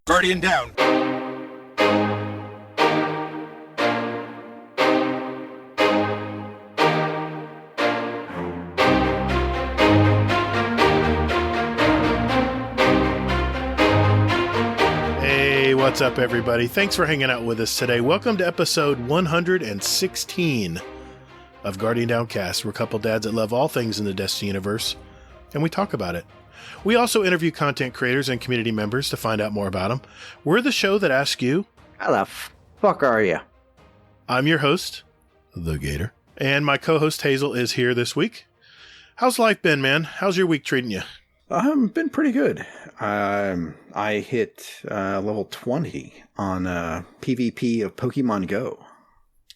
Guardian down. What's up, everybody? Thanks for hanging out with us today. Welcome to episode 116 of Guardian Downcast. We're a couple dads that love all things in the Destiny universe, and we talk about it. We also interview content creators and community members to find out more about them. We're the show that asks you, how the fuck are you? I'm your host, the Gatr, and my co-host Hazel is here this week. How's life been, man? How's your week treating you? Been pretty good. I hit level 20 on PvP of Pokemon Go.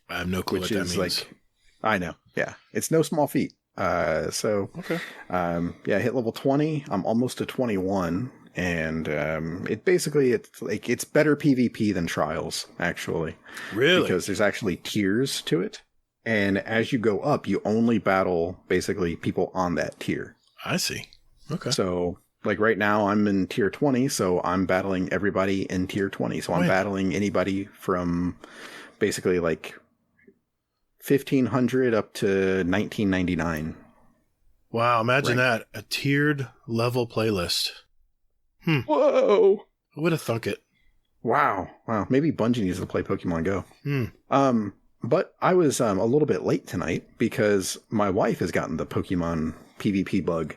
I have no clue what that means. Like, I know, yeah. It's no small feat. Okay. I hit level 20. I'm almost to 21, and it's better PvP than Trials, actually. Really? Because there's actually tiers to it, and as you go up, you only battle basically people on that tier. I see. Okay. So, like right now, I'm in tier 20, so I'm battling everybody in tier 20. So I'm battling anybody from basically like 1,500 up to 1999. Wow, imagine that. A tiered level playlist. Whoa! Who would have thunk it? Wow. Maybe Bungie needs to play Pokemon Go. But I was a little bit late tonight because my wife has gotten the Pokemon PvP bug.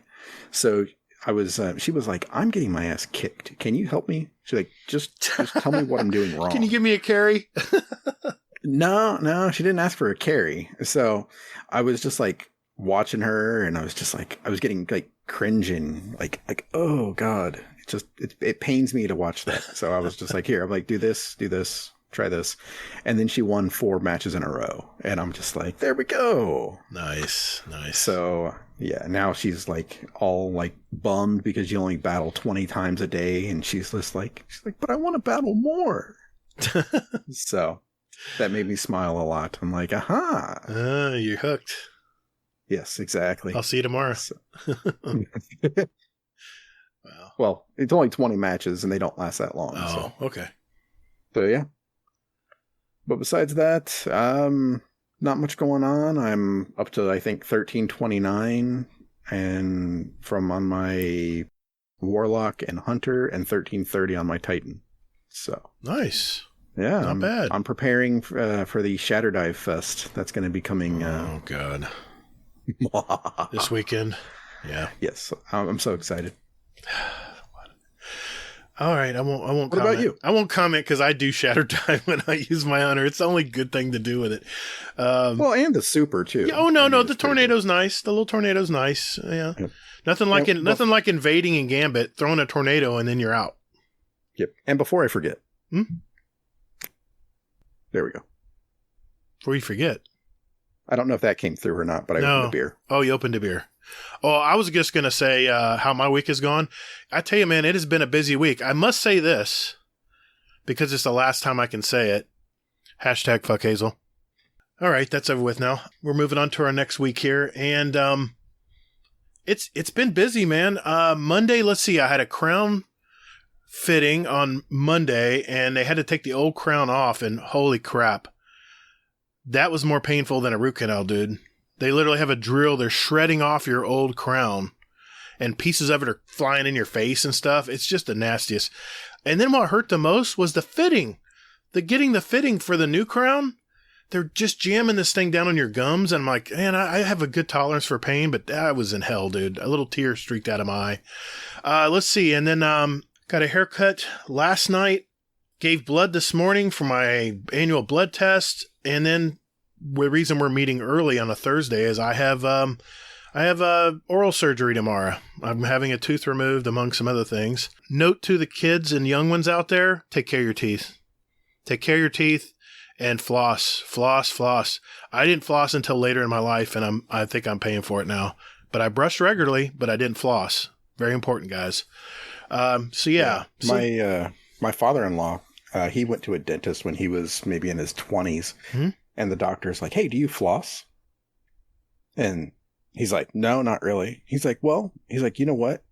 So I was, she was like, I'm getting my ass kicked. Can you help me? She's like, just tell me what I'm doing wrong. Can you give me a carry? No, she didn't ask for a carry. So I was just like watching her, and I was just like, I was getting like cringing, like, oh God, it pains me to watch that. So I was just like, here, I'm like, do this, try this. And then she won 4 matches in a row. And I'm just like, there we go. Nice. So yeah, now she's like all like bummed because you only battle 20 times a day. And she's like, but I want to battle more. So that made me smile a lot. I'm like, aha. You're hooked. Yes, exactly. I'll see you tomorrow. So. Wow. Well, it's only 20 matches and they don't last that long. Oh, so. Okay. So yeah. But besides that, not much going on. I'm up to, I think, 1329 and on my Warlock and Hunter, and 1330 on my Titan. So nice. Yeah. Not bad. I'm preparing for the Shatter Dive Fest. That's going to be coming. Oh, God. This weekend? Yeah. Yes. I'm so excited. All right, I won't what comment. About you? I won't comment because I do Shatter Dive when I use my Hunter. It's the only good thing to do with it. Well, and the super too. Yeah, no, the tornado's nice. The little tornado's nice. Yeah, yep. Nothing like invading in Gambit, throwing a tornado, and then you're out. Yep. And before I forget, there we go. Before you forget, I don't know if that came through or not, but I opened a beer. Oh, you opened a beer. Oh, I was just going to say how my week has gone. I tell you, man, it has been a busy week. I must say this, because it's the last time I can say it. Hashtag fuck Hazel. All right, that's over with now. We're moving on to our next week here. And it's been busy, man. Monday, let's see, I had a crown fitting on Monday, and they had to take the old crown off, and holy crap. That was more painful than a root canal, dude. They literally have a drill. They're shredding off your old crown, and pieces of it are flying in your face and stuff. It's just the nastiest. And then what hurt the most was the fitting. Getting the fitting for the new crown. They're just jamming this thing down on your gums. And I'm like, man, I have a good tolerance for pain, but that was in hell, dude. A little tear streaked out of my eye. Let's see. And then got a haircut last night. Gave blood this morning for my annual blood test. And then the reason we're meeting early on a Thursday is I have oral surgery tomorrow. I'm having a tooth removed, among some other things. Note to the kids and young ones out there, take care of your teeth. Take care of your teeth and floss. I didn't floss until later in my life, and I think I'm paying for it now. But I brush regularly, but I didn't floss. Very important, guys. My father-in-law, he went to a dentist when he was maybe in his 20s. Mm-hmm. And the doctor's like, hey, do you floss? And he's like, no, not really. He's like, you know what?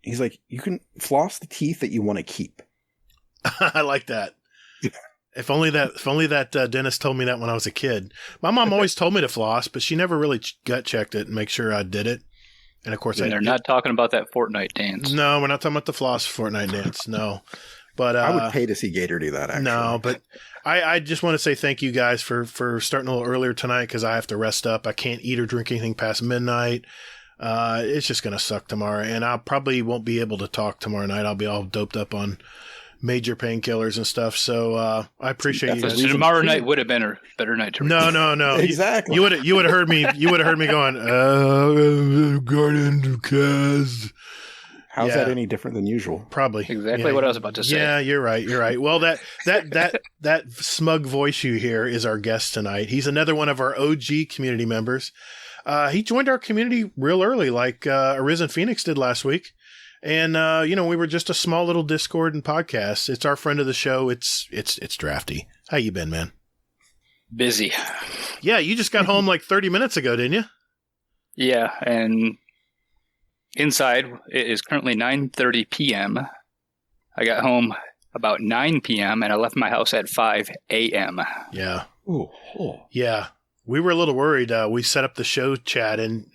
he's like, you can floss the teeth that you want to keep. I like that. If only that dentist told me that when I was a kid. My mom always told me to floss, but she never really gut checked it and make sure I did it. And of course, they're not talking about that Fortnite dance. No, we're not talking about the floss Fortnite dance. No, but I would pay to see Gatr do that. Actually, no, but I just want to say thank you guys for starting a little earlier tonight because I have to rest up. I can't eat or drink anything past midnight. It's just gonna suck tomorrow, and I probably won't be able to talk tomorrow night. I'll be all doped up on major painkillers and stuff. So I appreciate you guys. Tomorrow night would have been a better night to record. No. Exactly. You would have heard me. You would have heard me going, Guardian Cast. How's that any different than usual? Probably. Exactly what I was about to say. Yeah, you're right. Well, that smug voice you hear is our guest tonight. He's another one of our OG community members. He joined our community real early, like Arisen Phoenix did last week. And, we were just a small little Discord and podcast. It's our friend of the show. It's Drafty. How you been, man? Busy. Yeah, you just got home like 30 minutes ago, didn't you? Yeah, and inside it is currently 9:30 p.m. I got home about 9 p.m. and I left my house at 5 a.m. Yeah. Ooh. Yeah. We were a little worried. We set up the show chat and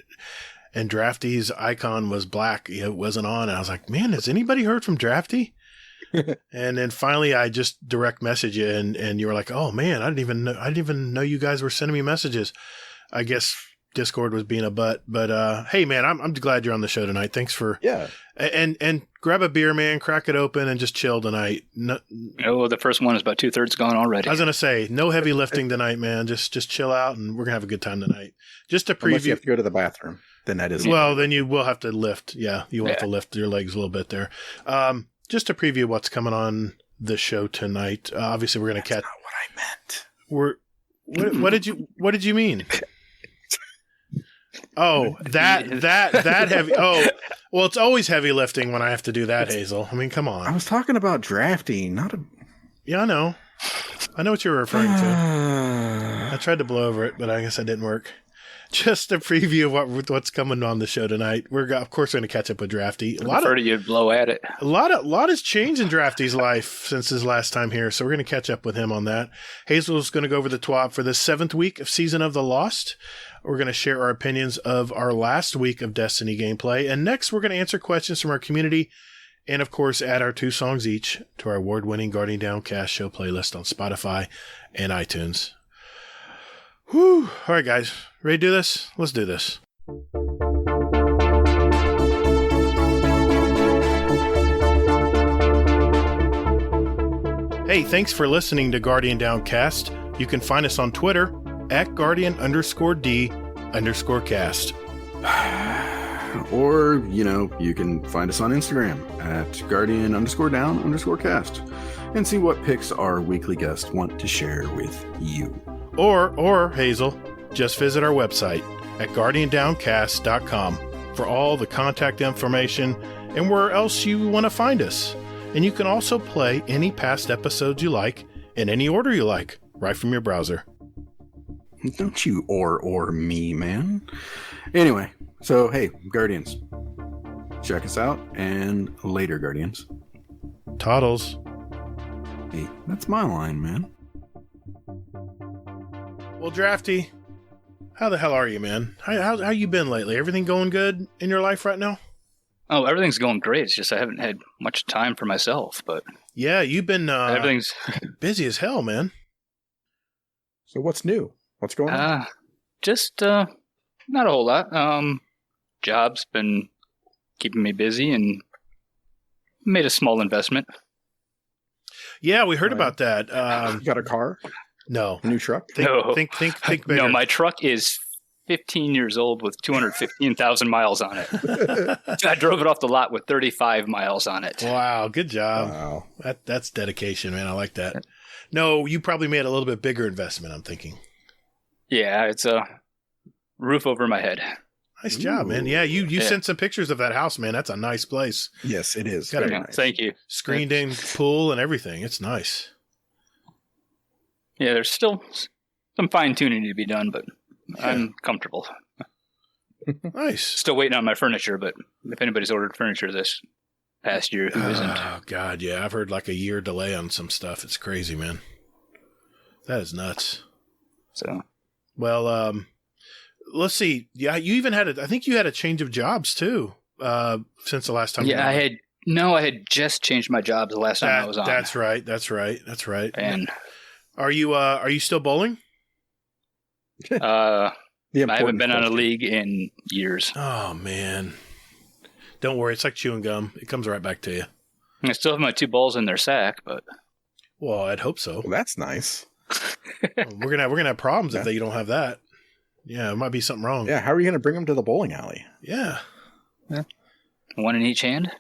Drafty's icon was black. It wasn't on. And I was like, man, has anybody heard from Drafty? And then finally I just direct message you and you were like, oh man, I didn't even know you guys were sending me messages. I guess Discord was being a butt, but hey man, I'm glad you're on the show tonight. Thanks for and grab a beer, man, crack it open and just chill tonight. The first one is about 2/3 gone already. I was gonna say no heavy lifting tonight, man. Just chill out and we're gonna have a good time tonight. Just to preview. Unless you have to go to the bathroom. Then that is then you will have to lift. Yeah, you will have to lift your legs a little bit there. Just to preview what's coming on the show tonight. Obviously, we're going to catch. Not what I What meant. did you mean? Oh, that heavy. Oh, well, it's always heavy lifting when I have to do that, Hazel. I mean, come on. I was talking about drafting, not a. Yeah, I know. I know what you're referring to. I tried to blow over it, but I guess that didn't work. Just a preview of what's coming on the show tonight. We're of course going to catch up with Drafty. I prefer you blow at it. A lot has changed in Drafty's life since his last time here, so we're going to catch up with him on that. Hazel's going to go over the TWAP for the 7th week of Season of the Lost. We're going to share our opinions of our last week of Destiny gameplay, and next we're going to answer questions from our community, and of course add our 2 songs each to our award-winning Guardian Downcast show playlist on Spotify and iTunes. Whew. All right, guys. Ready to do this? Let's do this. Hey, thanks for listening to Guardian Downcast. You can find us on Twitter at Guardian_D_cast. Or, you can find us on Instagram at Guardian_Down_cast and see what pics our weekly guests want to share with you. Or Hazel, just visit our website at guardiandowncast.com for all the contact information and where else you want to find us. And you can also play any past episodes you like in any order you like, right from your browser. Don't you or me, man. Anyway, so hey, Guardians, check us out, and later, Guardians. Toddles. Hey, that's my line, man. Well, Drafty, how the hell are you, man? How you been lately? Everything going good in your life right now? Oh, everything's going great. It's just I haven't had much time for myself, but... Yeah, you've been everything's busy as hell, man. So what's new? What's going on? Just not a whole lot. Job's been keeping me busy and made a small investment. Yeah, we heard about that. You got a car? No. A new truck? Think bigger. No, my truck is 15 years old with 215,000 miles on it. I drove it off the lot with 35 miles on it. Wow, good job. Wow. That's dedication, man. I like that. No, you probably made a little bit bigger investment, I'm thinking. Yeah, it's a roof over my head. Nice job, man. Yeah, you sent some pictures of that house, man. That's a nice place. Yes, it is. Very nice. Thank you. Screened-in pool and everything. It's nice. Yeah, there's still some fine-tuning to be done, but I'm comfortable. Nice. Still waiting on my furniture, but if anybody's ordered furniture this past year, who isn't? Oh, God, yeah. I've heard like a year delay on some stuff. It's crazy, man. That is nuts. So, well, let's see. Yeah, you even had I think you had a change of jobs too, since the last time. Yeah, I had just changed my job the last time I was on. That's right. And are you still bowling? I haven't been on a league in years. Oh, man. Don't worry. It's like chewing gum. It comes right back to you. I still have my 2 balls in their sack, but... Well, I'd hope so. Well, that's nice. We're gonna have problems if you don't have that. Yeah, it might be something wrong. Yeah, how are you going to bring them to the bowling alley? Yeah. One in each hand?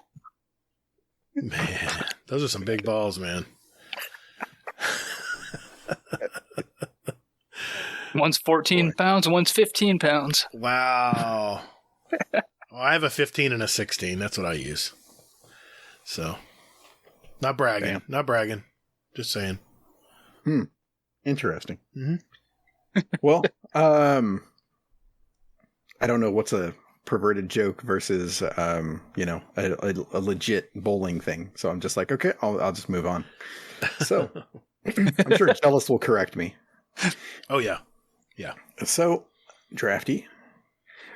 Man, those are some big balls, man. One's 14 pounds, one's 15 pounds. Wow. Well, I have a 15 and a 16. That's what I use. So, not bragging. Damn. Not bragging. Just saying. Interesting. Mm-hmm. Well, I don't know what's a perverted joke versus, a legit bowling thing. So I'm just like, okay, I'll just move on. So I'm sure Jealous will correct me. Oh, yeah. Yeah. So, Drafty,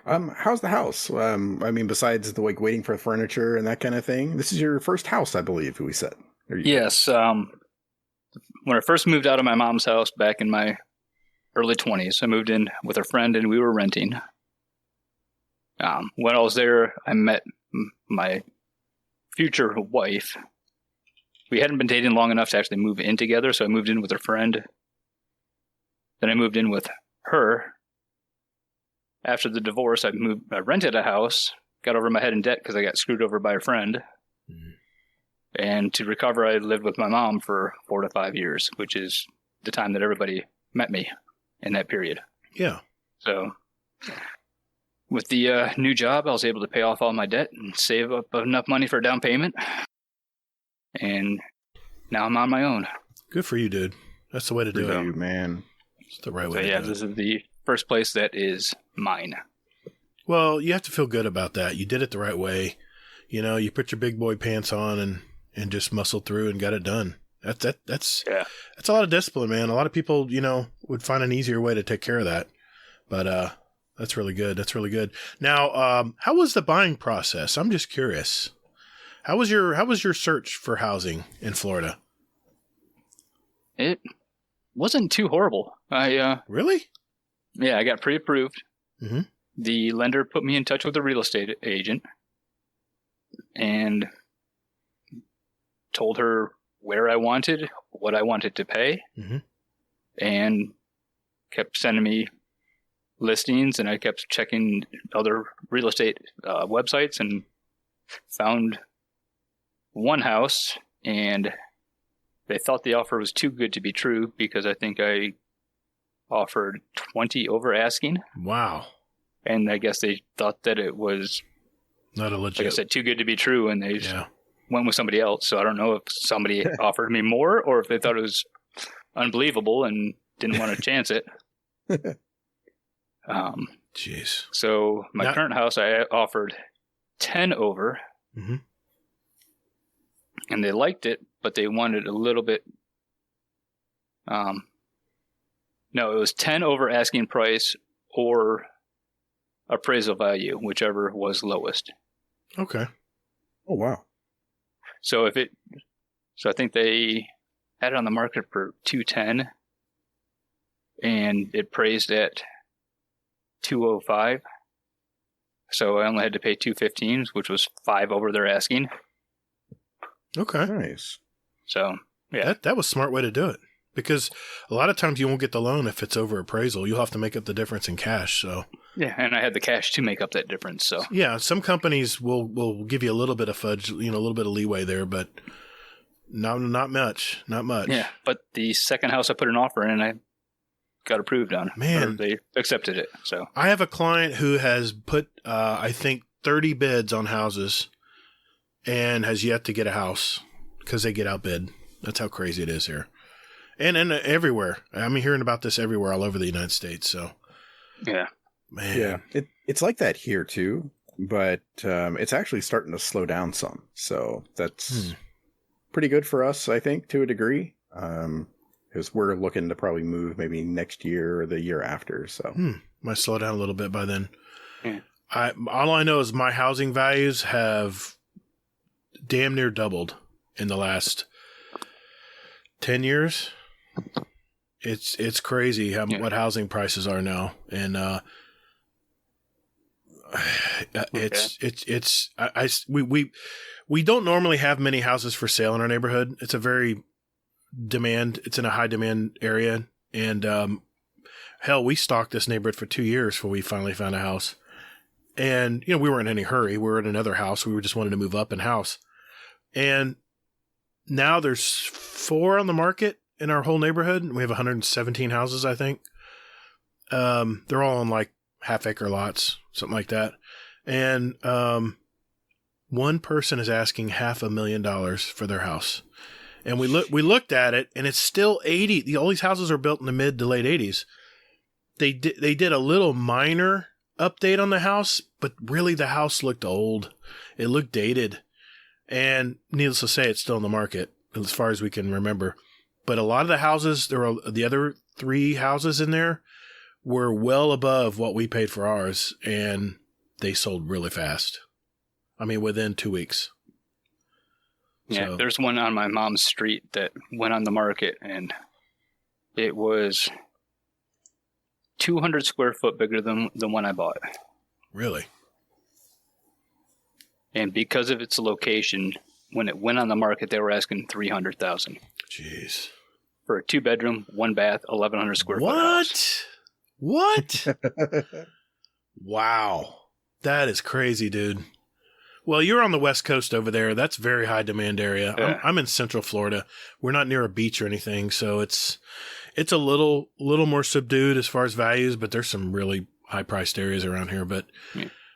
how's the house? Besides the waiting for furniture and that kind of thing, this is your first house, I believe we said. Yes. When I first moved out of my mom's house back in my early 20s, I moved in with a friend and we were renting. When I was there, I met my future wife. We hadn't been dating long enough to actually move in together, so I moved in with her friend. Then I moved in with her. After the divorce, I rented a house, got over my head in debt because I got screwed over by a friend. Mm-hmm. And to recover, I lived with my mom for 4 to 5 years, which is the time that everybody met me in that period. Yeah. So with the new job, I was able to pay off all my debt and save up enough money for a down payment. And now I'm on my own. Good for you, dude. That's the way to do it. Man. It's the right way to do it. This is the first place that is mine. Well, you have to feel good about that. You did it the right way. You know, you put your big boy pants on and just muscled through and got it done. That's a lot of discipline, man. A lot of people, would find an easier way to take care of that. But that's really good. That's really good. Now, how was the buying process? I'm just curious. How was your search for housing in Florida? It wasn't too horrible. Really? Yeah, I got pre-approved. Mm-hmm. The lender put me in touch with a real estate agent and told her where I wanted, what I wanted to pay, mm-hmm. and kept sending me listings, and I kept checking other real estate websites and found one house, and they thought the offer was too good to be true because I think I offered 20 over asking. Wow. And I guess they thought that it was not a legit, like I said, too good to be true, and they went with somebody else. So I don't know if somebody offered me more or if they thought it was unbelievable and didn't want to chance it. Jeez. So my current house, I offered 10 over, mm-hmm. and they liked it, but they wanted a little bit. No, it was 10 over asking price or appraisal value, whichever was lowest. Okay. Oh, wow. So I think they had it on the market for 210, and it appraised at 205. So I only had to pay 215, which was 5 over their asking. Okay. Nice. So yeah, that was a smart way to do it. Because a lot of times you won't get the loan if it's over appraisal. You'll have to make up the difference in cash. So yeah, and I had the cash to make up that difference. So yeah, some companies will give you a little bit of fudge, a little bit of leeway there, but not much, not much. Yeah, but the second house I put an offer in, I got approved on. Man, they accepted it. So I have a client who has put, I think, 30 bids on houses, and has yet to get a house because they get outbid. That's how crazy it is here. And everywhere. I'm hearing about this everywhere, all over the United States. So, yeah. Man. Yeah, it's like that here too, but it's actually starting to slow down some. So that's pretty good for us, I think, to a degree. Because we're looking to probably move maybe next year or the year after. So might slow down a little bit by then. Yeah. All I know is my housing values have damn near doubled in the last 10 years. It's crazy what housing prices are now, and we don't normally have many houses for sale in our neighborhood. It's in a high demand area, and hell, we stalked this neighborhood for 2 years before we finally found a house. And we weren't in any hurry. We were in another house. We just wanted to move up in house, and now there's 4 on the market in our whole neighborhood. We have 117 houses, I think. They're all on like half-acre lots, something like that. And one person is asking $500,000 for their house. And we looked at it, and it's still 80. All these houses are built in the mid to late 80s. They did a little minor update on the house, but really the house looked old. It looked dated. And needless to say, it's still in the market as far as we can remember. But a lot of the houses, the other 3 houses in there were well above what we paid for ours, and they sold really fast. I mean, within 2 weeks. Yeah, So, there's one on my mom's street that went on the market, and it was 200 square foot bigger than the one I bought. really? And because of its location, when it went on the market, they were asking $300,000 Jeez. for a 2-bedroom, 1 bath, 1,100 square foot house. What? Wow. That is crazy, dude. Well, you're on the West Coast over there. That's a very high demand area. Yeah. I'm in Central Florida. We're not near a beach or anything, so it's a little more subdued as far as values, but there's some really high priced areas around here, but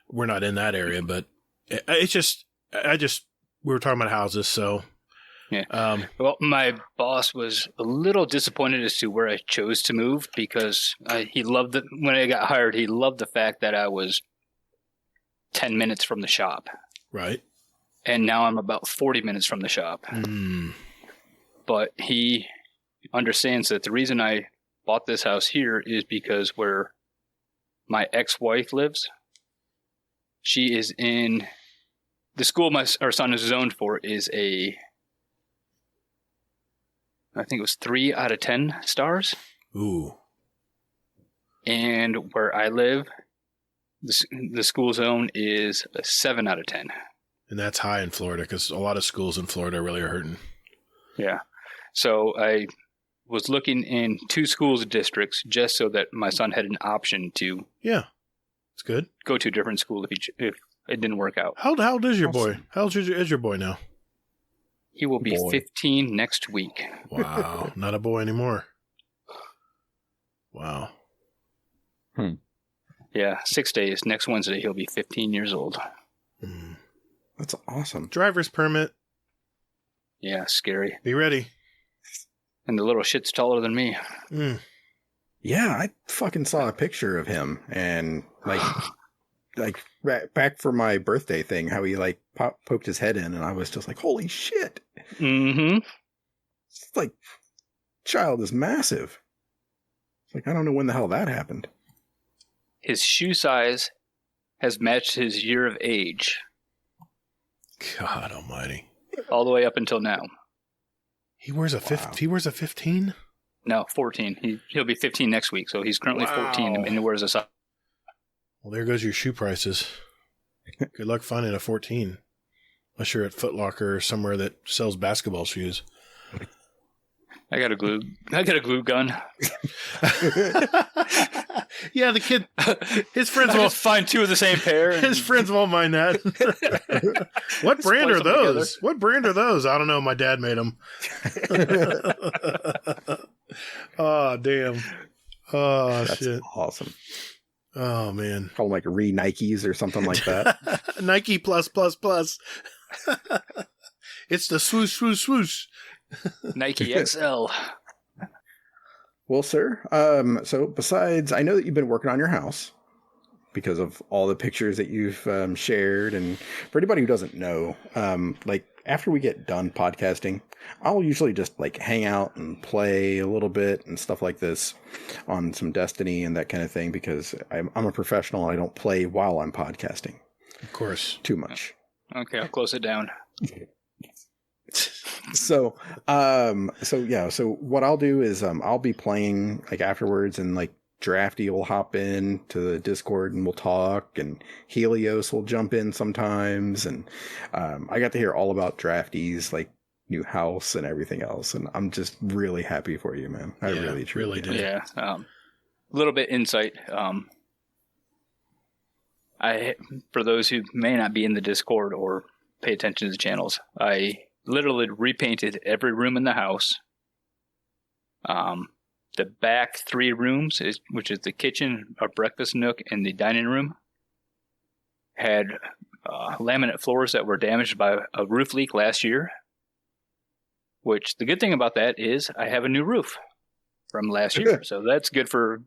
we're not in that area. But it's just we were talking about houses, so yeah. Well, my boss was a little disappointed as to where I chose to move because he loved it. When I got hired, he loved the fact that I was 10 minutes from the shop. Right. And now I'm about 40 minutes from the shop. But he understands that the reason I bought this house here is because where my ex-wife lives, she is in the school our son is zoned for is I think it was 3 out of 10 stars. Ooh. And where I live, the school zone is a 7 out of 10. And that's high in Florida because a lot of schools in Florida really are hurting. Yeah. So I was looking in 2 schools districts just so that my son had an option to it's good. Go to a different school if it didn't work out. How old is your boy? How old is your boy now? He will be 15 next week. Wow. Not a boy anymore. Wow. Yeah, 6 days. Next Wednesday, he'll be 15 years old. That's awesome. Driver's permit. Yeah, scary. Be ready. And the little shit's taller than me. Yeah, I fucking saw a picture of him, and like back for my birthday thing, how he like poked his head in, and I was just like, holy shit. Mm-hmm. It's like, child is massive. It's like, I don't know when the hell that happened. His shoe size has matched his year of age. God almighty. All the way up until now. He wears a 15? No, 14. He'll be 15 next week, so he's currently 14 and he wears a size. Well, there goes your shoe prices. Good luck finding a 14. Unless you're at Foot Locker or somewhere that sells basketball shoes. I got a glue gun. Yeah, the kid, his friends won't find 2 of the same pair. His friends won't mind that. What brand are those? What brand are those? I don't know. My dad made them. Oh, damn. Oh, that's shit. Awesome. Oh, man. Call them like Nikes or something like that. Nike plus. It's the swoosh, swoosh, swoosh. Nike XL. Well, sir, so besides, I know that you've been working on your house. because of all the pictures that you've shared. And for anybody who doesn't know, like after we get done podcasting, I'll usually just like hang out and play a little bit and stuff like this on some Destiny and that kind of thing, because I'm a professional. I don't play while I'm podcasting. Of course. Too much. Okay, I'll close it down. So what I'll do is I'll be playing like afterwards, and like Drafty will hop in to the Discord and we'll talk, and Helios will jump in sometimes, and I got to hear all about Drafty's like new house and everything else, and I'm just really happy for you, man. I really did. Yeah, a little bit insight. For those who may not be in the Discord or pay attention to the channels, I literally repainted every room in the house. The back 3 rooms, which is the kitchen, a breakfast nook, and the dining room, had laminate floors that were damaged by a roof leak last year. Which, the good thing about that is I have a new roof from last year. So that's good for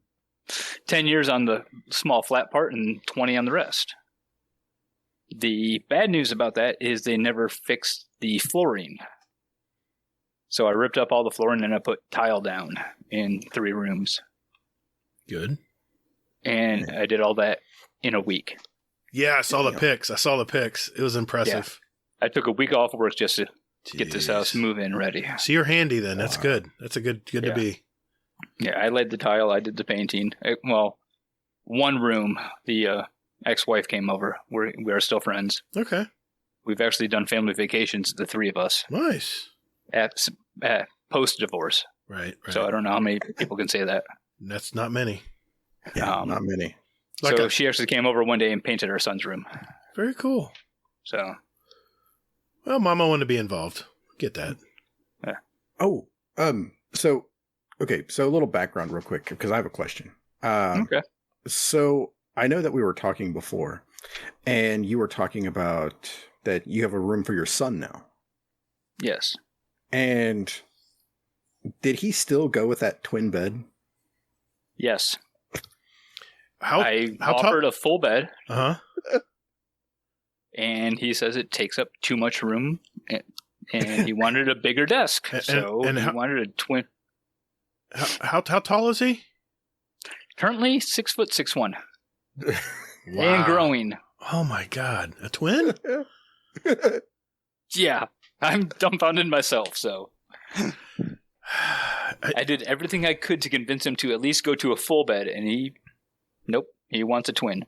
10 years on the small flat part and 20 on the rest. The bad news about that is they never fixed the flooring. So I ripped up all the flooring and I put tile down in 3 rooms. Good. And I did all that in a week. Yeah, I saw the pics. It was impressive. Yeah. I took a week off work just to get this house move-in ready. So you're handy then. That's good. That's a good to be. Yeah, I laid the tile. I did the painting. Well, one room, the ex-wife came over. We are still friends. Okay. We've actually done family vacations, the 3 of us. Nice. At post-divorce. Right. So I don't know how many people can say that. That's not many. Yeah, not many. So she actually came over one day and painted our son's room. Very cool. So. Well, Mama wanted to be involved. Get that. Yeah. Oh, so a little background real quick, because I have a question. Okay. So I know that we were talking before, and you were talking about that you have a room for your son now. Yes. And did he still go with that twin bed? Yes. I offered a full bed. Uh-huh. And he says it takes up too much room, and he wanted a bigger desk. He wanted a twin. How tall is he? Currently 6'6'1". Wow. And growing. Oh my God. A twin? Yeah. I'm dumbfounded myself, so. I did everything I could to convince him to at least go to a full bed, and nope, he wants a twin.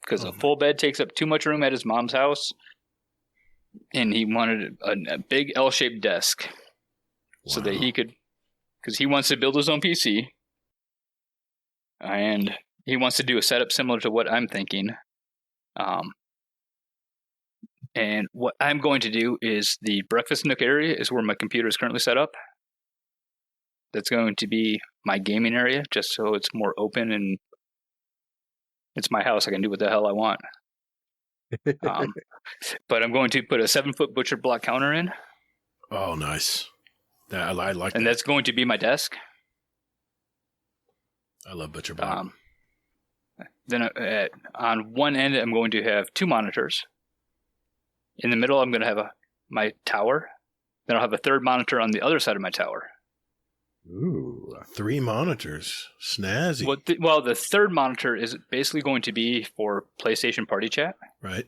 Because a full bed takes up too much room at his mom's house, and he wanted a big L-shaped desk so that he could, because he wants to build his own PC, and he wants to do a setup similar to what I'm thinking. And what I'm going to do is the breakfast nook area is where my computer is currently set up. That's going to be my gaming area, just so it's more open and it's my house. I can do what the hell I want. But I'm going to put a 7-foot butcher block counter in. Oh, nice. I like that. And that's going to be my desk. I love butcher block. Then on one end, I'm going to have 2 monitors. In the middle, I'm going to have my tower. Then I'll have a 3rd monitor on the other side of my tower. Ooh, 3 monitors. Snazzy. Well, the 3rd monitor is basically going to be for PlayStation Party Chat. Right.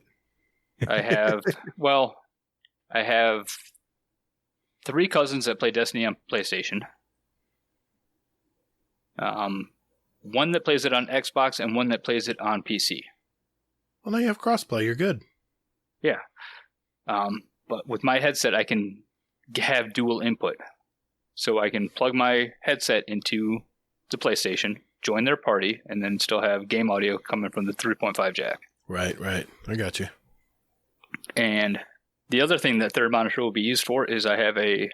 I have 3 cousins that play Destiny on PlayStation. One that plays it on Xbox and one that plays it on PC. Well, now you have crossplay. You're good. Yeah. But with my headset, I can have dual input. So I can plug my headset into the PlayStation, join their party, and then still have game audio coming from the 3.5 jack. Right. I got you. And the other thing that 3rd monitor will be used for is I have a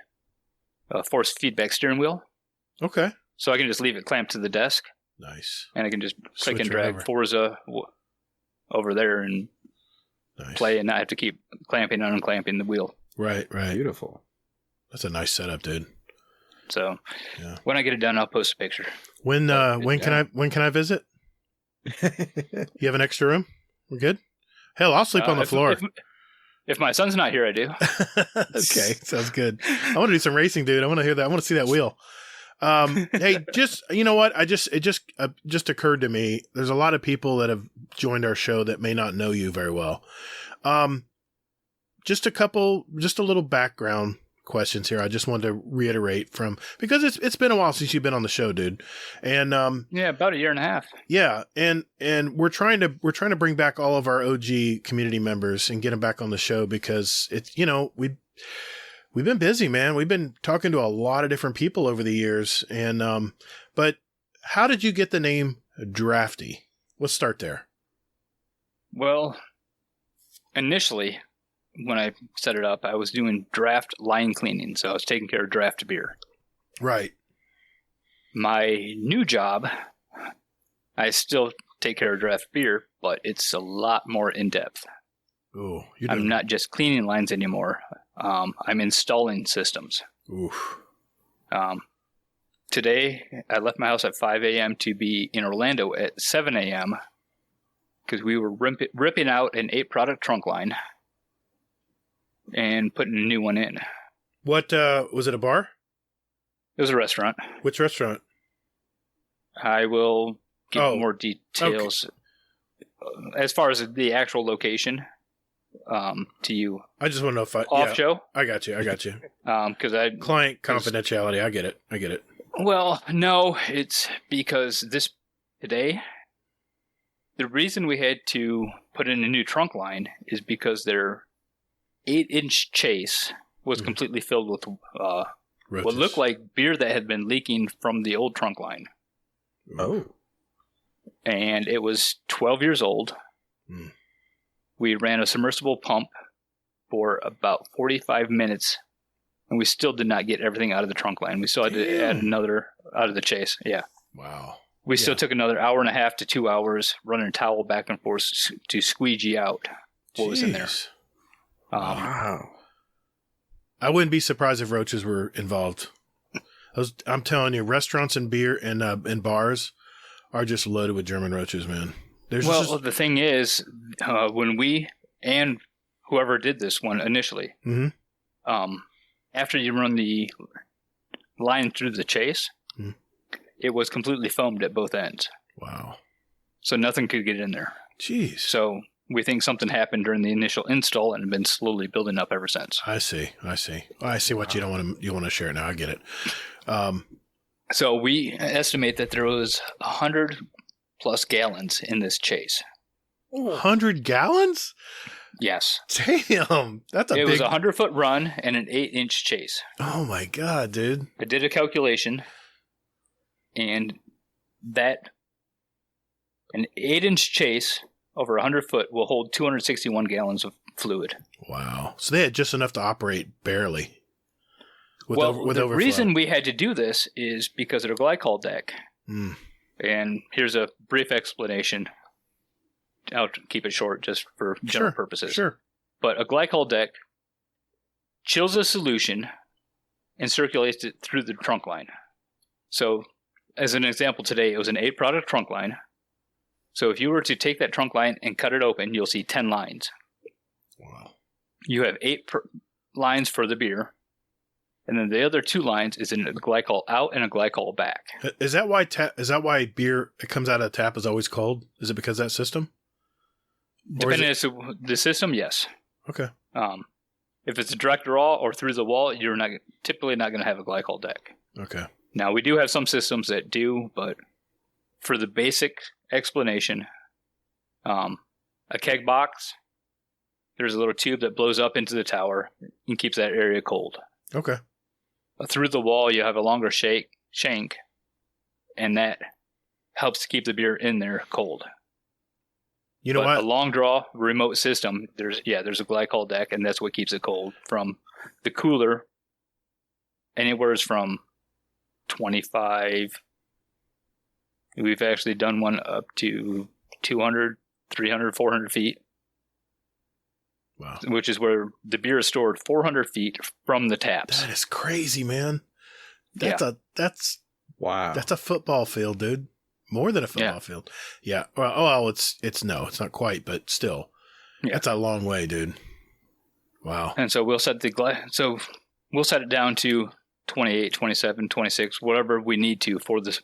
force feedback steering wheel. Okay. So I can just leave it clamped to the desk. Nice. And I can just click and drag Forza over there and play and not have to keep clamping and unclamping the wheel. Right. Beautiful. That's a nice setup, dude. So when I get it done, I'll post a picture. When can I visit? You have an extra room? We're good? Hell, I'll sleep on the floor. If my son's not here, I do. Okay, sounds good. I want to do some racing, dude. I want to hear that. I want to see that wheel. Hey, you know what? It just occurred to me. There's a lot of people that have joined our show that may not know you very well. Just a little background questions here. I just wanted to reiterate because it's been a while since you've been on the show, dude. And yeah, about a year and a half. Yeah, and we're trying to bring back all of our OG community members and get them back on the show because it's we've been busy, man. We've been talking to a lot of different people over the years, and but how did you get the name Drafty? Let's start there. Well, initially, when I set it up, I was doing draft line cleaning, so I was taking care of draft beer. Right. My new job, I still take care of draft beer, but it's a lot more in-depth. Oh, I'm not just cleaning lines anymore. I'm installing systems. Oof. Today, I left my house at 5 a.m. to be in Orlando at 7 a.m. because we were ripping out an 8-product trunk line and putting a new one in. What, was it a bar? It was a restaurant. Which restaurant? I will give more details as far as the actual location to you. I just want to know if off show. I got you. Because client confidentiality. I get it. Well, no, it's because today, the reason we had to put in a new trunk line is because their 8-inch chase was completely filled with what looked like beer that had been leaking from the old trunk line. Oh. And it was 12 years old. Mm. We ran a submersible pump for about 45 minutes, and we still did not get everything out of the trunk line. We still had to add another out of the chase. Yeah. Wow. We still took another hour and a half to 2 hours running a towel back and forth to squeegee out what was in there. Wow. I wouldn't be surprised if roaches were involved. I'm telling you, restaurants and beer and bars are just loaded with German roaches, man. The thing is, when we and whoever did this one initially, after you run the line through the chase, it was completely foamed at both ends. Wow. So nothing could get in there. Jeez. So we think something happened during the initial install and been slowly building up ever since. I see. I see what you want to share now. I get it. So we estimate that there was 100 plus gallons in this chase. 100 gallons? Yes. Damn. It was a 100-foot run and an 8-inch chase. Oh my God, dude. I did a calculation, and that an 8-inch chase over 100 foot will hold 261 gallons of fluid. Wow. So they had just enough to operate barely. The overflow. Reason we had to do this is because of the glycol deck. Mm. And here's a brief explanation. I'll keep it short just for general purposes. Sure. But a glycol deck chills a solution and circulates it through the trunk line. So, as an example today, it was an 8-product trunk line. So if you were to take that trunk line and cut it open, you'll see 10 lines. Wow. You have 8 lines for the beer. And then the other 2 lines is a glycol out and a glycol back. Is that why beer it comes out of the tap is always cold? Is it because of that system? Depending on the system, yes. Okay. If it's a direct draw or through the wall, you're typically not going to have a glycol deck. Okay. Now, we do have some systems that do, but for the basic explanation, a keg box, there's a little tube that blows up into the tower and keeps that area cold. Okay. Through the wall, you have a longer shank, and that helps to keep the beer in there cold. You know what? A long draw remote system, there's a glycol deck, and that's what keeps it cold. From the cooler, anywhere from 25. We've actually done one up to 200, 300, 400 feet. Wow. Which is where the beer is stored 400 feet from the taps. That is crazy, man. That's a football field, dude. More than a football field. Yeah. Well, it's not quite, but still. Yeah. That's a long way, dude. Wow. And so we'll set it down to 28, 27, 26, whatever we need to for the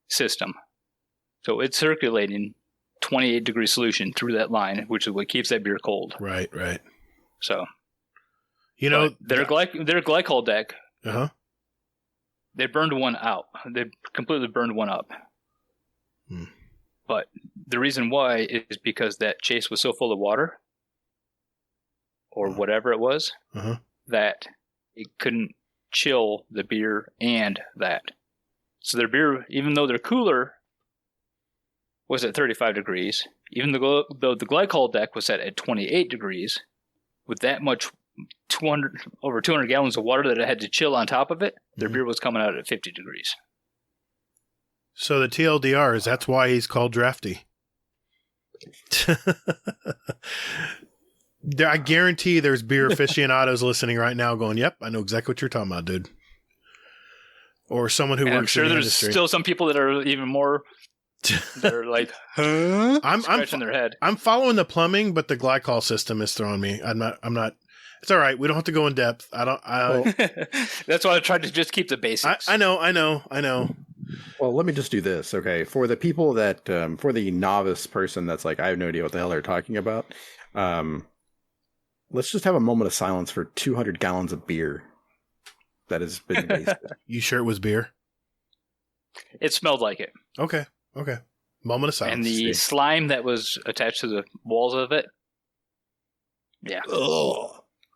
system. So it's circulating 28 degree solution through that line, which is what keeps that beer cold. Right. So, their glycol deck. Uh-huh. They burned one out. They completely burned one up. But the reason why is because that chase was so full of water, or whatever it was, that it couldn't chill the beer and that. So their beer, even though they're cooler, was at 35 degrees. Even though the glycol deck was set at 28 degrees, with that much over 200 gallons of water that it had to chill on top of it, their beer was coming out at 50 degrees. So the TLDR is that's why he's called Drafty. I guarantee there's beer aficionados listening right now going, yep, I know exactly what you're talking about, dude. Or someone who works in the industry. I'm sure there's still some people that are even more, that are like, huh? I'm scratching their head. I'm following the plumbing, but the glycol system is throwing me. I'm not. It's all right. We don't have to go in depth. That's why I tried to just keep the basics. I know. Well, let me just do this, okay? For the people that, for the novice person that's like, I have no idea what the hell they're talking about, let's just have a moment of silence for 200 gallons of beer that has been wasted. You sure it was beer? It smelled like it. Okay. Moment of silence. And the slime that was attached to the walls of it. Yeah.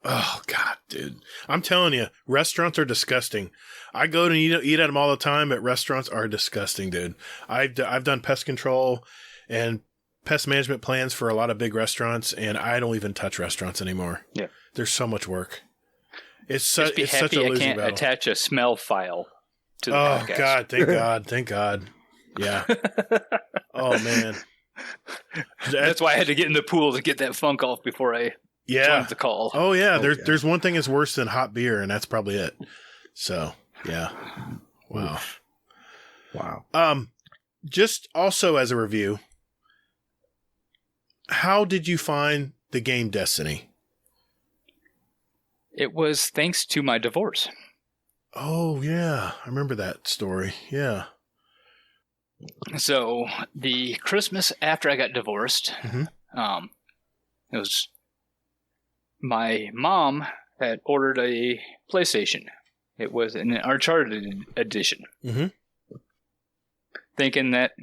Oh, God, dude. I'm telling you, restaurants are disgusting. I go to eat at them all the time, but restaurants are disgusting, dude. I've done pest control and pest management plans for a lot of big restaurants, and I don't even touch restaurants anymore. Yeah. There's so much work. It's such a losing I can't battle. Attach a smell file to the podcast. God, thank God. Yeah. Oh, man. That's why I had to get in the pool to get that funk off before I joined the call. Oh, yeah. There's one thing that's worse than hot beer, and that's probably it. So, yeah. Wow. Just also as a review, how did you find the game Destiny? It was thanks to my divorce. Oh, yeah. I remember that story. Yeah. So, the Christmas after I got divorced, it was my mom had ordered a PlayStation. It was an Uncharted edition. Thinking that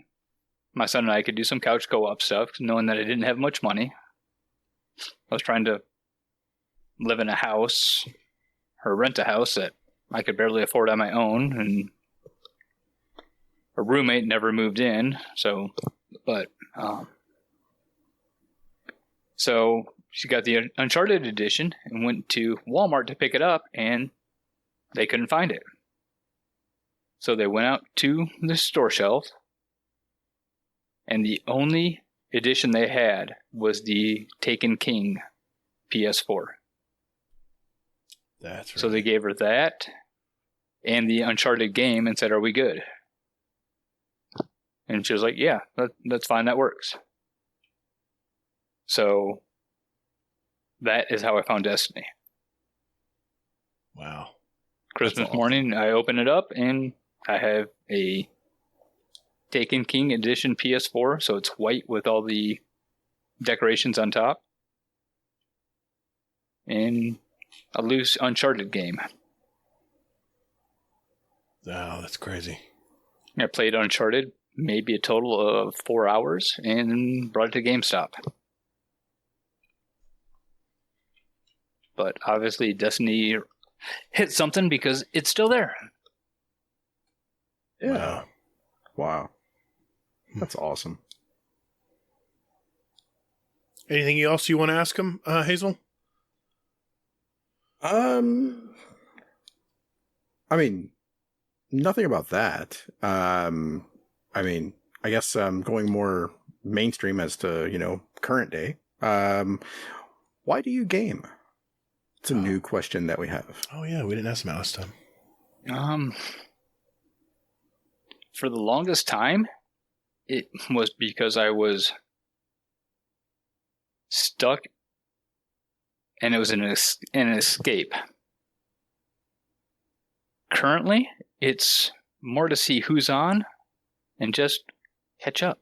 my son and I could do some couch co-op stuff, knowing that I didn't have much money. I was trying to live in a house, or rent a house that I could barely afford on my own, and a roommate never moved in, so she got the Uncharted edition and went to Walmart to pick it up, and they couldn't find it. So they went out to the store shelf, and the only edition they had was the Taken King PS4. That's right. So they gave her that and the Uncharted game and said, "Are we good?" And she was like, "Yeah, that's fine. That works." So that is how I found Destiny. Wow. Christmas morning, I open it up and I have a Taken King Edition PS4. So it's white with all the decorations on top. And a loose Uncharted game. Oh, that's crazy. I played Uncharted maybe a total of 4 hours and brought it to GameStop. But obviously Destiny hit something because it's still there. Yeah. Wow. That's awesome. Anything else you want to ask him, Hazel? I mean, nothing about that. I mean, I guess going more mainstream as to, current day. Why do you game? It's a new question that we have. Oh, yeah. We didn't ask him that last time. For the longest time, it was because I was stuck, and it was an escape. Currently, it's more to see who's on and just catch up.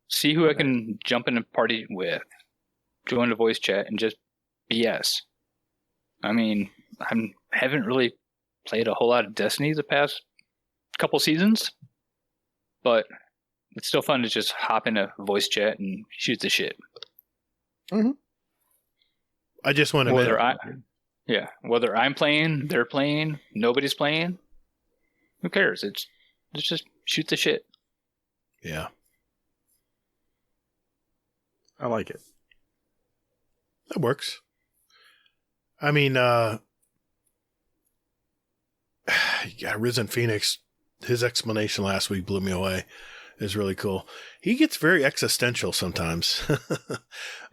See who I can jump in a party with, join a voice chat, and just BS. I mean, I haven't really played a whole lot of Destiny the past couple seasons, but it's still fun to just hop in a voice chat and shoot the shit. Mm-hmm. I just want to whether I'm playing, they're playing, nobody's playing, who cares? It's just shoot the shit. Yeah. I like it. That works. I mean, Risen Phoenix, his explanation last week blew me away. It's really cool. He gets very existential sometimes.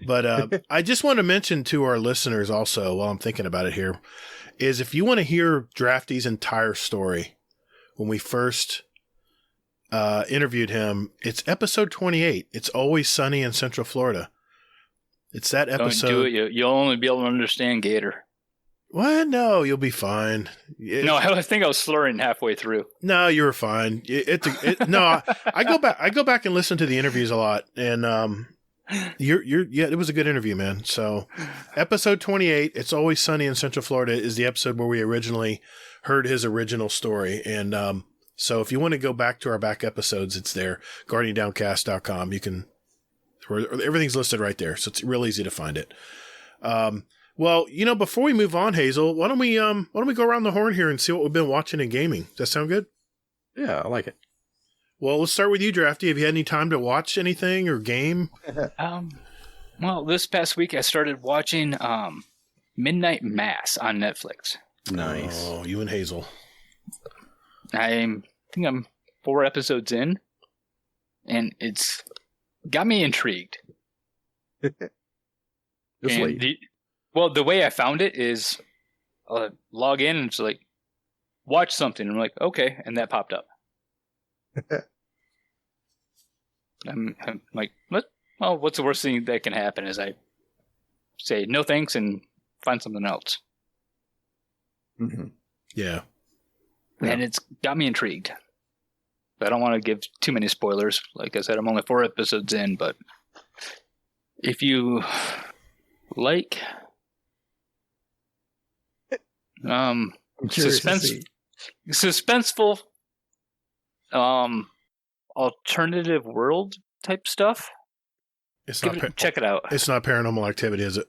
But I just want to mention to our listeners also, while I'm thinking about it here, is if you want to hear Drafty's entire story, when we first interviewed him, it's episode 28. It's Always Sunny in Central Florida. It's that episode. Don't do it. You'll only be able to understand Gatr. What? No, you'll be fine. No, I think I was slurring halfway through. No, you were fine. No, I go back and listen to the interviews a lot, and it was a good interview, man. So, episode 28, It's Always Sunny in Central Florida, is the episode where we originally heard his original story, and so if you want to go back to our back episodes, it's there, guardiandowncast.com. You can, everything's listed right there, so it's real easy to find it. Well, before we move on, Hazel, why don't we go around the horn here and see what we've been watching in gaming? Does that sound good? Yeah, I like it. Well, let's start with you, Drafty. Have you had any time to watch anything or game? Well, this past week I started watching Midnight Mass on Netflix. Nice. Oh, you and Hazel. I think I'm 4 episodes in, and it's got me intrigued. The way I found it is log in and it's like, watch something. I'm like, okay. And that popped up. I'm like, what? Well, what's the worst thing that can happen is I say no thanks and find something else. Mm-hmm. Yeah. And it's got me intrigued. I don't want to give too many spoilers. Like I said, I'm only 4 episodes in, but if you like suspenseful alternative world type stuff, check it out. It's not Paranormal Activity, is it?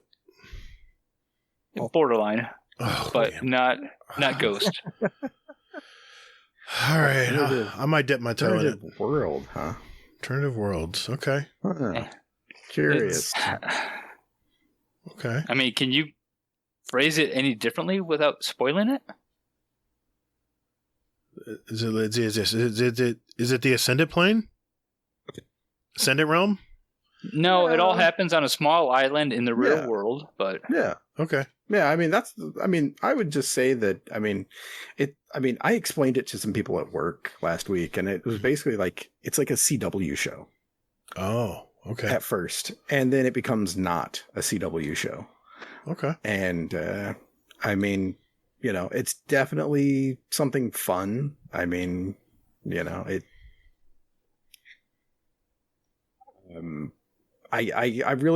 Borderline, but man. not Ghost. All right, I might dip my toe in it. World, huh? Alternative worlds, okay. Curious. Okay. I mean, can you phrase it any differently without spoiling it? Is it the Ascendant Plane? Ascendant Realm? No, it all happens on a small island in the real world, but yeah. Okay. Yeah, I would just say that, I explained it to some people at work last week, and it was basically like, it's like a CW show. Oh, okay. At first. And then it becomes not a CW show. Okay. And, it's definitely something fun. I really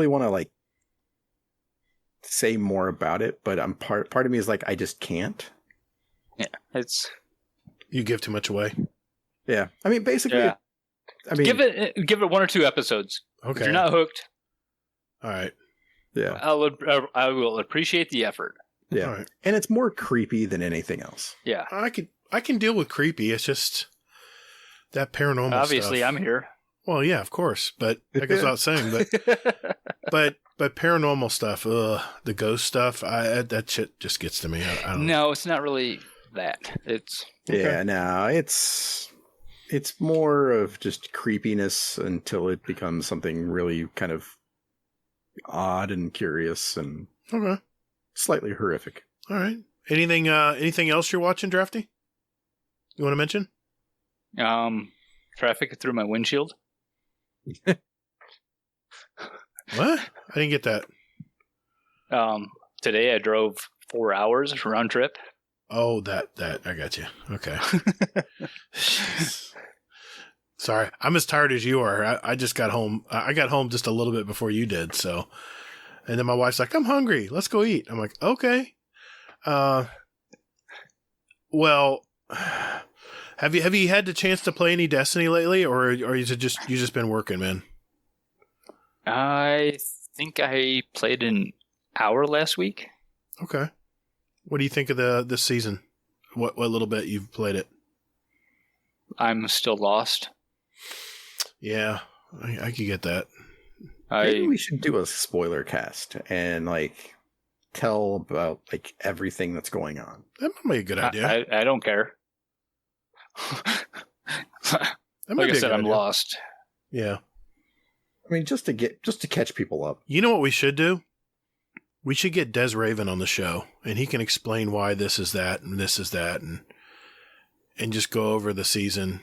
want to say more about it, but part of me is like, I just can't. Yeah, you give too much away. Yeah, basically. Yeah. Give it 1 or 2 episodes. Okay, if you're not hooked. All right. Yeah, I will appreciate the effort. Yeah, all right. And it's more creepy than anything else. Yeah, I can deal with creepy. It's just that paranormal. Obviously, stuff. I'm here. Well, yeah, of course, but that goes without saying. But paranormal stuff, the ghost stuff, that shit just gets to me. I don't know. No, it's not really that. It's it's more of just creepiness until it becomes something really kind of odd and curious and slightly horrific. All right. Anything else you're watching, Drafty? You want to mention? traffic through my windshield. What? I didn't get that. Today I drove 4 hours round trip. Oh, that I got you. Okay. Sorry, I'm as tired as you are. I just got home. I got home just a little bit before you did. So, and then my wife's like, "I'm hungry. Let's go eat." I'm like, "Okay." Well, have you had the chance to play any Destiny lately, or is it just you just been working, man? I think I played an hour last week. Okay. What do you think of this season? What little bit you've played it? I'm still lost. Yeah, I could get that. Maybe we should do a spoiler cast and like tell about like everything that's going on. That might be a good idea. I don't care. Like I said, I'm lost. Yeah. I mean, just to catch people up. You know what we should do? We should get Des Raven on the show, and he can explain why this is that and this is that, and just go over the season,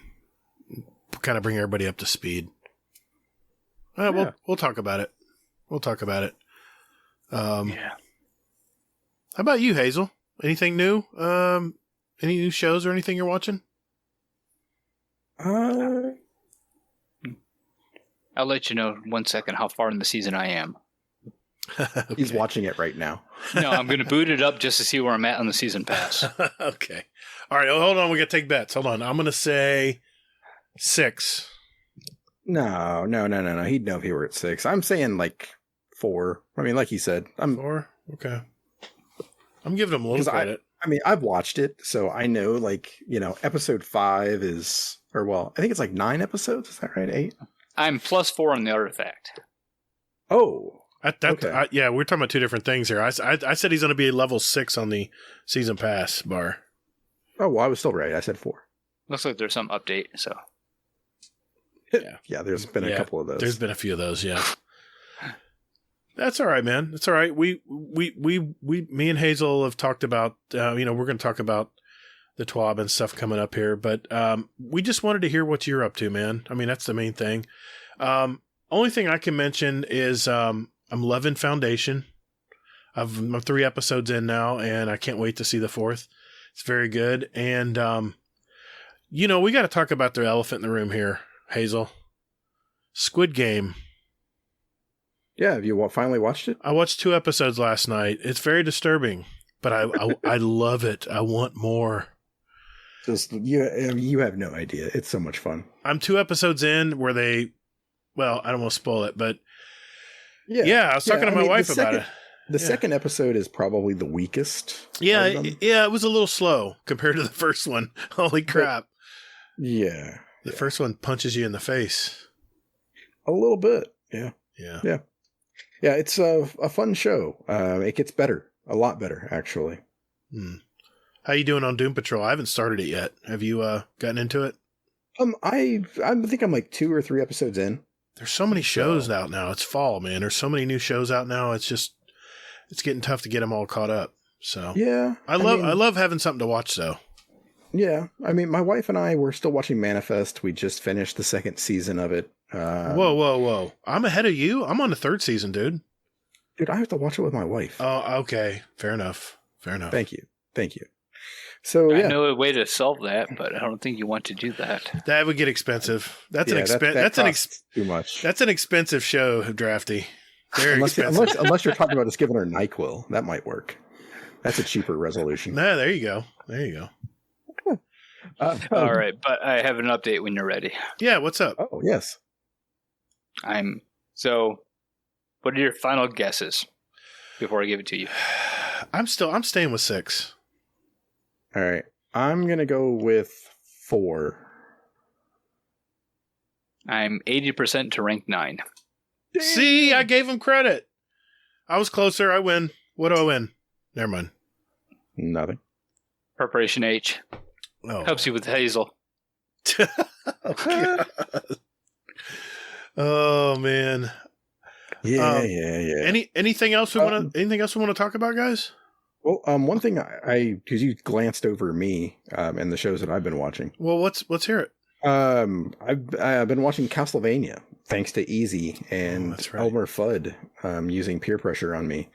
kind of bring everybody up to speed. We'll talk about it. We'll talk about it. Yeah. How about you, Hazel? Anything new? Any new shows or anything you're watching? I'll let you know in 1 second how far in the season I am. Okay. He's watching it right now. No, I'm going to boot it up just to see where I'm at on the season pass. Okay. All right. Hold on. We got to take bets. Hold on. I'm going to say 6. No. He'd know if he were at 6. I'm saying like 4. I mean, like he said, I'm 4. Okay. I'm giving him a little credit. I mean, I've watched it, so I know, like, episode 5 is, or well, I think it's like 9 episodes. Is that right? 8? I'm +4 on the artifact. Oh. Okay. Yeah, we're talking about two different things here. I said he's going to be level 6 on the season pass bar. Oh, well, I was still right. I said 4. Looks like there's some update, so. Yeah, there's been a couple of those. There's been a few of those, yeah. That's all right, man. That's all right. Me and Hazel have talked about, we're going to talk about the TWAB and stuff coming up here, but we just wanted to hear what you're up to, man. I mean, that's the main thing. Only thing I can mention is I'm loving Foundation. I'm 3 episodes in now, and I can't wait to see the 4th. It's very good. And, we got to talk about the elephant in the room here, Hazel. Squid Game. Yeah, have you finally watched it? I watched 2 episodes last night. It's very disturbing, but I love it. I want more. Just you have no idea. It's so much fun. I'm 2 episodes in where I don't want to spoil it, but yeah, I was talking to my wife about it. The second episode is probably the weakest. Yeah, it was a little slow compared to the first one. Holy crap. Yeah. The first one punches you in the face. A little bit. Yeah. Yeah. Yeah. Yeah, it's a fun show. It gets better. A lot better, actually. How you doing on Doom Patrol? I haven't started it yet. Have you gotten into it? I think I'm like 2 or 3 episodes in. There's so many shows out now. It's fall, man. There's so many new shows out now. It's getting tough to get them all caught up. So yeah, I love having something to watch though. Yeah, I mean, my wife and I were still watching Manifest. We just finished the 2nd season of it. Whoa! I'm ahead of you. I'm on the 3rd season, dude. Dude, I have to watch it with my wife. Oh, okay. Fair enough. Thank you. So I know a way to solve that, but I don't think you want to do that. That would get expensive. That's too much. That's an expensive show, Drafty. Very expensive. Unless you're talking about just giving her NyQuil, that might work. That's a cheaper resolution. Nah, there you go. All right, but I have an update when you're ready. Yeah, what's up? Oh, yes. So, what are your final guesses before I give it to you? I'm staying with 6. All right. I'm going to go with 4. I'm 80% to rank 9. Damn. See, I gave him credit. I was closer. I win. What do I win? Never mind. Nothing. Preparation H. Oh. Helps you with Hazel. Oh man. Yeah. Anything else we want to talk about, guys? Well, one thing because you glanced over me and the shows that I've been watching. Well, let's hear it. I've been watching Castlevania thanks to Easy and that's right. Elmer Fudd using peer pressure on me.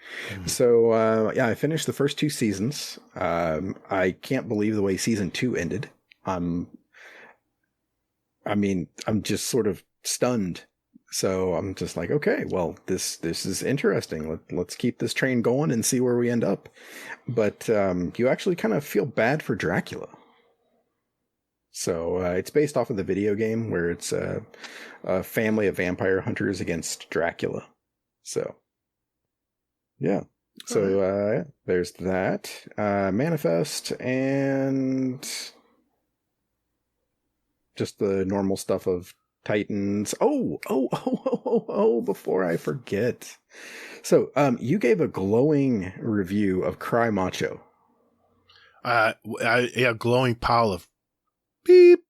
So yeah, I finished the first 2 seasons. I can't believe the way season 2 ended. I'm just sort of stunned. So I'm just like, okay, well, this is interesting. Let's keep this train going and see where we end up. But you actually kind of feel bad for Dracula. So it's based off of the video game where it's a family of vampire hunters against Dracula. So, yeah. So there's that. Manifest and just the normal stuff of Titans. Oh, before I forget. So you gave a glowing review of Cry Macho. A glowing pile of beep.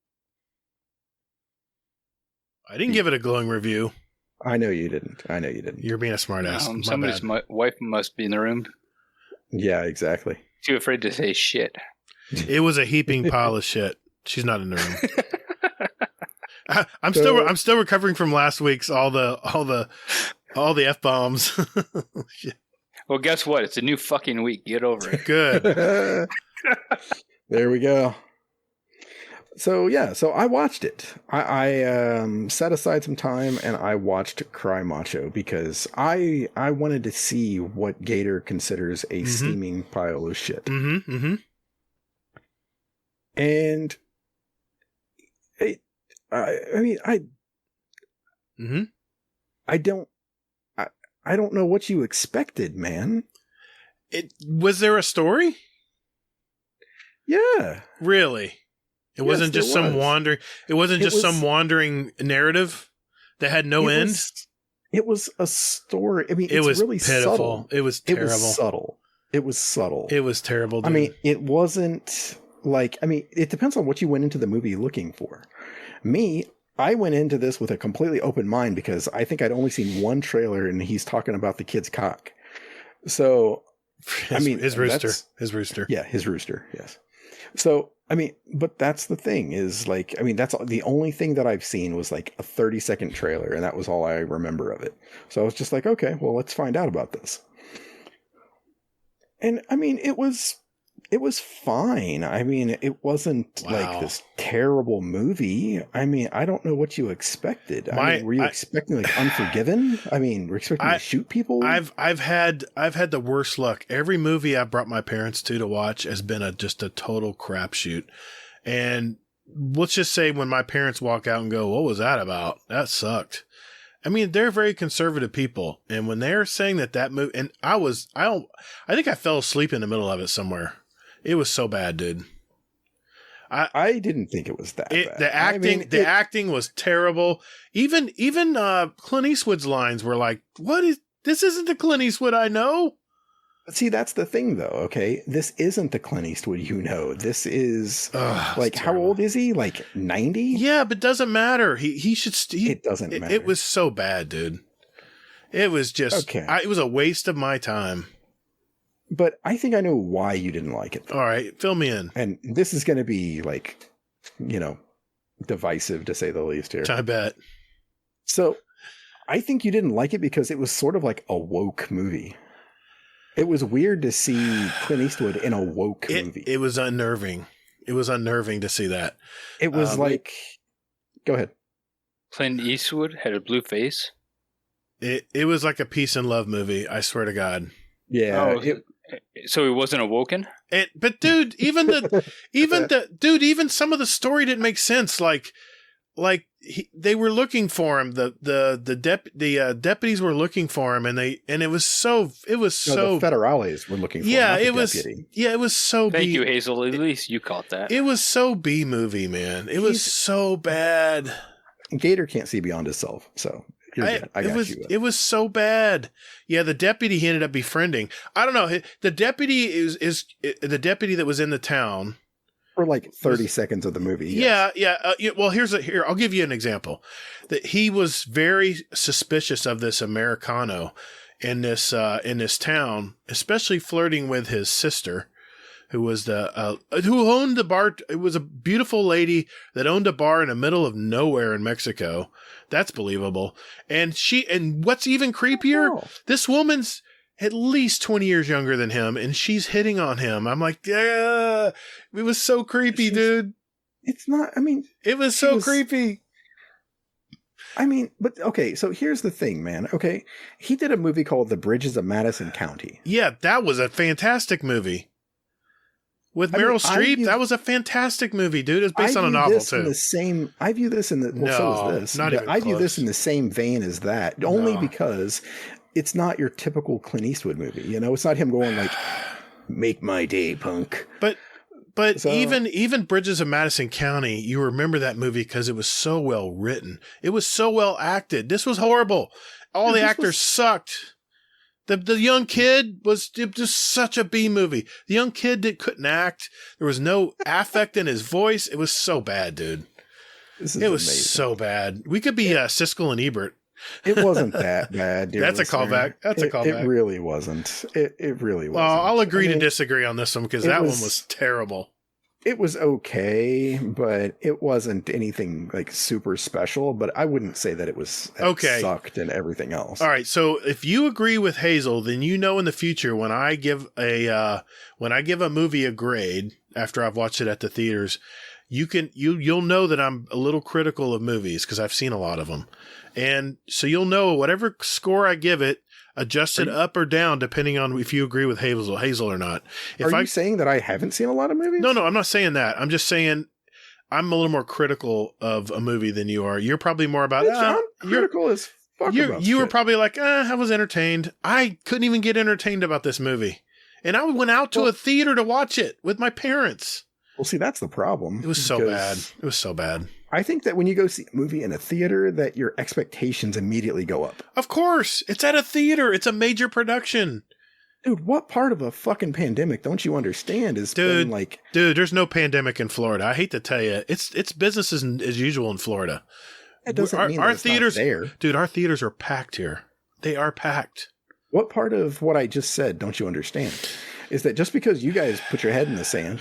I didn't give it a glowing review. I know you didn't. You're being a smartass. Somebody's wife must be in the room. Yeah, exactly. Too afraid to say shit. It was a heaping pile of shit. She's not in the room. I'm still recovering from last week's all the F-bombs. Well, guess what? It's a new fucking week. Get over it. Good. There we go. So yeah, so I watched it. I set aside some time and I watched Cry Macho because I wanted to see what Gatr considers a steaming pile of shit. And I don't know what you expected, man. Was there a story? Yeah. Really? It wasn't just some wandering. It wasn't just some wandering narrative that had no end. It was a story. I mean, it was really pitiful. subtle. It was terrible. It was subtle. It was terrible. Dude. I mean, it wasn't like. I mean, it depends on what you went into the movie looking for. Me, I went into this with a completely open mind because I think I'd only seen one trailer and he's talking about the kid's cock. So, his rooster. Yeah, his rooster. Yes. So, I mean, but that's the thing is like, I mean, that's the only thing that I've seen was like a 30-second trailer and that was all I remember of it. So I was just like, okay, well, let's find out about this. And I mean, it was fine. I mean, it wasn't like this terrible movie. I mean, I don't know what you expected. Were you expecting like Unforgiven? I mean, were you expecting to shoot people? I've had the worst luck. Every movie I've brought my parents to watch has been just a total crapshoot. And let's just say when my parents walk out and go, "What was that about? That sucked." I mean, they're very conservative people, and when they're saying that movie, and I think I fell asleep in the middle of it somewhere. It was so bad, dude. I didn't think it was that bad. The acting was terrible. Even Clint Eastwood's lines were like, this isn't the Clint Eastwood I know. See, that's the thing though. Okay. This isn't the Clint Eastwood, this is how old is he? Like 90? Yeah, but doesn't matter. He should, it doesn't matter. It was so bad, dude. It was just, it was a waste of my time. But I think I know why you didn't like it. All right, fill me in. And this is going to be like, divisive to say the least here. I bet. So I think you didn't like it because it was sort of like a woke movie. It was weird to see Clint Eastwood in a woke movie. It was unnerving. It was unnerving to see that. It was go ahead. Clint Eastwood had a blue face. It was like a peace and love movie. I swear to God. Yeah. So he wasn't awoken? But dude, even some of the story didn't make sense. They were looking for him. The deputies were looking for him, and it was so. The federales were looking for him. Yeah, it was. Deputy. Yeah, it was so. Thank you, Hazel. At least you caught that. It was so B movie, man. It was so bad. Gatr can't see beyond himself, so. It was so bad. Yeah, the deputy he ended up befriending. I don't know. The deputy is the deputy that was in the town for like 30 seconds of the movie. Yes. Yeah. Well, here I'll give you an example. That he was very suspicious of this Americano in this town, especially flirting with his sister, who was who owned the bar. It was a beautiful lady that owned a bar in the middle of nowhere in Mexico. That's believable. And what's even creepier, this woman's at least 20 years younger than him, and she's hitting on him. I'm like, yeah, it was so creepy, dude. It's not, I mean, it was so creepy. I mean, but okay, so here's the thing, man. Okay, he did a movie called The Bridges of Madison County. Yeah, that was a fantastic movie. With Meryl Streep, that was a fantastic movie, dude. It was based on a novel, too. I view this in the, so is this. Not even I view close. this in the same vein as that, only because it's not your typical Clint Eastwood movie. You know, it's not him going like, make my day, punk. But so, even Bridges of Madison County, you remember that movie because it was so well written. It was so well acted. This was horrible. All the actors sucked. The young kid was just such a B movie. The young kid couldn't act. There was no affect in his voice. It was so bad, dude. It was amazing. So bad. We could be Siskel and Ebert. It wasn't that bad. That's listener. A callback. That's a callback. It really wasn't. It really wasn't. Well, I'll agree to disagree on this one because that one was terrible. It was okay, but it wasn't anything like super special. But I wouldn't say that it was sucked and everything else. All right. So if you agree with Hazel, then you know in the future when I give a movie a grade after I've watched it at the theaters, you'll know that I'm a little critical of movies because I've seen a lot of them. And so you'll know whatever score I give it, adjust it up or down depending on if you agree with Hazel or not. Are you saying that I haven't seen a lot of movies? No, I'm not saying that. I'm just saying I'm a little more critical of a movie than you are. You're probably more about critical as fuck. You were probably like, I was entertained. I couldn't even get entertained about this movie. And I went out to a theater to watch it with my parents. Well, see, that's the problem. It was so bad. It was so bad. I think that when you go see a movie in a theater, that your expectations immediately go up. Of course. It's at a theater. It's a major production. Dude, what part of a fucking pandemic don't you understand is been like... Dude, there's no pandemic in Florida. I hate to tell you. It's business as usual in Florida. That doesn't mean our theaters, not there. Dude, our theaters are packed here. They are packed. What part of what I just said don't you understand? Is that just because you guys put your head in the sand...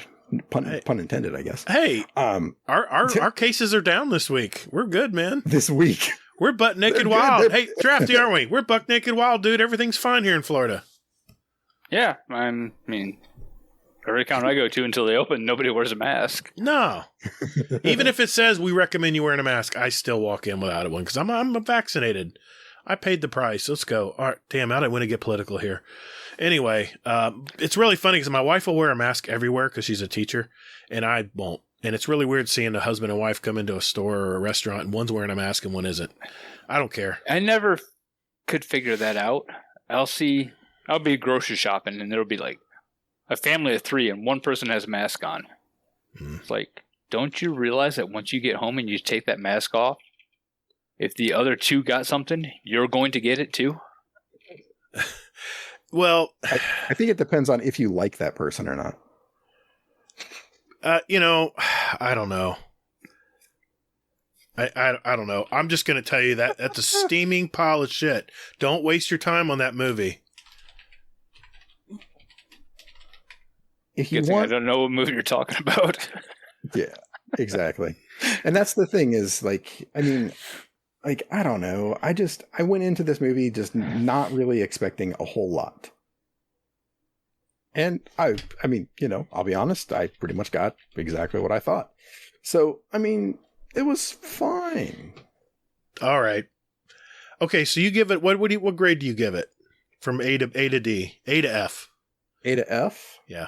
Pun intended, I guess. Hey, our cases are down this week. We're good, man. This week. We're butt naked wild. Hey, Drafty, aren't we? We're buck naked wild, dude. Everything's fine here in Florida. Yeah, I mean, every county I go to until they open, nobody wears a mask. No. Even if it says we recommend you wearing a mask, I still walk in without one because I'm vaccinated. I paid the price. Let's go. All right, damn, I don't want to get political here. Anyway, it's really funny because my wife will wear a mask everywhere because she's a teacher, and I won't. And it's really weird seeing a husband and wife come into a store or a restaurant, and one's wearing a mask and one isn't. I don't care. I never could figure that out. I'll be grocery shopping, and there'll be like a family of 3, and one person has a mask on. It's like, don't you realize that once you get home and you take that mask off, if the other 2 got something, you're going to get it too? Well, I think it depends on if you like that person or not. I don't know. I don't know. I'm just going to tell you that that's a steaming pile of shit. Don't waste your time on that movie. If you want, I don't know what movie you're talking about. Yeah, exactly. And that's the thing is like, I mean, like, I don't know. I went into this movie just not really expecting a whole lot. And I mean, I'll be honest, I pretty much got exactly what I thought. So, I mean, it was fine. All right. Okay, so you give it, what grade do you give it? From A to D? A to F? A to F? Yeah.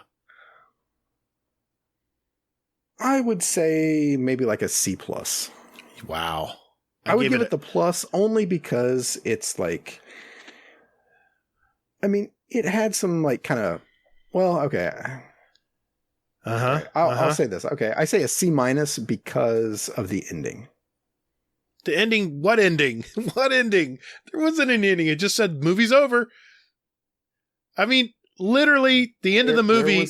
I would say maybe like a C+. Wow. I would give it the plus only because it's like, I mean, it had some like kind of, well, okay. I'll say this. Okay. I say a C- because of the ending. The ending? What ending? What ending? There wasn't an ending. It just said movie's over. I mean, literally the end of the movie.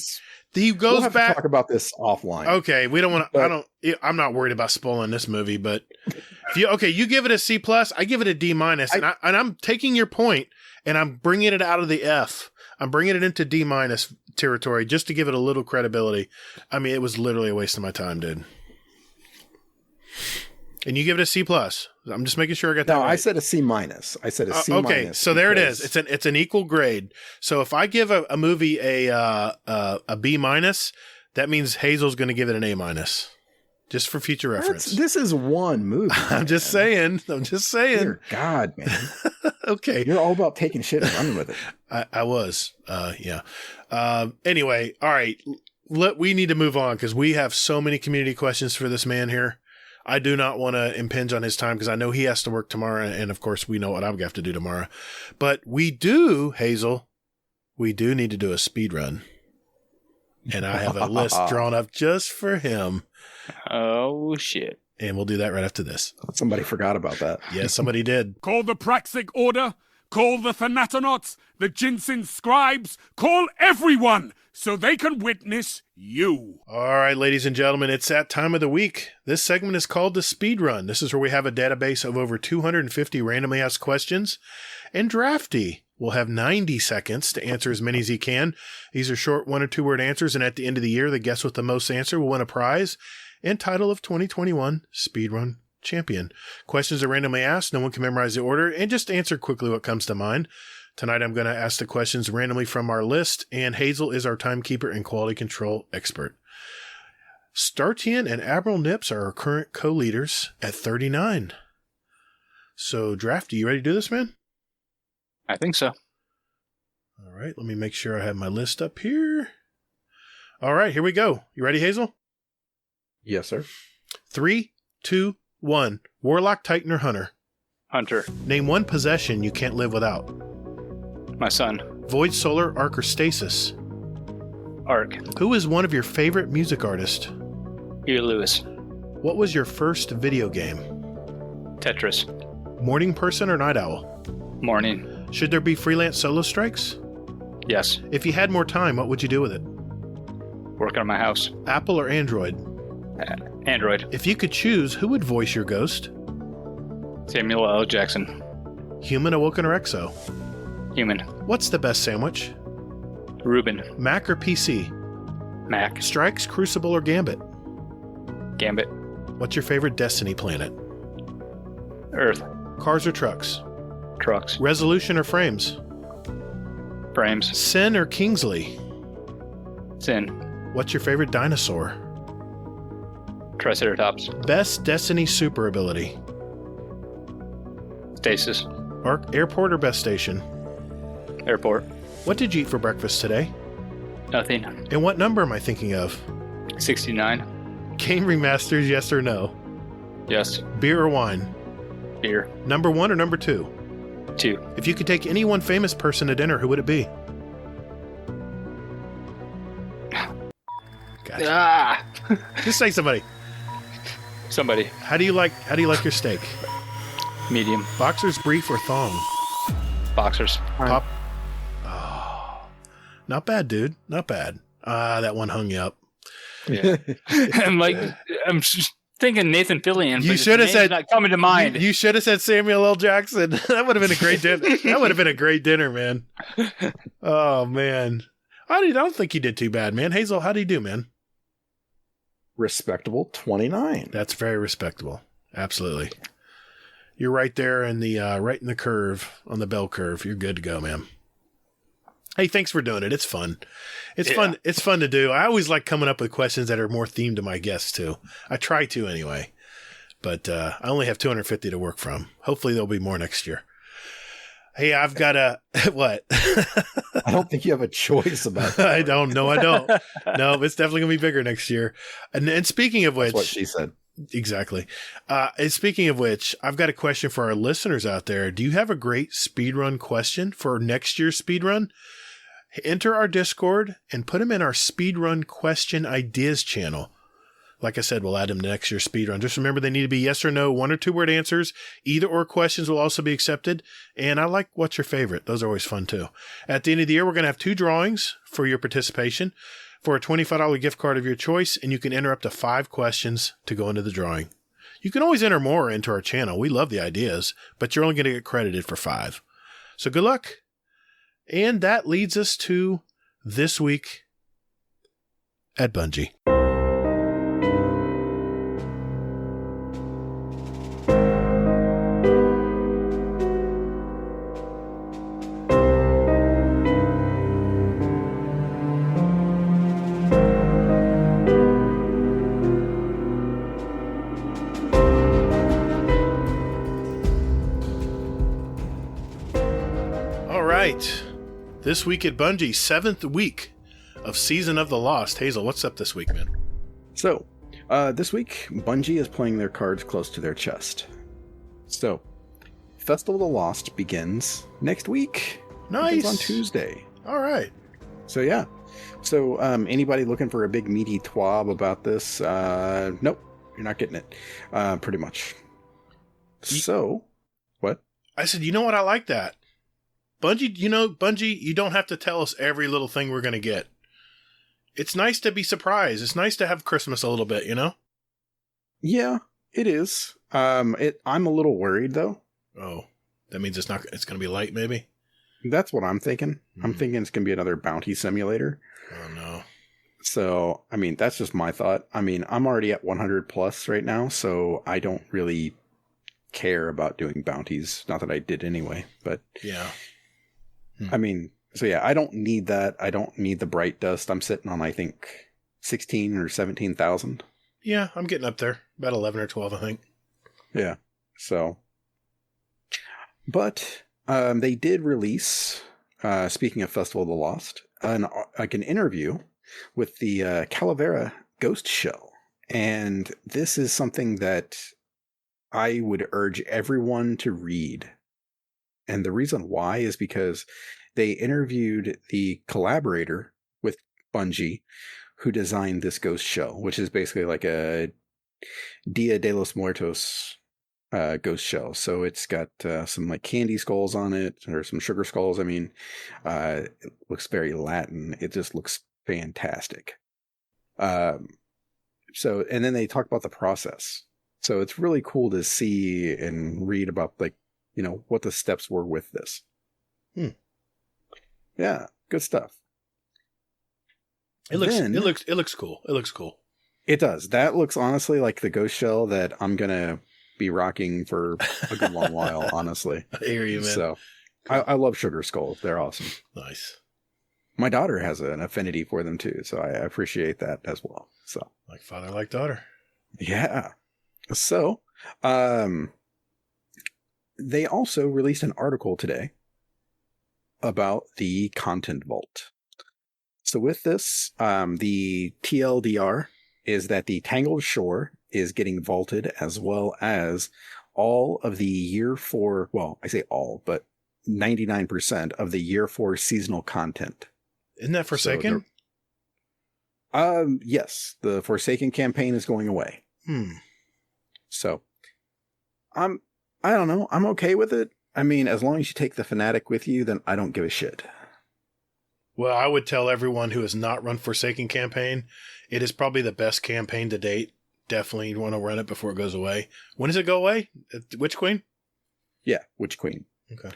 He goes we'll have back. to talk about this offline. Okay, we don't want to. I'm not worried about spoiling this movie, but you give it a C+, I give it a D-, and I'm taking your point, and I'm bringing it out of the F. I'm bringing it into D- territory just to give it a little credibility. I mean, it was literally a waste of my time, dude. And you give it a C+. I'm just making sure I got that right. I said a C-. I said a C-. Okay, so there it is. It's an equal grade. So if I give a movie a B-, that means Hazel's going to give it an A-, just for future reference. This is one movie. I'm just saying. Dear God, man. Okay. You're all about taking shit and running with it. I was. Yeah. Anyway, all right. We need to move on because we have so many community questions for this man here. I do not want to impinge on his time because I know he has to work tomorrow. And of course, we know what I'm going to have to do tomorrow. But we do, Hazel, need to do a speed run. And I have a list drawn up just for him. Oh, shit. And we'll do that right after this. Somebody forgot about that. Yeah, somebody did. Call the Praxic Order, call the Thanatonauts, the Jinsen Scribes, call everyone so they can witness you. All right, ladies and gentlemen, it's that time of the week. This segment is called the Speed Run. This is where we have a database of over 250 randomly asked questions. And Drafty will have 90 seconds to answer as many as he can. These are short 1 or 2 word answers, and at the end of the year, the guest with the most answer will win a prize and title of 2021 Speedrun Champion. Questions are randomly asked. No one can memorize the order, and just answer quickly what comes to mind. Tonight, I'm going to ask the questions randomly from our list, and Hazel is our timekeeper and quality control expert. Startian and Admiral Nips are our current co-leaders at 39. So, Drafty, you ready to do this, man? I think so. All right, let me make sure I have my list up here. All right, here we go. You ready, Hazel? Yes, sir. 3, 2, 1. Warlock, Titan, or Hunter? Hunter. Name one possession you can't live without. My son. Void, Solar, Arc, or Stasis? Arc. Who is one of your favorite music artists? Huey Lewis. What was your first video game? Tetris. Morning person or night owl? Morning. Should there be freelance solo strikes? Yes. If you had more time, what would you do with it? Working on my house. Apple or Android? Android. If you could choose, who would voice your ghost? Samuel L. Jackson. Human, awoken, or exo? Human. What's the best sandwich? Reuben. Mac or PC? Mac. Strikes, Crucible, or Gambit? Gambit. What's your favorite Destiny planet? Earth. Cars or trucks? Trucks. Resolution or frames? Frames. Sin or Kingsley? Sin. What's your favorite dinosaur? Triceratops. Best Destiny super ability? Stasis. Airport or best station? Airport. What did you eat for breakfast today? Nothing. And what number am I thinking of? 69. Game remasters, yes or no? Yes. Beer or wine? Beer. Number 1 or number 2? 2. If you could take any one famous person to dinner, who would it be? Gotcha. Ah! Just say somebody. Somebody. How do you like your steak? Medium. Boxers, brief, or thong? Boxers. Pop. Oh, not bad, dude. Not bad. That one hung you up. Yeah. I'm just thinking Nathan Fillion. You should have said. Not coming to mind. You should have said Samuel L. Jackson. That would have been a great dinner. That would have been a great dinner, man. Oh man, I don't think he did too bad, man. Hazel, how did he do, man? Respectable 29. That's very respectable. Absolutely. You're right there in the curve, on the bell curve. You're good to go, man. Hey, thanks for doing it. It's fun. It's fun. It's fun to do. I always like coming up with questions that are more themed to my guests too. I try to anyway, but I only have 250 to work from. Hopefully there'll be more next year. Hey, I've got a what? I don't think you have a choice about that. I don't. No, I don't. No, it's definitely gonna be bigger next year. And speaking of which, that's what she said. Exactly. And speaking of which, I've got a question for our listeners out there. Do you have a great speedrun question for next year's speedrun? Enter our Discord and put them in our speedrun question ideas channel. Like I said, we'll add them to next year's speedrun. Just remember they need to be yes or no, 1 or 2 word answers. Either or questions will also be accepted. And I like what's your favorite. Those are always fun too. At the end of the year, we're going to have 2 drawings for your participation for a $25 gift card of your choice. And you can enter up to 5 questions to go into the drawing. You can always enter more into our channel. We love the ideas, but you're only going to get credited for 5. So good luck. And that leads us to this week at Bungie. This week at Bungie, 7th week of Season of the Lost. Hazel, what's up this week, man? So, this week, Bungie is playing their cards close to their chest. So, Festival of the Lost begins next week. Nice. Begins on Tuesday. All right. So, yeah. So, anybody looking for a big meaty twab about this? Nope, you're not getting it. Pretty much. So, what? I said, you know what? I like that. Bungie, you don't have to tell us every little thing we're going to get. It's nice to be surprised. It's nice to have Christmas a little bit, you know? Yeah, it is. I'm a little worried, though. Oh, that means it's going to be light, maybe? That's what I'm thinking. I'm thinking it's going to be another bounty simulator. Oh, no. So, I mean, that's just my thought. I mean, I'm already at 100 plus right now, so I don't really care about doing bounties. Not that I did anyway, but... Yeah. I mean, so yeah, I don't need that. I don't need the bright dust. I'm sitting on, I think, 16 or 17,000. Yeah, I'm getting up there. About 11 or 12, I think. Yeah. So, but they did release, speaking of Festival of the Lost, an interview with the Calavera Ghost Shell. And this is something that I would urge everyone to read. And the reason why is because they interviewed the collaborator with Bungie who designed this ghost shell, which is basically like a Dia de los Muertos ghost shell. So it's got some like candy skulls on it, or some sugar skulls. I mean, it looks very Latin. It just looks fantastic. So, and then they talk about the process. So it's really cool to see and read about, like, you know, what the steps were with this. Yeah, good stuff. It looks cool. It looks cool. It does. That looks honestly like the ghost shell that I'm gonna be rocking for a good long while, honestly. I hear you, man. So I love sugar skulls. They're awesome. Nice. My daughter has an affinity for them too, so I appreciate that as well. So like father, like daughter. Yeah. So they also released an article today about the Content Vault. So with this, the TLDR is that the Tangled Shore is getting vaulted, as well as all of the year 4, well, I say all, but 99% of the year 4 seasonal content. Isn't that Forsaken? Yes, the Forsaken campaign is going away. So I don't know. I'm okay with it. I mean, as long as you take the Fanatic with you, then I don't give a shit. Well, I would tell everyone who has not run Forsaken campaign, it is probably the best campaign to date. Definitely want to run it before it goes away. When does it go away? Witch Queen? Yeah, Witch Queen. Okay.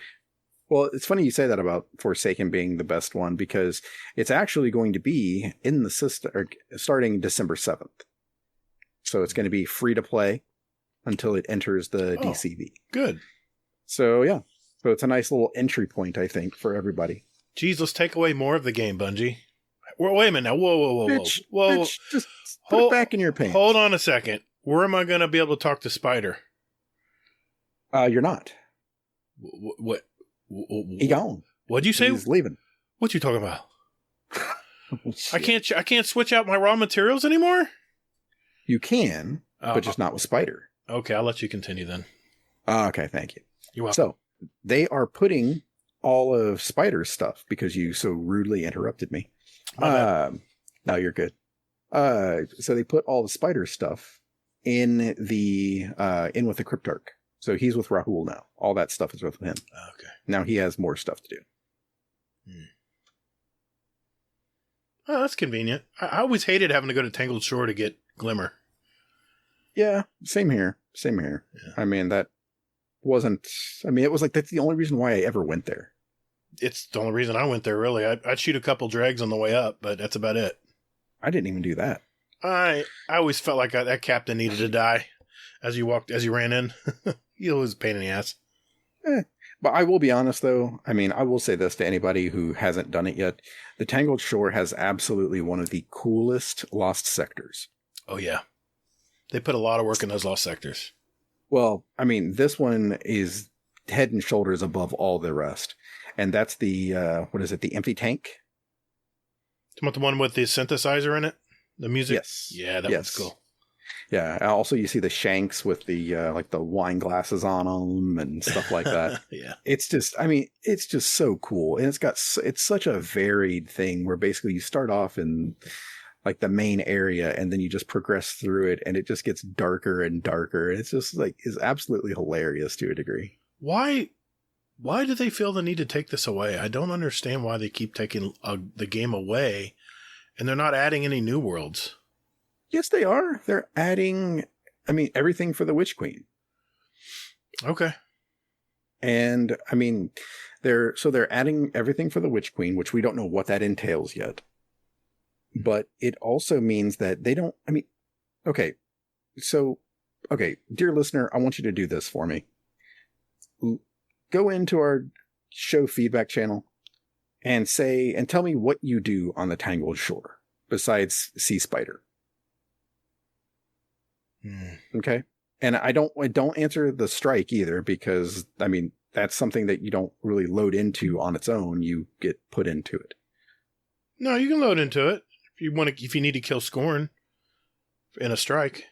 Well, it's funny you say that about Forsaken being the best one, because it's actually going to be in the system starting December 7th. So it's going to be free to play until it enters the DCV. Good. So, yeah. So it's a nice little entry point, I think, for everybody. Geez, let's take away more of the game, Bungie. Wait a minute now. Whoa. Bitch, just put it back in your pants. Hold on a second. Where am I going to be able to talk to Spider? You're not. What? He gone. What'd you say? He's leaving. What you talking about? I can't switch out my raw materials anymore? You can, but just not with Spider. Okay, I'll let you continue then. Okay, thank you. You're welcome. So, they are putting all of Spider's stuff, because you so rudely interrupted me. No, you're good. So they put all the spider stuff in with the Cryptarch. So he's with Rahul now. All that stuff is with him. Okay. Now he has more stuff to do. Oh, that's convenient. I always hated having to go to Tangled Shore to get Glimmer. Yeah, same here. Same here. Yeah. I mean, it was like, that's the only reason why I ever went there. It's the only reason I went there, really. I'd shoot a couple dregs on the way up, but that's about it. I didn't even do that. I always felt like that captain needed to die as you ran in. He was a pain in the ass. But I will be honest, though. I mean, I will say this to anybody who hasn't done it yet. The Tangled Shore has absolutely one of the coolest lost sectors. Oh, yeah. They put a lot of work in those lost sectors. Well, I mean, this one is head and shoulders above all the rest. And that's the, the empty tank? You want the one with the synthesizer in it? The music? Yes. Yeah, that one's cool. Yeah. Also, you see the shanks with the the wine glasses on them and stuff like that. Yeah. It's just so cool. And it's such a varied thing where basically you start off in like the main area and then you just progress through it and it just gets darker and darker. It's just like, is absolutely hilarious to a degree. Why do they feel the need to take this away? I don't understand why they keep taking the game away and they're not adding any new worlds. Yes, they are. They're adding, everything for the Witch Queen. Okay. And they're adding everything for the Witch Queen, which we don't know what that entails yet. But it also means that they don't, okay. So, okay, dear listener, I want you to do this for me. Go into our show feedback channel and tell me what you do on the Tangled Shore besides see spider. Okay. And I don't answer the strike either, because that's something that you don't really load into on its own. You get put into it. No, you can load into it if you need to kill Scorn in a strike.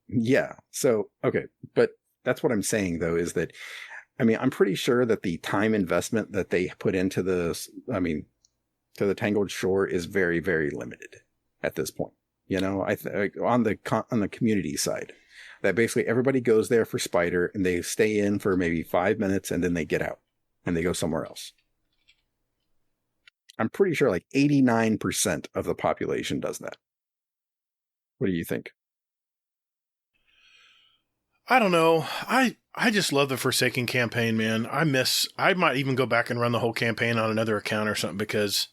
Yeah. So, okay. But that's what I'm saying though, is that, I'm pretty sure that the time investment that they put into to the Tangled Shore is very, very limited at this point. On the community side, that basically everybody goes there for spider and they stay in for maybe 5 minutes and then they get out and they go somewhere else. I'm pretty sure like 89% of the population does that. What do you think? I don't know. I just love the Forsaken campaign, man. I might even go back and run the whole campaign on another account or something, because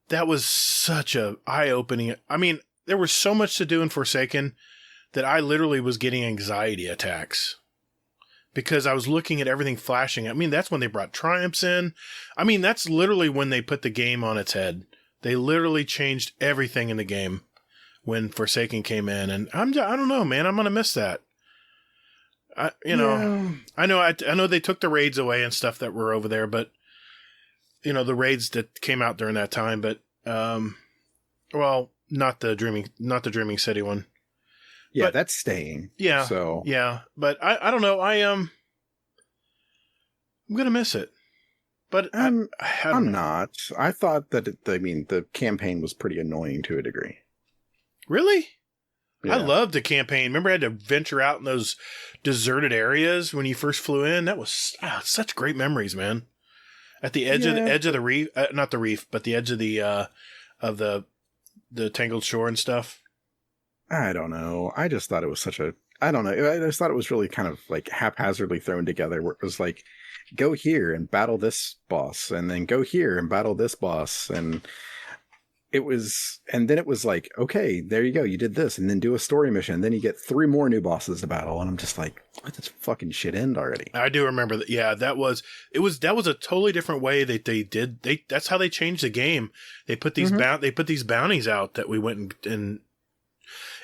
that was such a eye-opening. There was so much to do in Forsaken that I literally was getting anxiety attacks because I was looking at everything flashing. That's when they brought triumphs in. That's literally when they put the game on its head. They literally changed everything in the game when Forsaken came in, and I don't know, man. I'm gonna miss that. I know they took the raids away and stuff that were over there, but the raids that came out during that time, but not the Dreaming City one. Yeah, but, that's staying. Yeah. So yeah, but I don't know. I'm gonna miss it, but I'm not. I thought that the campaign was pretty annoying to a degree. Really? Yeah. I loved the campaign. Remember, I had to venture out in those deserted areas when you first flew in. That was such great memories, man. At the edge of the reef, not the reef, but the edge of the Tangled Shore and stuff. I don't know. I just thought it was I don't know. I just thought it was really kind of like haphazardly thrown together, where it was like, go here and battle this boss, and then go here and battle this boss, and then it was like, okay, there you go. You did this, and then do a story mission. And then you get 3 more new bosses to battle. And I'm just like, let this fucking shit end already. I do remember that. Yeah, that was a totally different way that they did. That's how they changed the game. They put these these bounties out that we went and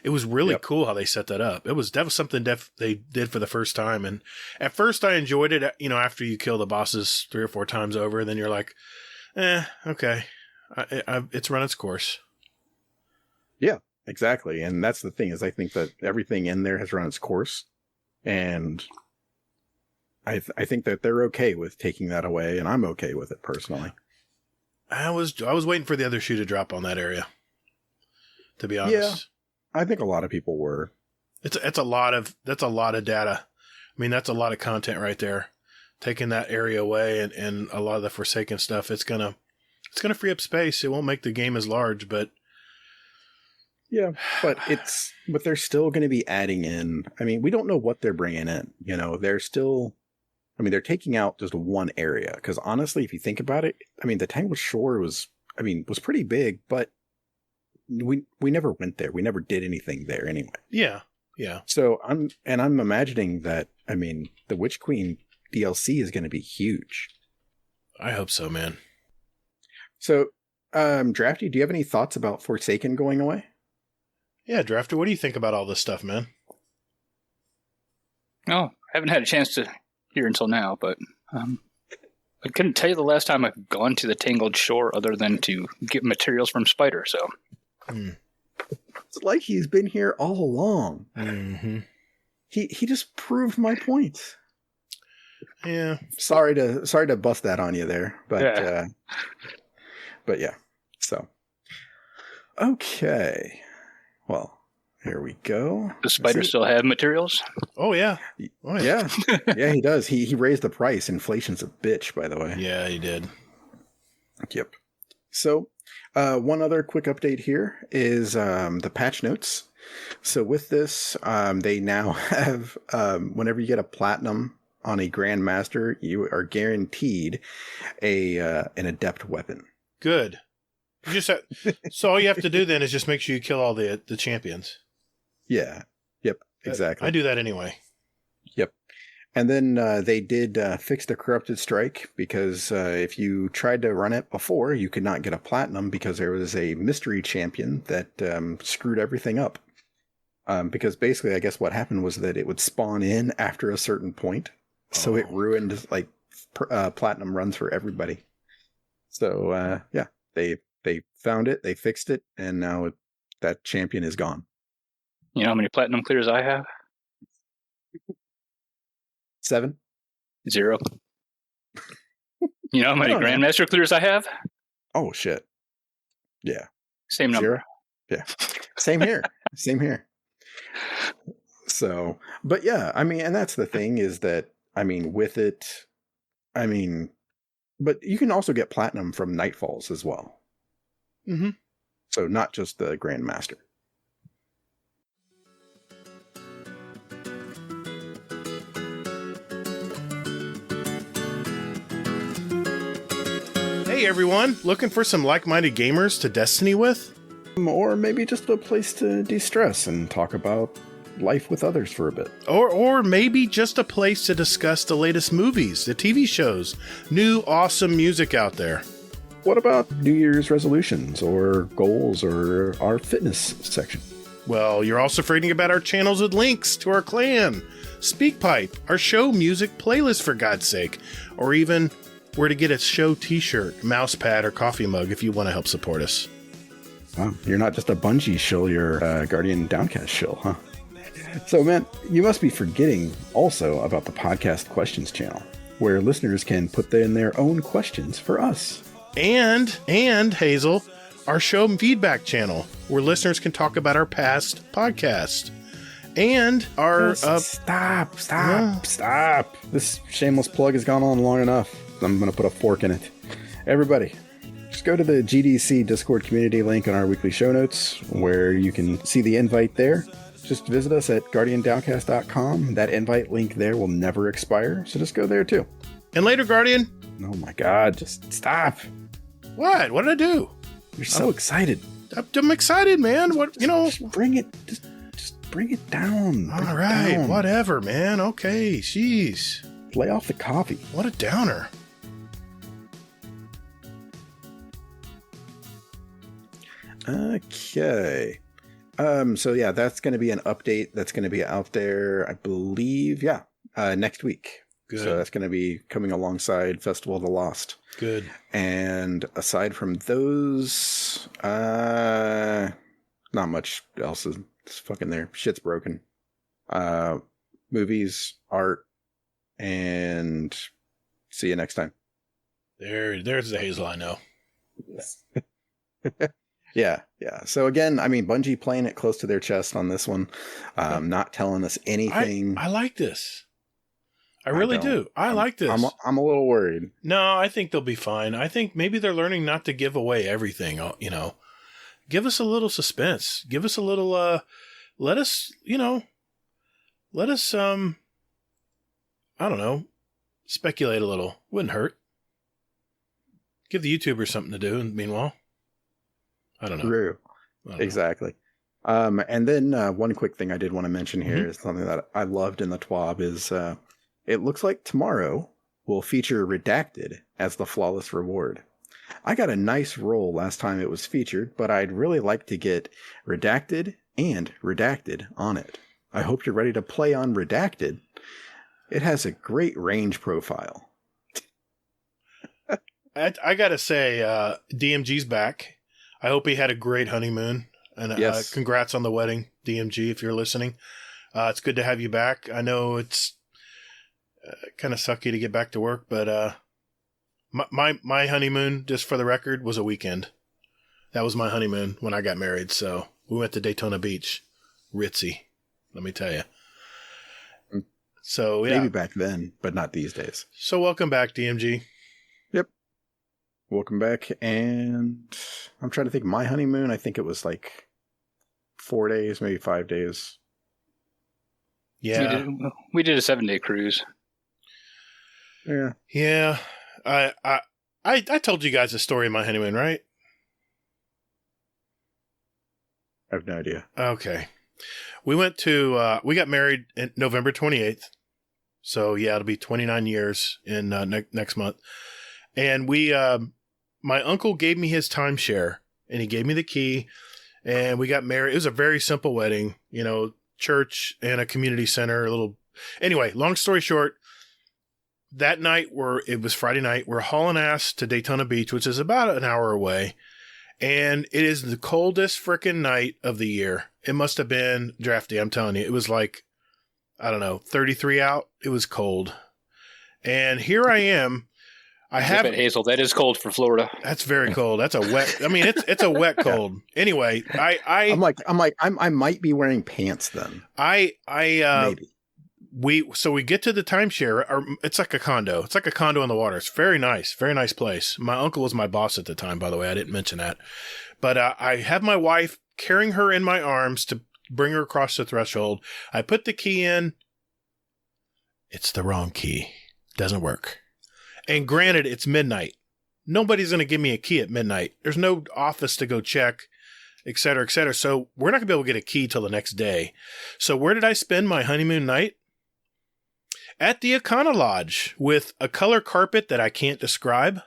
it was really cool how they set that up. That was something they did for the first time. And at first I enjoyed it, after you kill the bosses 3 or 4 times over, and then you're like, okay. It's run its course. Yeah, exactly. And that's the thing, is I think that everything in there has run its course, and I think that they're okay with taking that away, and I'm okay with it personally. I was waiting for the other shoe to drop on that area. to be honest. I think a lot of people were. That's a lot of data. I mean, that's a lot of content right there. Taking that area away and a lot of the Forsaken stuff, it's gonna free up space. It won't make the game as large, but yeah, but they're still going to be adding in. I mean, we don't know what they're bringing in. They're still. I mean, they're taking out just one area because honestly, if you think about it, I mean, the Tangled Shore was pretty big, but we never went there. We never did anything there anyway. Yeah. So I'm imagining that. I mean, the Witch Queen DLC is going to be huge. I hope so, man. So, Drafty, do you have any thoughts about Forsaken going away? Yeah, Drafty, what do you think about all this stuff, man? Oh, I haven't had a chance to hear until now, but I couldn't tell you the last time I've gone to the Tangled Shore other than to get materials from Spider, so. It's like he's been here all along. Mm-hmm. He just proved my point. Yeah. Sorry to bust that on you there, but yeah. So, okay. Well, here we go. Does Spider still have materials? Oh yeah. Yeah. Yeah, he does. He raised the price. Inflation's a bitch, by the way. Yeah, he did. Yep. So, one other quick update here is the patch notes. So with this, they now have whenever you get a platinum on a Grandmaster, you are guaranteed an adept weapon. Good. So all you have to do then is just make sure you kill all the champions. Yeah. Yep. Exactly. I do that anyway. Yep. And then they did fix the Corrupted Strike because if you tried to run it before, you could not get a platinum because there was a mystery champion that screwed everything up. Because basically, I guess what happened was that it would spawn in after a certain point. So it ruined like platinum runs for everybody. So yeah, they found it, they fixed it, and now that champion is gone. You know how many platinum clears I have? 7? 0. You know how many Grandmaster clears I have? Oh shit. Yeah. Same number. 0? Yeah. Same here. Same here. So, but yeah, I mean, and that's the thing is that, I mean, with it, I mean, but you can also get platinum from Nightfalls as well. Mm-hmm. So not just the Grandmaster. Hey everyone, looking for some like-minded gamers to Destiny with? Or maybe just a place to de-stress and talk about life with others for a bit. Or maybe just a place to discuss the latest movies, the TV shows, new awesome music out there. What about New Year's resolutions or goals or our fitness section? Well, you're also reading about our channels with links to our clan, Speakpipe, our show music playlist for God's sake, or even where to get a show t-shirt, mouse pad, or coffee mug if you want to help support us. Wow, you're not just a Bungie shill, you're a Guardian Downcast shill, huh? So, man, you must be forgetting also about the Podcast Questions channel, where listeners can put in their own questions for us. And Hazel, our show feedback channel, where listeners can talk about our past podcast. And our... Stop. This shameless plug has gone on long enough. I'm going to put a fork in it. Everybody, just go to the GDC Discord community link on our weekly show notes, where you can see the invite there. Just visit us at guardiandowncast.com. That invite link there will never expire, so just go there too. And later, Guardian. Oh my God, just stop. What? What did I do? You're so excited. I'm excited, man. Just bring it. Just bring it down. All right, whatever, man. Okay, jeez. Lay off the coffee. What a downer. Okay. So yeah, that's going to be an update that's going to be out there, I believe. Yeah. Next week. Good. So that's going to be coming alongside Festival of the Lost. Good. And aside from those, not much else is fucking there. Shit's broken. Movies, art, and see you next time. There's the Hazel I know. Yeah. Yeah. So again, I mean, Bungie playing it close to their chest on this one, not telling us anything. I like this. I really do. I like this. I'm a little worried. No, I think they'll be fine. I think maybe they're learning not to give away everything. Give us a little suspense. Give us a little. Let us. I don't know. Speculate a little. Wouldn't hurt. Give the YouTubers something to do. Meanwhile, I don't know. True. Exactly. And then one quick thing I did want to mention here is something that I loved in the TWAB is it looks like tomorrow will feature Redacted as the flawless reward. I got a nice roll last time it was featured, but I'd really like to get Redacted and Redacted on it. I hope you're ready to play on Redacted. It has a great range profile. I gotta say, DMG's back. I hope he had a great honeymoon. And yes. Congrats on the wedding, DMG, if you're listening. It's good to have you back. I know it's kind of sucky to get back to work, but my honeymoon, just for the record, was a weekend. That was my honeymoon when I got married. So we went to Daytona Beach. Ritzy, let me tell you. So yeah. Maybe back then, but not these days. So welcome back, DMG. Yep. Welcome back. And I'm trying to think, my honeymoon, I think it was like 4 days, maybe 5 days. Yeah. We did a 7-day cruise. Yeah. Yeah. I told you guys the story of my honeymoon, right? I have no idea. Okay. We went to, we got married in November 28th. So yeah, it'll be 29 years in next month. And we, my uncle gave me his timeshare and he gave me the key and we got married. It was a very simple wedding, church and a community center, anyway, long story short, that night it was Friday night, we're hauling ass to Daytona Beach, which is about an hour away. And it is the coldest frickin' night of the year. It must have been Drafty. I'm telling you, it was like, I don't know, 33 out. It was cold. And here I am. I have Hazel. That is cold for Florida. That's very cold. That's a wet. I mean, it's a wet cold. Anyway, I might be wearing pants then. Maybe. We get to the timeshare. It's like a condo. It's like a condo on the water. It's very nice place. My uncle was my boss at the time, by the way. I didn't mention that. But I have my wife carrying her in my arms to bring her across the threshold. I put the key in. It's the wrong key. Doesn't work. And granted, it's midnight. Nobody's going to give me a key at midnight. There's no office to go check, et cetera, et cetera. So we're not going to be able to get a key till the next day. So where did I spend my honeymoon night? At the Econo Lodge with a color carpet that I can't describe.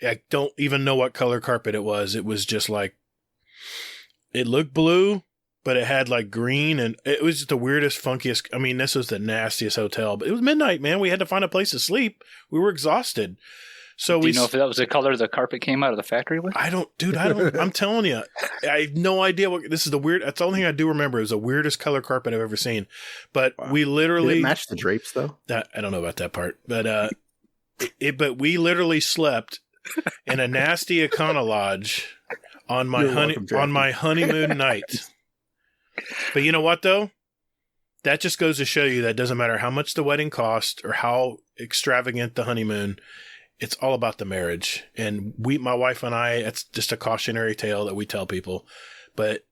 I don't even know what color carpet it was. It was just like, it looked blue, but it had like green and it was just the weirdest, funkiest. I mean, this was the nastiest hotel, but it was midnight, man. We had to find a place to sleep. We were exhausted. So Do you know if that was the color the carpet came out of the factory with? I don't, I'm telling you, I have no idea that's the only thing I do remember. It was the weirdest color carpet I've ever seen. But we literally. Did it match the drapes though? I don't know about that part, but, but we literally slept in a nasty Econo Lodge on my honeymoon night. But you know what though? That just goes to show you that it doesn't matter how much the wedding cost or how extravagant the honeymoon. It's all about the marriage. And my wife and I, it's just a cautionary tale that we tell people. But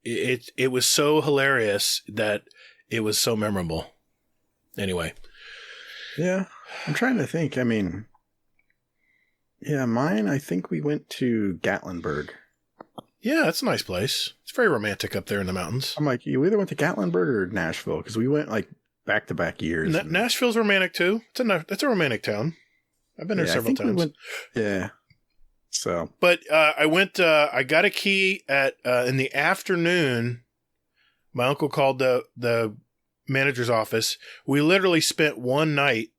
it was so hilarious that it was so memorable. Anyway. Yeah. I'm trying to think. I mean, yeah, mine, I think we went to Gatlinburg. Yeah, that's a nice place. It's very romantic up there in the mountains. I'm like, you either went to Gatlinburg or Nashville because we went like back-to-back years. Nashville's romantic too. It's a romantic town. I've been there several times. So, but I went. I got a key in the afternoon. My uncle called the manager's office. We literally spent one night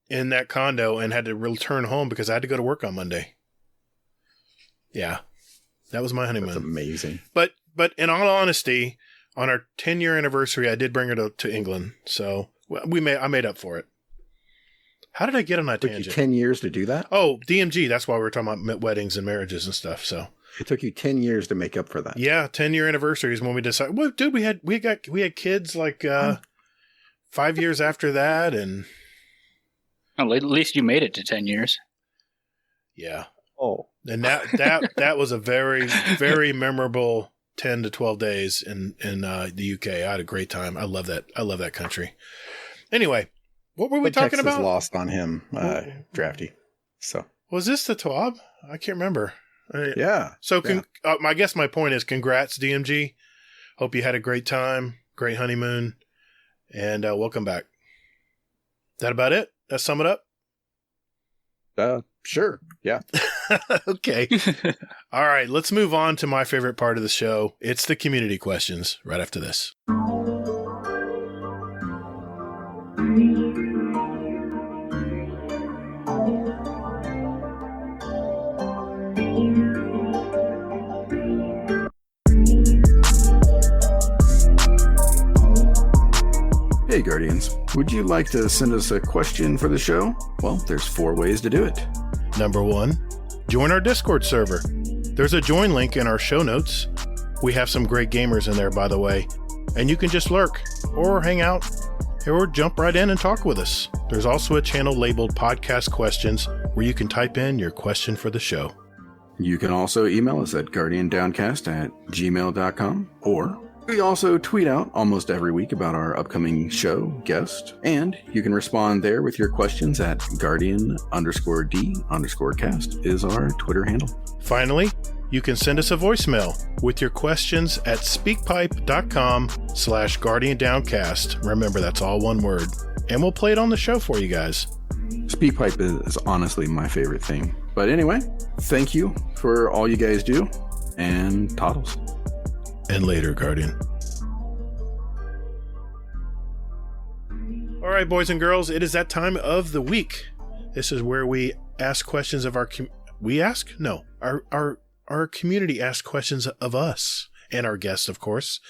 in that condo and had to return home because I had to go to work on Monday. Yeah, that was my honeymoon. That's amazing. But in all honesty, on our 10-year anniversary, I did bring her to England, so I made up for it. How did I get on that tangent? 10 years to do that? Oh, DMG. That's why we were talking about weddings and marriages and stuff. So It took you 10 years to make up for that. Yeah, 10-year anniversary is when we decided. Well, dude, we had kids like 5 years after that, and Well, at least you made it to 10 years. yeah. Oh, And that was a very, very memorable 10 to 12 days in the UK. I had a great time. I love that country. Anyway, what were we talking about? Lost on him, Drafty. So Was this the TWAB? I can't remember. yeah. So I guess my point is congrats, DMG. Hope you had a great time, great honeymoon, and welcome back. That about it? That sum it up? Sure. Yeah. Okay. All right, let's move on to my favorite part of the show. It's the community questions right after this. Hey, Guardians. Would you like to send us a question for the show? Well, there's 4 ways to do it. Number 1, join our Discord server. There's a join link in our show notes. We have some great gamers in there, by the way, and you can just lurk or hang out or jump right in and talk with us. There's also a channel labeled Podcast Questions where you can type in your question for the show. You can also email us at guardiandowncast@gmail.com, or we also tweet out almost every week about our upcoming show, guest, and you can respond there with your questions at guardian_d_cast is our Twitter handle. Finally, you can send us a voicemail with your questions at speakpipe.com/guardiandowncast. Remember, that's all one word. And we'll play it on the show for you guys. Speakpipe is honestly my favorite thing. But anyway, thank you for all you guys do, and toddles. And later, Guardian. All right, boys and girls, it is that time of the week. This is where we ask questions of our our community asks questions of us and our guests, of course,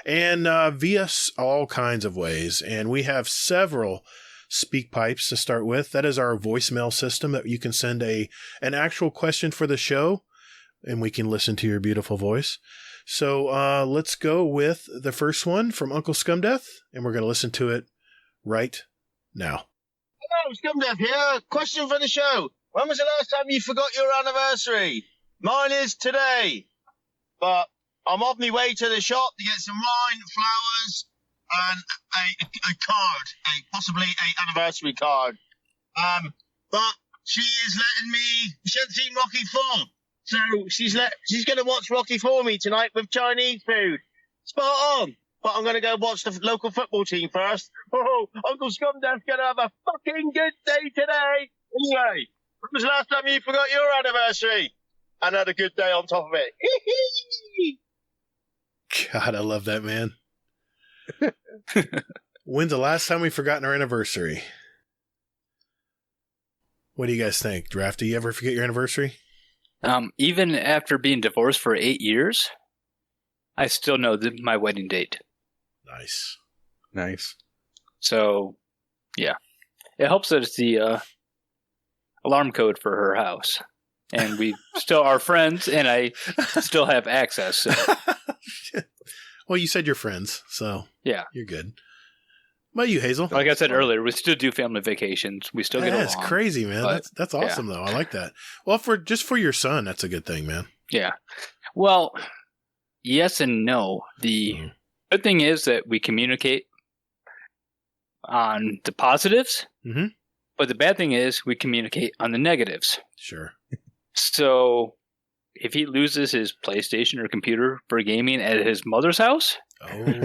and via all kinds of ways. And we have several speak pipes to start with. That is our voicemail system that you can send an actual question for the show, and we can listen to your beautiful voice. So let's go with the first one from Uncle Scumdeath, and we're going to listen to it right now. Hello, Scumdeath here. Question for the show. When was the last time you forgot your anniversary? Mine is today. But I'm on my way to the shop to get some wine, flowers, and a card, possibly an anniversary card. But she is letting me. She hasn't seen Rocky 4. So she's going to watch Rocky for me tonight with Chinese food. Spot on. But I'm going to go watch the local football team first. Oh, Uncle Scumdeath's going to have a fucking good day today. Anyway, when was the last time you forgot your anniversary? And had a good day on top of it. God, I love that, man. When's the last time we've forgotten our anniversary? What do you guys think? Drafty, you ever forget your anniversary? Even after being divorced for 8 years, I still know my wedding date. Nice. So, yeah. It helps that it's the alarm code for her house. And we still are friends, and I still have access. So. Well, you said you're friends, so yeah, you're good. What about you, Hazel? Like I said earlier, we still do family vacations. We still get along. That's crazy, man. But, that's awesome, though. I like that. Well, for your son, that's a good thing, man. Yeah. Well, yes and no. The good thing is that we communicate on the positives, but the bad thing is we communicate on the negatives. Sure. So if he loses his PlayStation or computer for gaming at his mother's house,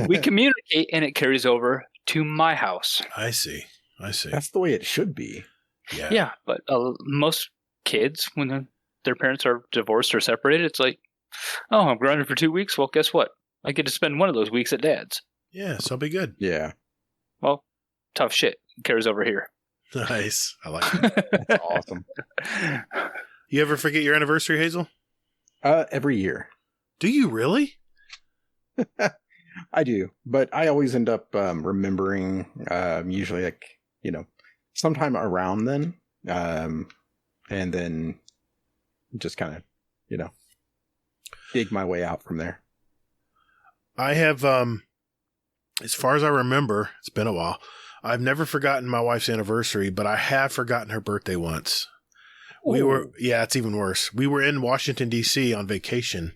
we communicate and it carries over to my house. I see. That's the way it should be. Yeah, but most kids, when their parents are divorced or separated, it's like, oh, I'm grounded for 2 weeks. Well, guess what? I get to spend one of those weeks at Dad's. Yeah, so be good. Yeah. Well, tough shit. It carries over here. Nice. I like it. That's awesome. You ever forget your anniversary, Hazel? Every year. Do you really? I do, but I always end up remembering, usually like, sometime around then, and then just kind of, dig my way out from there. I have, as far as I remember, it's been a while. I've never forgotten my wife's anniversary, but I have forgotten her birthday once. It's even worse. We were in Washington, D.C. on vacation,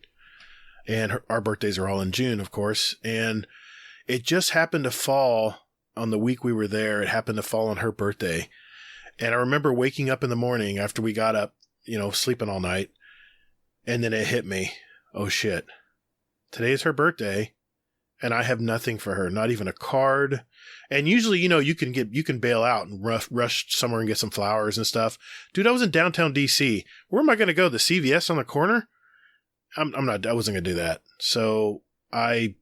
and our birthdays are all in June, of course, and it just happened to fall on the week we were there. It happened to fall on her birthday, and I remember waking up in the morning after we got up, sleeping all night, and then it hit me. Oh, shit. Today is her birthday, and I have nothing for her, not even a card. And usually, you can bail out and rush somewhere and get some flowers and stuff. Dude, I was in downtown DC. Where am I going to go? The CVS on the corner? I wasn't going to do that. So I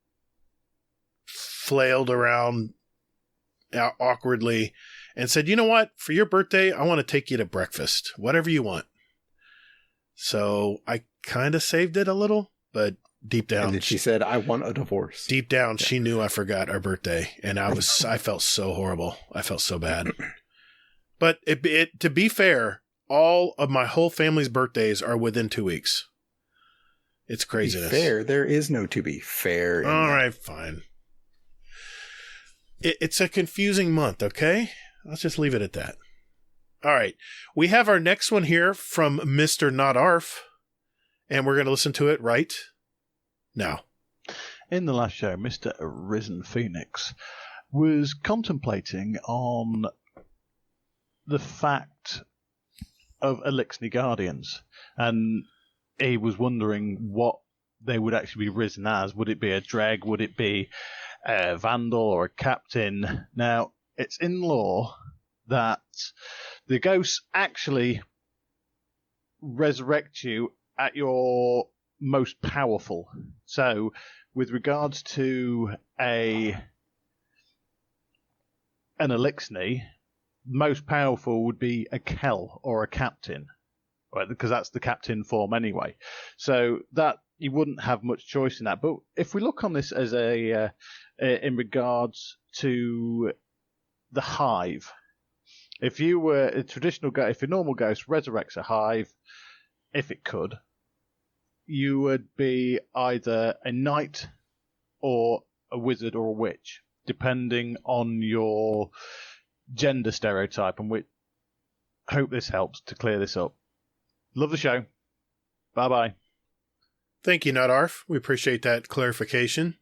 flailed around awkwardly and said, you know what? For your birthday, I want to take you to breakfast, whatever you want. So I kind of saved it a little, but deep down, and then she said, I want a divorce. Deep down, she knew I forgot our birthday, and I felt so horrible. I felt so bad. But to be fair, all of my whole family's birthdays are within 2 weeks. It's craziness. Be fair, there is no to be fair. All right, fine. It's a confusing month, okay? Let's just leave it at that. All right. We have our next one here from Mr. Not Arf, and we're going to listen to it right now. In the last show, Mr. Arisen Phoenix was contemplating on the fact of Elixir Guardians, and he was wondering what they would actually be risen as. Would it be a Dreg? Would it be a Vandal or a Captain? Now, it's in lore that the ghosts actually resurrect you at your most powerful. So, with regards to an Elixir, most powerful would be a Kel or a Captain, right? Because that's the Captain form anyway. So that you wouldn't have much choice in that. But if we look on this as in regards to the hive, if you were a traditional ghost, if a normal ghost resurrects a hive, if it could, you would be either a knight or a wizard or a witch, depending on your gender stereotype. And we hope this helps to clear this up. Love the show. Bye-bye. Thank you, Nutarf. We appreciate that clarification.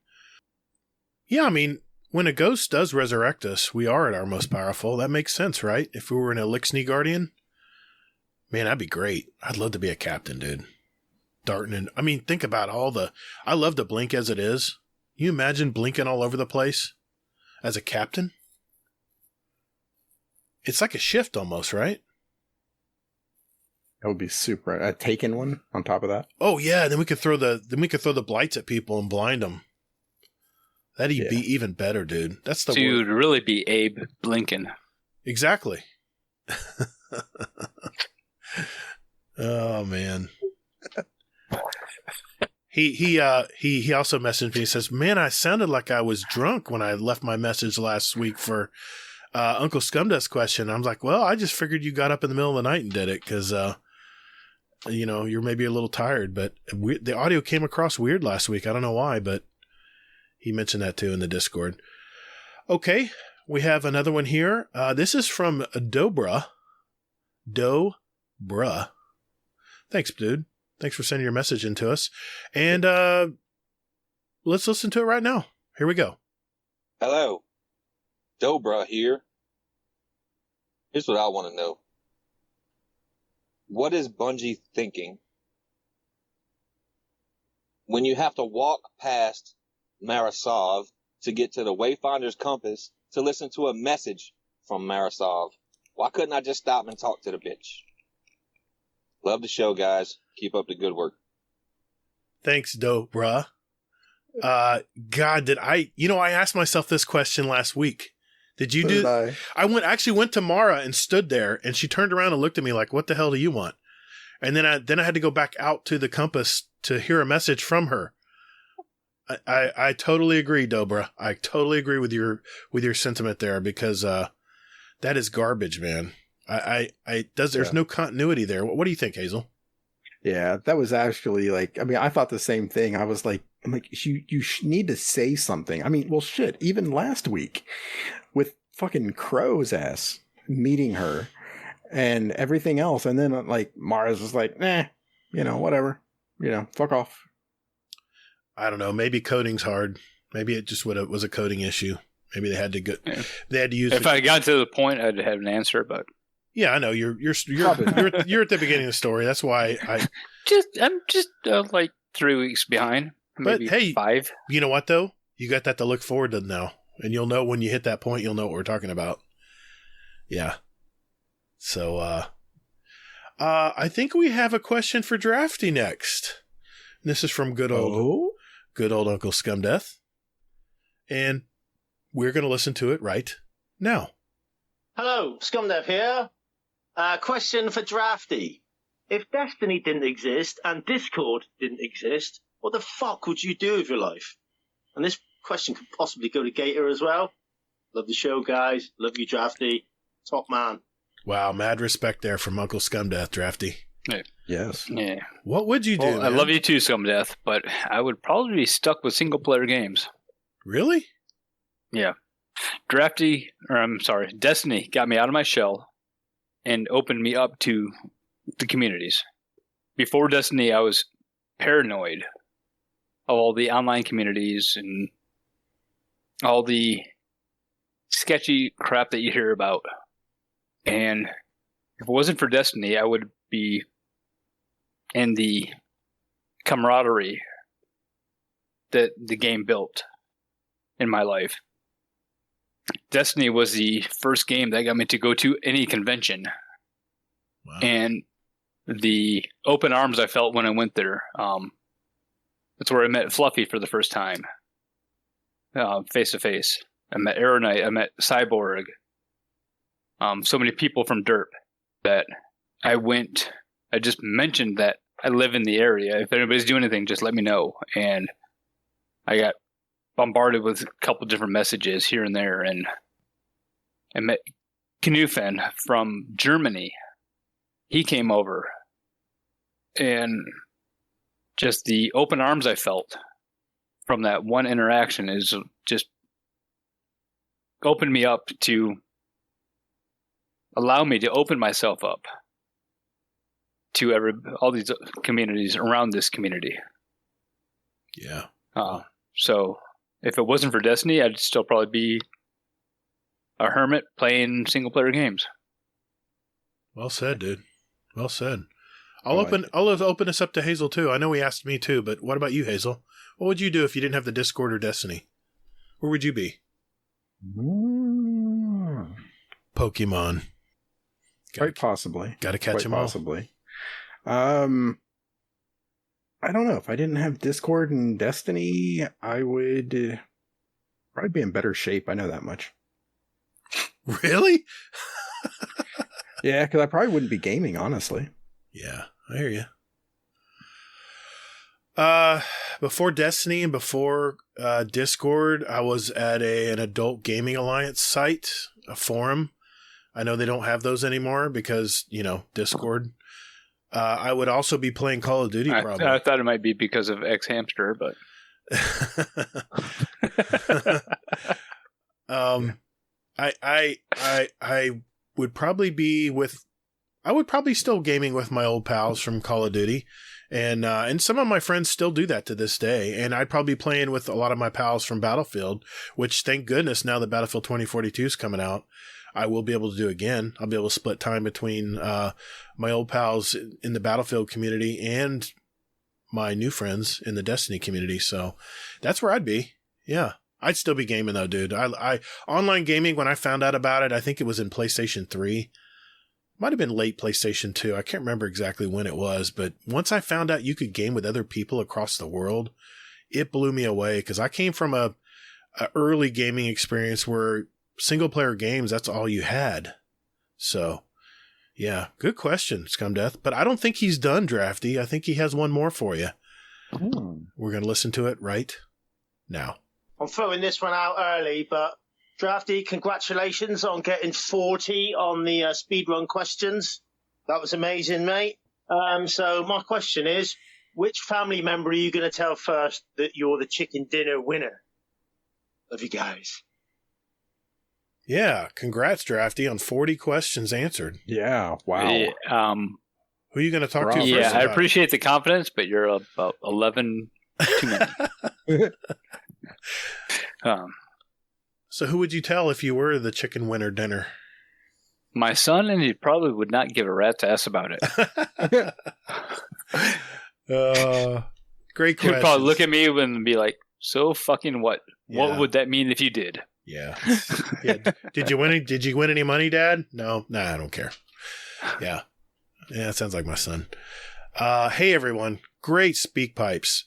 Yeah, I mean, when a ghost does resurrect us, we are at our most powerful. That makes sense, right? If we were an Elixir Guardian, man, that'd be great. I'd love to be a captain, dude. Darting in. I mean, think about I love to blink as it is. You imagine blinking all over the place as a captain? It's like a shift almost, right? That would be super. A Taken one on top of that. Oh yeah, then we could throw the blights at people and blind them. That'd be even better, dude. That's the Dude, really be Abe Blinken. Exactly. Oh man. He also messaged me. He says, "Man, I sounded like I was drunk when I left my message last week for Uncle Scumdust's question." I'm like, "Well, I just figured you got up in the middle of the night and did it because you're maybe a little tired." But the audio came across weird last week. I don't know why, but he mentioned that too in the Discord. Okay, we have another one here. This is from Dobra. Dobra. Thanks, dude. Thanks for sending your message in to us. And let's listen to it right now. Here we go. Hello. Dobra here. Here's what I want to know. What is Bungie thinking when you have to walk past Marasov to get to the Wayfinder's Compass to listen to a message from Marasov? Why couldn't I just stop and talk to the bitch? Love the show, guys. Keep up the good work. Thanks, Dobra. God, I asked myself this question last week. Did you do? I went to Mara and stood there, and she turned around and looked at me like, "What the hell do you want?" And then I had to go back out to the compass to hear a message from her. I totally agree, Dobra. I totally agree with your sentiment there because that is garbage, man. There's no continuity there. What do you think, Hazel? Yeah, that was actually like, I mean, I thought the same thing. I'm like, you need to say something. I mean, well, shit, even last week with fucking Crow's ass meeting her and everything else. And then like Mara's just like, whatever, fuck off. I don't know. Maybe coding's hard. Maybe it just was a coding issue. Maybe they had to go. Yeah. They had to use. If I got to the point, I'd have an answer. But yeah, I know you're at the beginning of the story. That's why I'm just like 3 weeks behind. Maybe but hey, 5. You know what though? You got that to look forward to now, and you'll know when you hit that point. You'll know what we're talking about. Yeah. So, I think we have a question for Drafty next. This is from good old Uncle Scumdeath, and we're going to listen to it right now. Hello, Scumdeath here. Question for Drafty. If Destiny didn't exist and Discord didn't exist, what the fuck would you do with your life? And this question could possibly go to Gatr as well. Love the show, guys. Love you, Drafty. Top man. Wow, mad respect there from Uncle Scumdeath, Drafty. Yeah. Yes. Yeah. What would you do? Well, I love you too, Scumdeath, but I would probably be stuck with single-player games. Really? Yeah. Destiny got me out of my shell and opened me up to the communities. Before Destiny, I was paranoid of all the online communities and all the sketchy crap that you hear about. And if it wasn't for Destiny, I would be in the camaraderie that the game built in my life. Destiny was the first game that got me to go to any convention. Wow. And the open arms I felt when I went there, that's where I met Fluffy for the first time, face to face. I met Aeronite, I met Cyborg, so many people from Derp that I just mentioned that I live in the area. If anybody's doing anything, just let me know. And I got bombarded with a couple different messages here and there, and I met Knufen from Germany. He came over, and just the open arms I felt from that one interaction is just opened me up to allow me to open myself up to all these communities around this community. Yeah. So if it wasn't for Destiny, I'd still probably be a hermit playing single player games. Well said, dude. Well said. I'll open this up to Hazel too. I know he asked me too, but what about you, Hazel? What would you do if you didn't have the Discord or Destiny? Where would you be? Pokemon. Quite possibly. Gotta catch them all. Possibly. I don't know. If I didn't have Discord and Destiny, I would probably be in better shape. I know that much. Really? Yeah, because I probably wouldn't be gaming, honestly. Yeah, I hear you. Before Destiny and before Discord, I was at an adult gaming alliance site, a forum. I know they don't have those anymore because, Discord. I would also be playing Call of Duty, probably. I thought it might be because of X-Hamster, but... I would probably be I would probably still gaming with my old pals from Call of Duty, and some of my friends still do that to this day. And I'd probably be playing with a lot of my pals from Battlefield, which thank goodness now that Battlefield 2042 is coming out, I will be able to do again. I'll be able to split time between my old pals in the Battlefield community and my new friends in the Destiny community. So that's where I'd be. Yeah. I'd still be gaming though, dude. I online gaming, when I found out about it, I think it was in PlayStation 3. Might have been late PlayStation 2. I can't remember exactly when it was, but once I found out you could game with other people across the world, it blew me away because I came from a early gaming experience where single player games, that's all you had. So, yeah, good question, Scumdeath. But I don't think he's done, Drafty. I think he has one more for you. We're going to listen to it right now. I'm throwing this one out early, but Drafty, congratulations on getting 40 on the speedrun questions. That was amazing, mate. So my question is, which family member are you going to tell first that you're the chicken dinner winner of you guys? Yeah, congrats, Drafty, on 40 questions answered. Yeah, wow. Who are you going to talk to first? Yeah, I appreciate the confidence, but you're about 11 too many. So who would you tell if you were the chicken winner dinner? My son, and he probably would not give a rat's ass about it. Great question. He'd probably look at me and be like, so fucking what? Yeah. What would that mean if you did? Yeah. Did you win any money, Dad? No. Nah, I don't care. Yeah. Yeah, that sounds like my son. Hey, everyone. Great Speakpipes.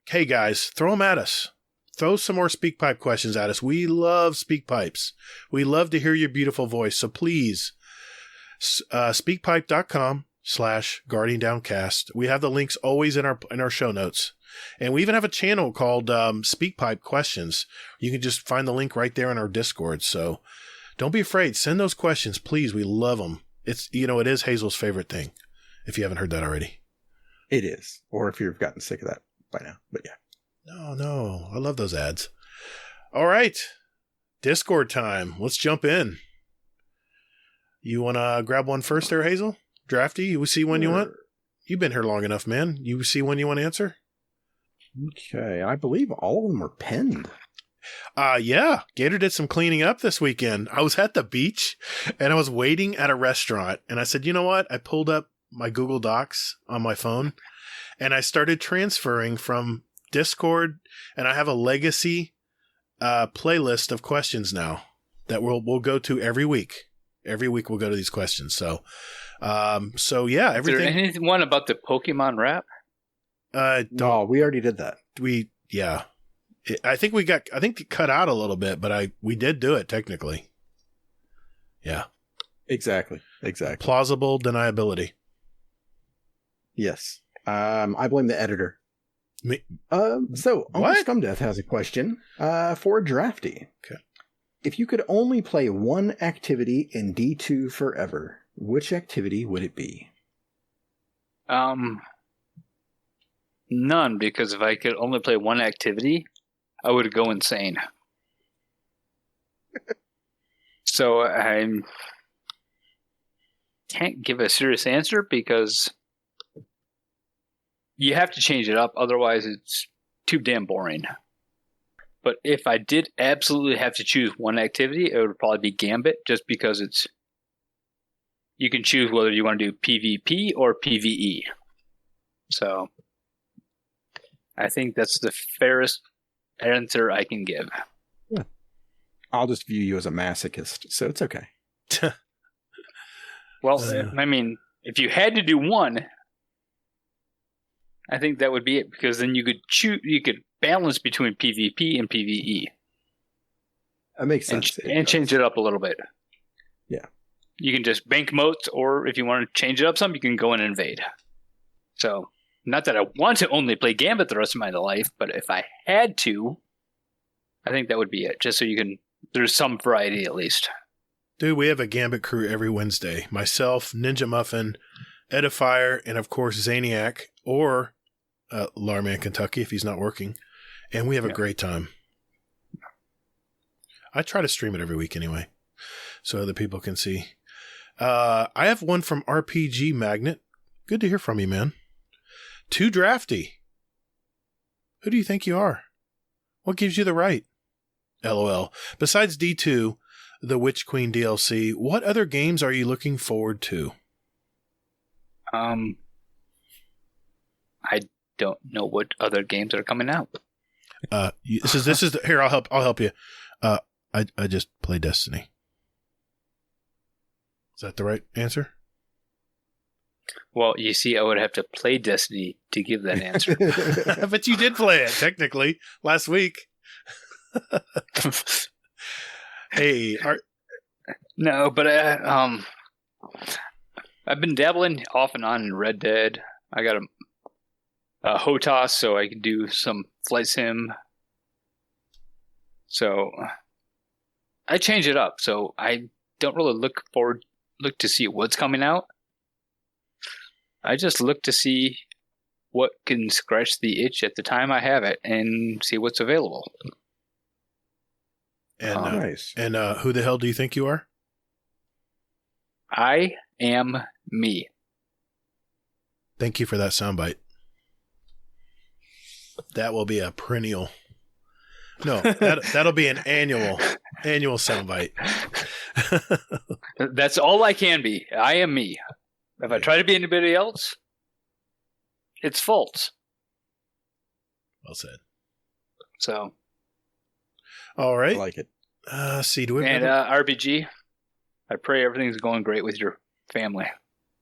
Hey, guys, throw them at us. Throw some more Speakpipe questions at us. We love Speakpipes. We love to hear your beautiful voice. So please, speakpipe.com/guardiandowncast. We have the links always in our show notes. And we even have a channel called Speakpipe Questions. You can just find the link right there in our Discord. So don't be afraid. Send those questions, please. We love them. It is Hazel's favorite thing, if you haven't heard that already. It is. Or if you've gotten sick of that by now. But yeah. No. I love those ads. All right. Discord time. Let's jump in. You want to grab one first there, Hazel? Drafty, you see one you want? You've been here long enough, man. You see one you want to answer? Okay. I believe all of them are penned. Yeah. Gatr did some cleaning up this weekend. I was at the beach and I was waiting at a restaurant and I said, you know what? I pulled up my Google Docs on my phone and I started transferring from Discord, and I have a legacy playlist of questions now that we'll go to every week. Every week we'll go to these questions. So yeah, everything. Is there anyone about the Pokemon rap? No, we already did that. Yeah. I think it cut out a little bit, but we did do it technically. Yeah. Exactly. Plausible deniability. Yes. I blame the editor. Me? So Uncle Scumdeath has a question for Drafty. Okay. If you could only play one activity in D2 forever, which activity would it be? None, because if I could only play one activity, I would go insane. So I can't give a serious answer because you have to change it up, otherwise it's too damn boring. But if I did absolutely have to choose one activity, it would probably be Gambit, just because you can choose whether you want to do PvP or PvE. So I think that's the fairest answer I can give. Yeah. I'll just view you as a masochist, so it's okay. Well, I mean, if you had to do one, I think that would be it, because then you could balance between PvP and PvE. That makes sense. And change it up a little bit. Yeah. You can just bank moats, or if you want to change it up some, you can go and invade. So, not that I want to only play Gambit the rest of my life, but if I had to, I think that would be it. Just so there's some variety at least. Dude, we have a Gambit crew every Wednesday. Myself, Ninja Muffin, Edifier, and of course Zaniac, or Larman Kentucky if he's not working. And we have a great time. I try to stream it every week anyway, so other people can see. I have one from RPG Magnet. Good to hear from you, man. To Drafty. Who do you think you are? What gives you the right? LOL. Besides D2, the Witch Queen DLC, what other games are you looking forward to? I don't know what other games are coming out. This is here. I'll help you. I just play Destiny. Is that the right answer? Well, you see, I would have to play Destiny to give that answer. But you did play it technically last week. Hey, no, but I've been dabbling off and on in Red Dead. I got a HOTAS, so I can do some flight sim. So I change it up. So I don't really look to see what's coming out. I just look to see what can scratch the itch at the time I have it and see what's available. And Nice. And who the hell do you think you are? I am me. Thank you for that soundbite. That will be a perennial. No, that'll be an annual soundbite. That's all I can be. I am me. If I try to be anybody else, it's false. Well said. So, all I right. like it. See, do we have and RPG, I pray everything's going great with your family.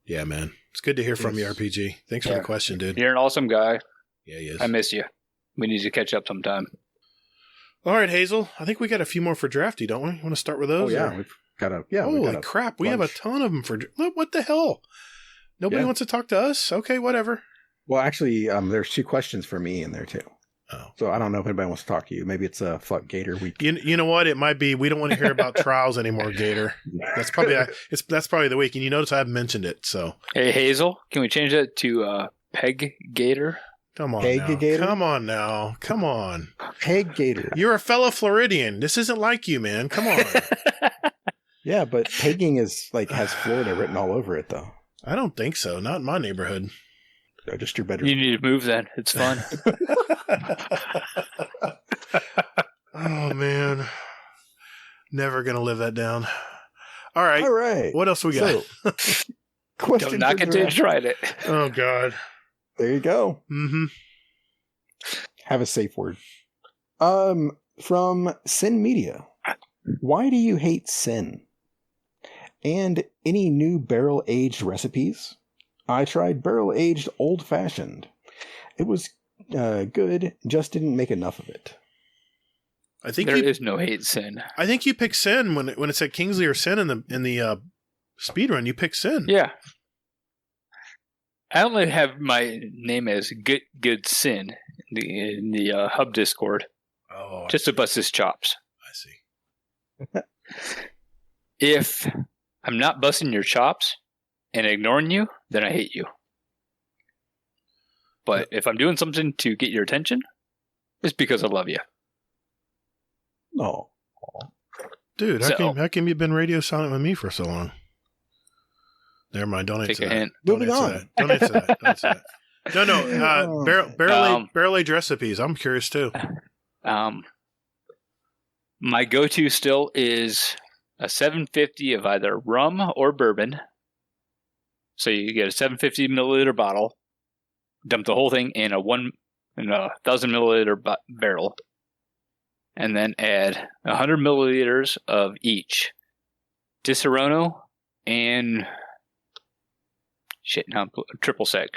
Yeah, man. It's good to hear from you, RPG. Thanks for the question, dude. You're an awesome guy. Yeah, he is. I miss you. We need to catch up sometime. All right, Hazel. I think we got a few more for Drafty, don't we? Want to start with those? Oh, yeah. or- We've got a, yeah. Holy we've got a crap. We have a bunch. ton of them for. What the hell? Nobody Yeah. wants to talk to us? Okay, whatever. Well, actually, there's 2 questions for me in there, too. Oh. So I don't know if anybody wants to talk to you. Maybe it's a fuck Gator week. You know what? It might be. We don't want to hear about trials anymore, Gator. That's probably the week. And you notice I haven't mentioned it. So Hey, Hazel, can we change that to Peg Gator? come on, Peg now. Gator? Come on now. Come on. Peg Gator. You're a fellow Floridian. This isn't like you, man. Come on. Yeah, but pegging is like has Florida written all over it, though. I don't think so. Not in my neighborhood. So just your better. You need to move then. It's fun. Oh man, never gonna live that down. All right. All right. What else we got? So, question Don't knock for it till you Draft. tried it. Oh God. There you go. Mm-hmm. Have a safe word. From Sin Media. Why do you hate sin? And any new barrel-aged recipes? I tried barrel-aged old-fashioned. It was good, just didn't make enough of it. I think There is no hate sin. I think you picked Sin when it said Kingsley or Sin in the speed run. You picked Sin. Yeah. I only have my name as Good Sin in the Hub Discord, Oh, just to bust his chops. I see. If I'm not busting your chops and ignoring you, then I hate you. But if I'm doing something to get your attention, it's because I love you. No. Dude, So- how come you've been radio silent with me for so long? Never mind. Don't Take answer a that. hint. Don't Moving answer on. that. Don't answer that. Don't answer that. No. Barrel aged recipes. I'm curious too. My go-to still is a 750 of either rum or bourbon. So you get a 750 milliliter bottle, dump the whole thing in a 1,000 milliliter barrel, and then add 100 milliliters of each Disaronno and triple sec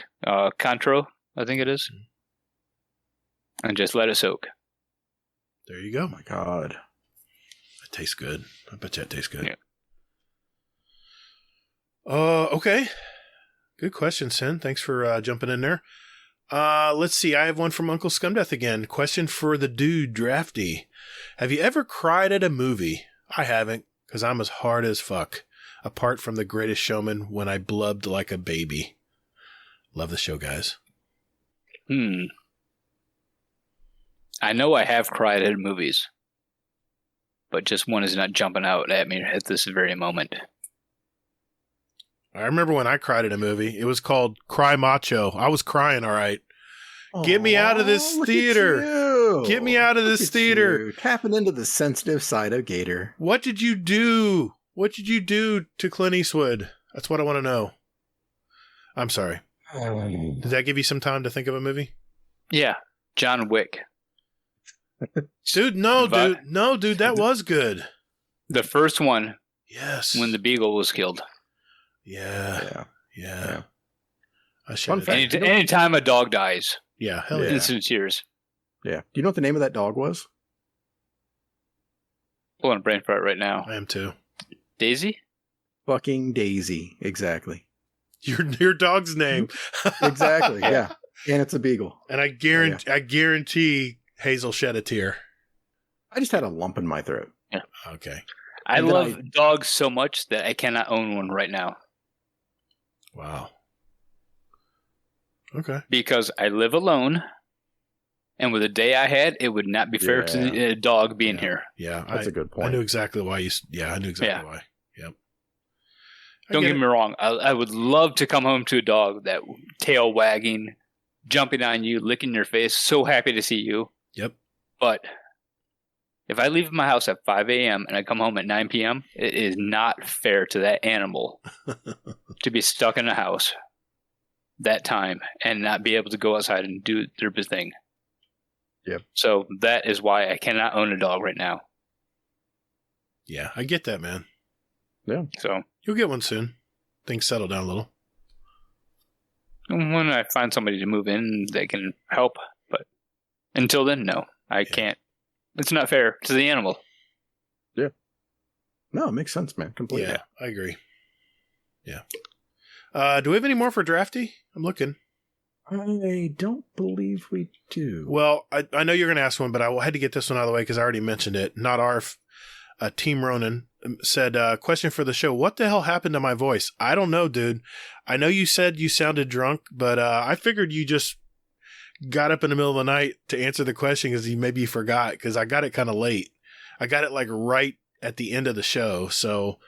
Contro, I think it is, and just let it soak. There you go. Oh my God. That tastes good. I bet you that tastes good. Yeah. Okay. Good question, Sin. Thanks for jumping in there. Let's see. I have one from Uncle Scumdeath again. Question for the dude, Drafty. Have you ever cried at a movie? I haven't, because I'm as hard as fuck. Apart from The Greatest Showman, when I blubbed like a baby. Love the show, guys. I know I have cried at movies, but just one is not jumping out at me at this very moment. I remember when I cried at a movie. It was called Cry Macho. I was crying, all right. Get me out of this Look at theater. you. Get me out of Look this at theater. you, tapping into the sensitive side of Gator. What did you do? What did you do to Clint Eastwood? That's what I want to know. I'm sorry. Did that give you some time to think of a movie? Yeah, John Wick. Dude, no, dude, that was good. The first one, Yes. when the beagle was killed. Yeah. I Fun should. fact. Anytime a dog dies, Yeah, hell yeah. instant tears. Yeah. Do you know what the name of that dog was? Pulling a brain fart right now. I am too. Daisy? Fucking Daisy. Exactly. Your dog's name. Exactly. Yeah. And it's a beagle. And I guarantee Hazel shed a tear. I just had a lump in my throat. Okay. I And then love dogs so much that I cannot own one right now. Wow. Okay. Because I live alone, and with the day I had, it would not be fair to the dog being here. Yeah, That's a good point. I knew exactly why you. Yeah, I knew exactly why. Yep. Don't get me wrong. I would love to come home to a dog that tail wagging, jumping on you, licking your face, so happy to see you. Yep. But if I leave my house at 5 a.m. and I come home at 9 p.m., it is not fair to that animal to be stuck in a house that time and not be able to go outside and do their thing. Yep. So that is why I cannot own a dog right now. Yeah, I get that, man. Yeah. So You'll get one soon. Things settle down a little. when I find somebody to move in, they can help. But until then, no, I can't. It's not fair to the animal. Yeah. No, it makes sense, man. Completely. Yeah, I agree. Yeah. Do we have any more for Drafty? I'm looking. I don't believe we do. Well, I know you're going to ask one, but I had to get this one out of the way because I already mentioned it. Not Arf. Team Ronan said, question for the show. What the hell happened to my voice? I don't know, dude. I know you said you sounded drunk, but I figured you just got up in the middle of the night to answer the question because maybe you forgot, because I got it kind of late. I got it like right at the end of the show. So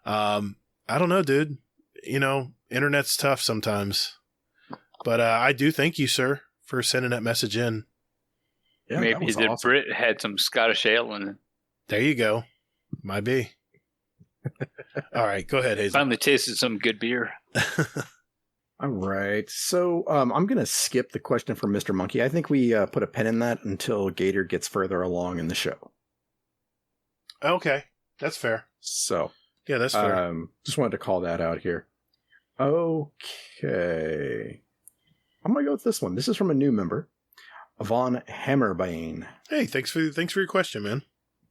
I don't know, dude. You know, internet's tough sometimes. But I do thank you, sir, for sending that message in. Yeah, Maybe the awesome. Brit had some Scottish ale in it. There you go. Might be. All right, go ahead, Hazel. Finally tasted some good beer. All right. So I'm going to skip the question from Mr. Monkey. I think we put a pin in that until Gatr gets further along in the show. Okay, that's fair. So Yeah, that's fair. just wanted to call that out here. Okay. I'm going to go with this one. This is from a new member, Von Hammerbane. Hey, thanks for your question, man.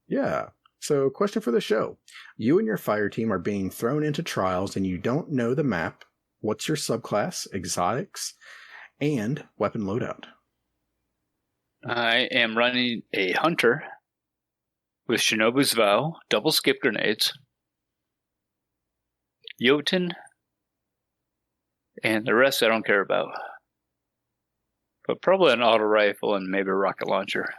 Yeah. So, question for the show. You and your fire team are being thrown into trials and you don't know the map. What's your subclass, exotics, and weapon loadout? I am running a hunter with Shinobu's Vow, double skip grenades, Jotun, and the rest I don't care about. But probably an auto rifle and maybe a rocket launcher.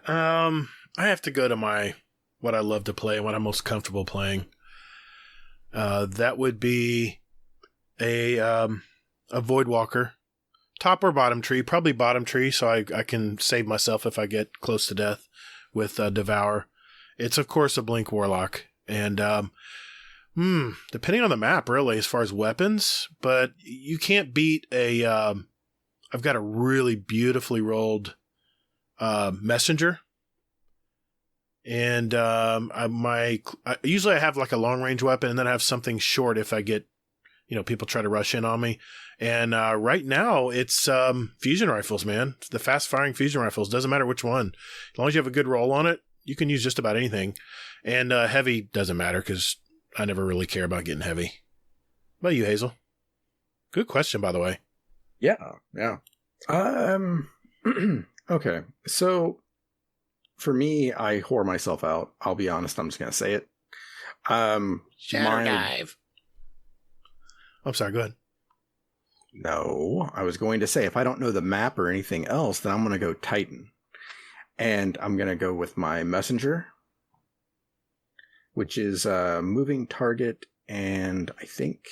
I have to go to what I love to play, what I'm most comfortable playing. That would be a Voidwalker. Top or bottom tree, probably bottom tree, so I can save myself if I get close to death with Devour. It's, of course, a Blink Warlock. And depending on the map, really, as far as weapons, but you can't beat I've got a really beautifully rolled Messenger. And usually I have like a long range weapon, and then I have something short if I get, people try to rush in on me. And right now it's fusion rifles, man. The fast firing fusion rifles. Doesn't matter which one, as long as you have a good roll on it, you can use just about anything. And heavy doesn't matter because I never really care about getting heavy. What about you, Hazel? Good question, by the way. Yeah. Okay. So for me, I whore myself out. I'll be honest. I'm just going to say it. Shadow dive. I'm sorry. Go ahead. No, I was going to say, if I don't know the map or anything else, then I'm going to go Titan. And I'm going to go with my Messenger, which is moving target, and I think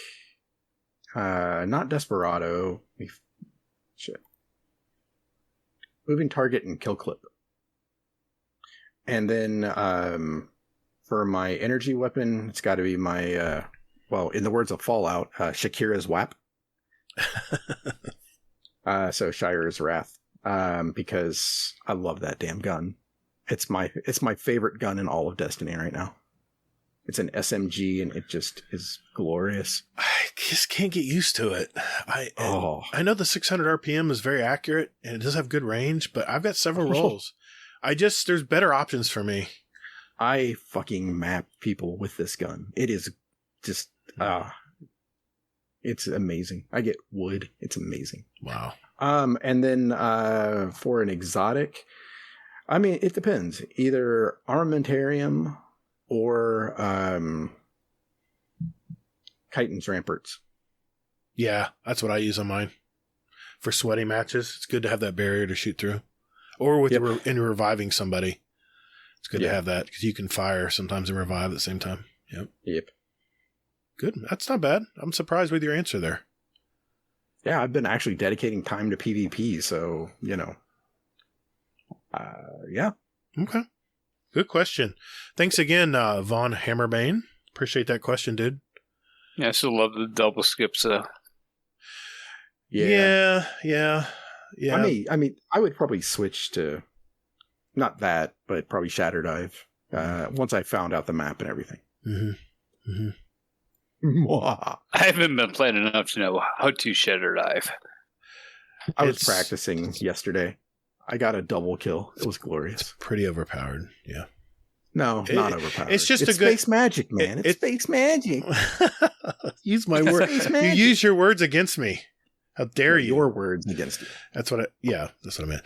not Desperado. Shit. Moving target and kill clip. And then for my energy weapon, it's got to be my, in the words of Fallout, Shakira's WAP. So Shire's Wrath, because I love that damn gun. It's my favorite gun in all of Destiny right now. It's an SMG and it just is glorious. I just can't get used to it. I know the 600 RPM is very accurate and it does have good range, but I've got several rolls. There's better options for me. I fucking map people with this gun. It is just, it's amazing. I get wood. It's amazing. Wow. And then for an exotic, I mean, it depends. Either Armamentarium or Chitin's Ramparts. Yeah, that's what I use on mine. For sweaty matches, it's good to have that barrier to shoot through. Or with in reviving somebody. It's good to have that because you can fire sometimes and revive at the same time. Yep. Good. That's not bad. I'm surprised with your answer there. Yeah, I've been actually dedicating time to PvP, so, yeah. Okay. Good question. Thanks again, Von Hammerbane. Appreciate that question, dude. Yeah, I still love the double skips. Yeah. I mean, I would probably switch to not that, but probably Shatter Dive once I found out the map and everything. I haven't been playing enough to know how to Shatter Dive. I was practicing yesterday. I got a double kill. It was glorious. It's pretty overpowered. Yeah. No, not overpowered. It's just it's space magic, man. It's space magic. Use my word. You use your words against me. How dare you? Your words against you. That's what I meant.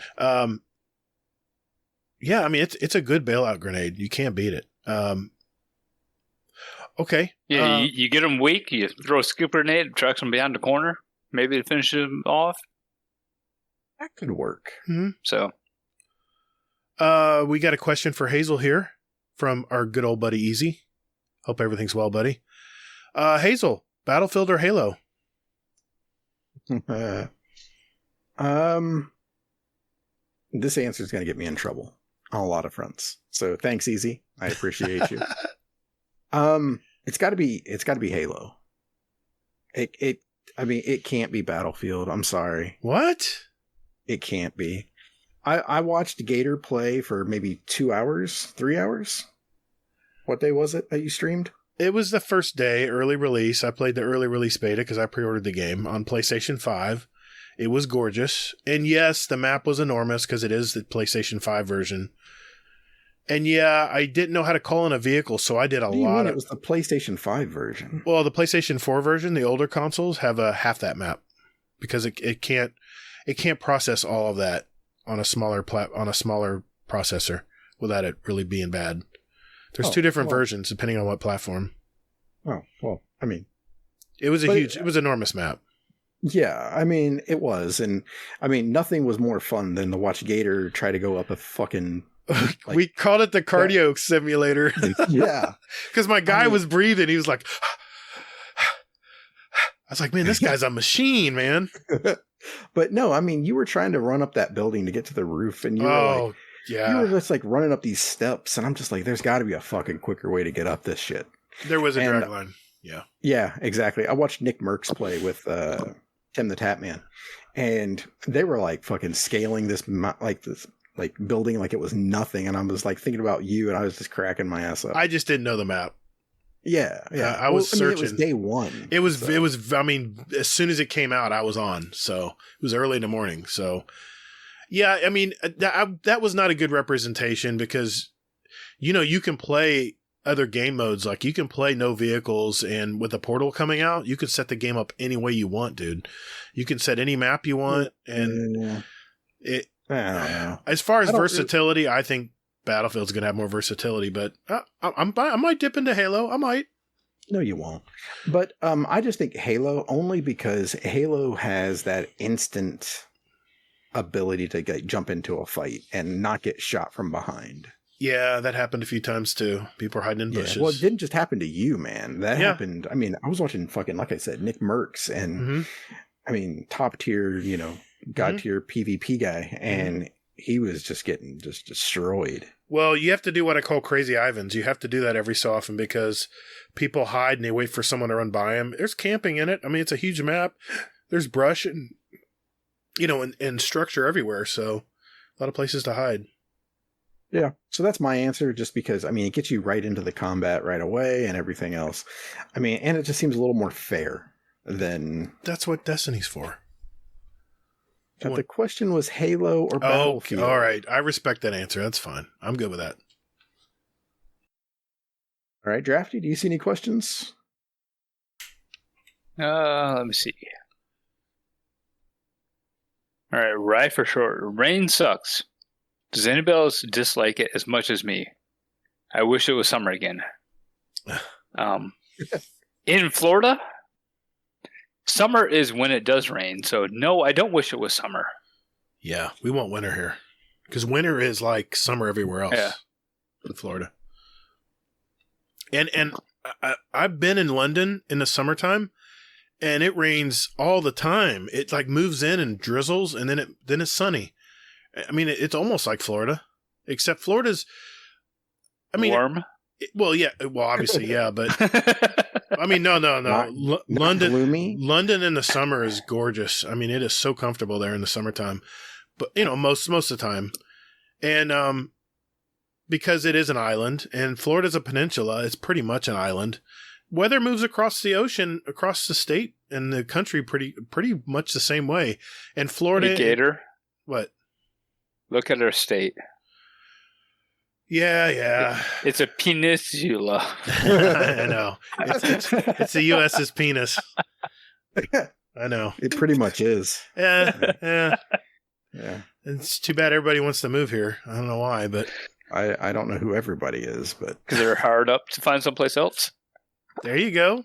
Yeah, I mean, it's a good bailout grenade. You can't beat it. Okay. Yeah, you get them weak, you throw a skip grenade, tracks them behind the corner, maybe to finish them off. That could work. Mm-hmm. So. We got a question for Hazel here from our good old buddy Easy. Hope everything's well, buddy. Hazel, Battlefield or Halo? This answer is going to get me in trouble on a lot of fronts. So thanks, Easy. I appreciate you. It's got to be Halo. It can't be Battlefield. I'm sorry. What? It can't be. I watched Gatr play for maybe 2 hours, 3 hours. What day was it that you streamed? It was the first day, early release. I played the early release beta because I pre-ordered the game on PlayStation 5. It was gorgeous. And yes, the map was enormous because it is the PlayStation 5 version. And yeah, I didn't know how to call in a vehicle, so I did a lot of... It was the PlayStation 5 version. Well, the PlayStation 4 version, the older consoles, have half that map because it can't process all of that on a smaller processor without it really being bad. There's two different versions depending on what platform. Oh, well, I mean... It was it was an enormous map. Yeah, I mean, it was. And, I mean, nothing was more fun than to watch Gatr try to go up a fucking... we called it the cardio simulator. Yeah. Because my guy was breathing. He was like... I was like, man, this guy's a machine, man. But no, I mean, you were trying to run up that building to get to the roof, and you were you were just like running up these steps, and I'm just like, there's got to be a fucking quicker way to get up this shit. There was a drag line. Yeah. Yeah, exactly. I watched Nick Merckx play with Tim the Tapman, and they were like fucking scaling this building like it was nothing, and I was like thinking about you, and I was just cracking my ass up. I just didn't know the map. Yeah. I was searching. It was day one. It was. I mean, as soon as it came out, I was on. So it was early in the morning. So yeah, I mean, that was not a good representation because, you can play other game modes. Like you can play no vehicles, and with the Portal coming out, you can set the game up any way you want, dude. You can set any map you want, and I don't know. As far as versatility, I think Battlefield's going to have more versatility, but I might dip into Halo. I might. No, you won't. But I just think Halo only because Halo has that instant ability to jump into a fight and not get shot from behind. Yeah, that happened a few times too. People are hiding in bushes. Well, it didn't just happen to you, man. That happened. I mean, I was watching fucking, like I said, Nick Merckx, and I mean, top tier, god tier PvP guy, and he was just getting just destroyed. Well, you have to do what I call crazy Ivans. You have to do that every so often because people hide and they wait for someone to run by them. There's camping in it. I mean, it's a huge map. There's brush and, and structure everywhere. So a lot of places to hide. Yeah. So that's my answer, just because, I mean, it gets you right into the combat right away and everything else. I mean, and it just seems a little more fair than... That's what Destiny's for. But the question was Halo or Battlefield. All right. I respect that answer. That's fine. I'm good with that. All right, Drafty, do you see any questions? Let me see. All right, Rye for short. Rain sucks. Does anybody else dislike it as much as me? I wish it was summer again. In Florida, Summer is when it does rain, so no, I don't wish it was summer. Yeah, we want winter here. Because winter is like summer everywhere else in Florida. And I've been in London in the summertime, and it rains all the time. It like moves in and drizzles, and then it's sunny. I mean, it's almost like Florida, except Florida's. I mean, warm. Obviously, yeah, but I mean, no. London, gloomy? London in the summer is gorgeous. I mean, it is so comfortable there in the summertime, but most of the time, and because it is an island, and Florida's a peninsula, it's pretty much an island. Weather moves across the ocean, across the state and the country, pretty much the same way. And Florida, Hey, Gatr, what? look at our state. Yeah. It's a peninsula. I know. It's the U.S.'s penis. I know. It pretty much is. Yeah. Yeah. It's too bad everybody wants to move here. I don't know why, but I don't know who everybody is, but Because they're hard up to find someplace else. there you go.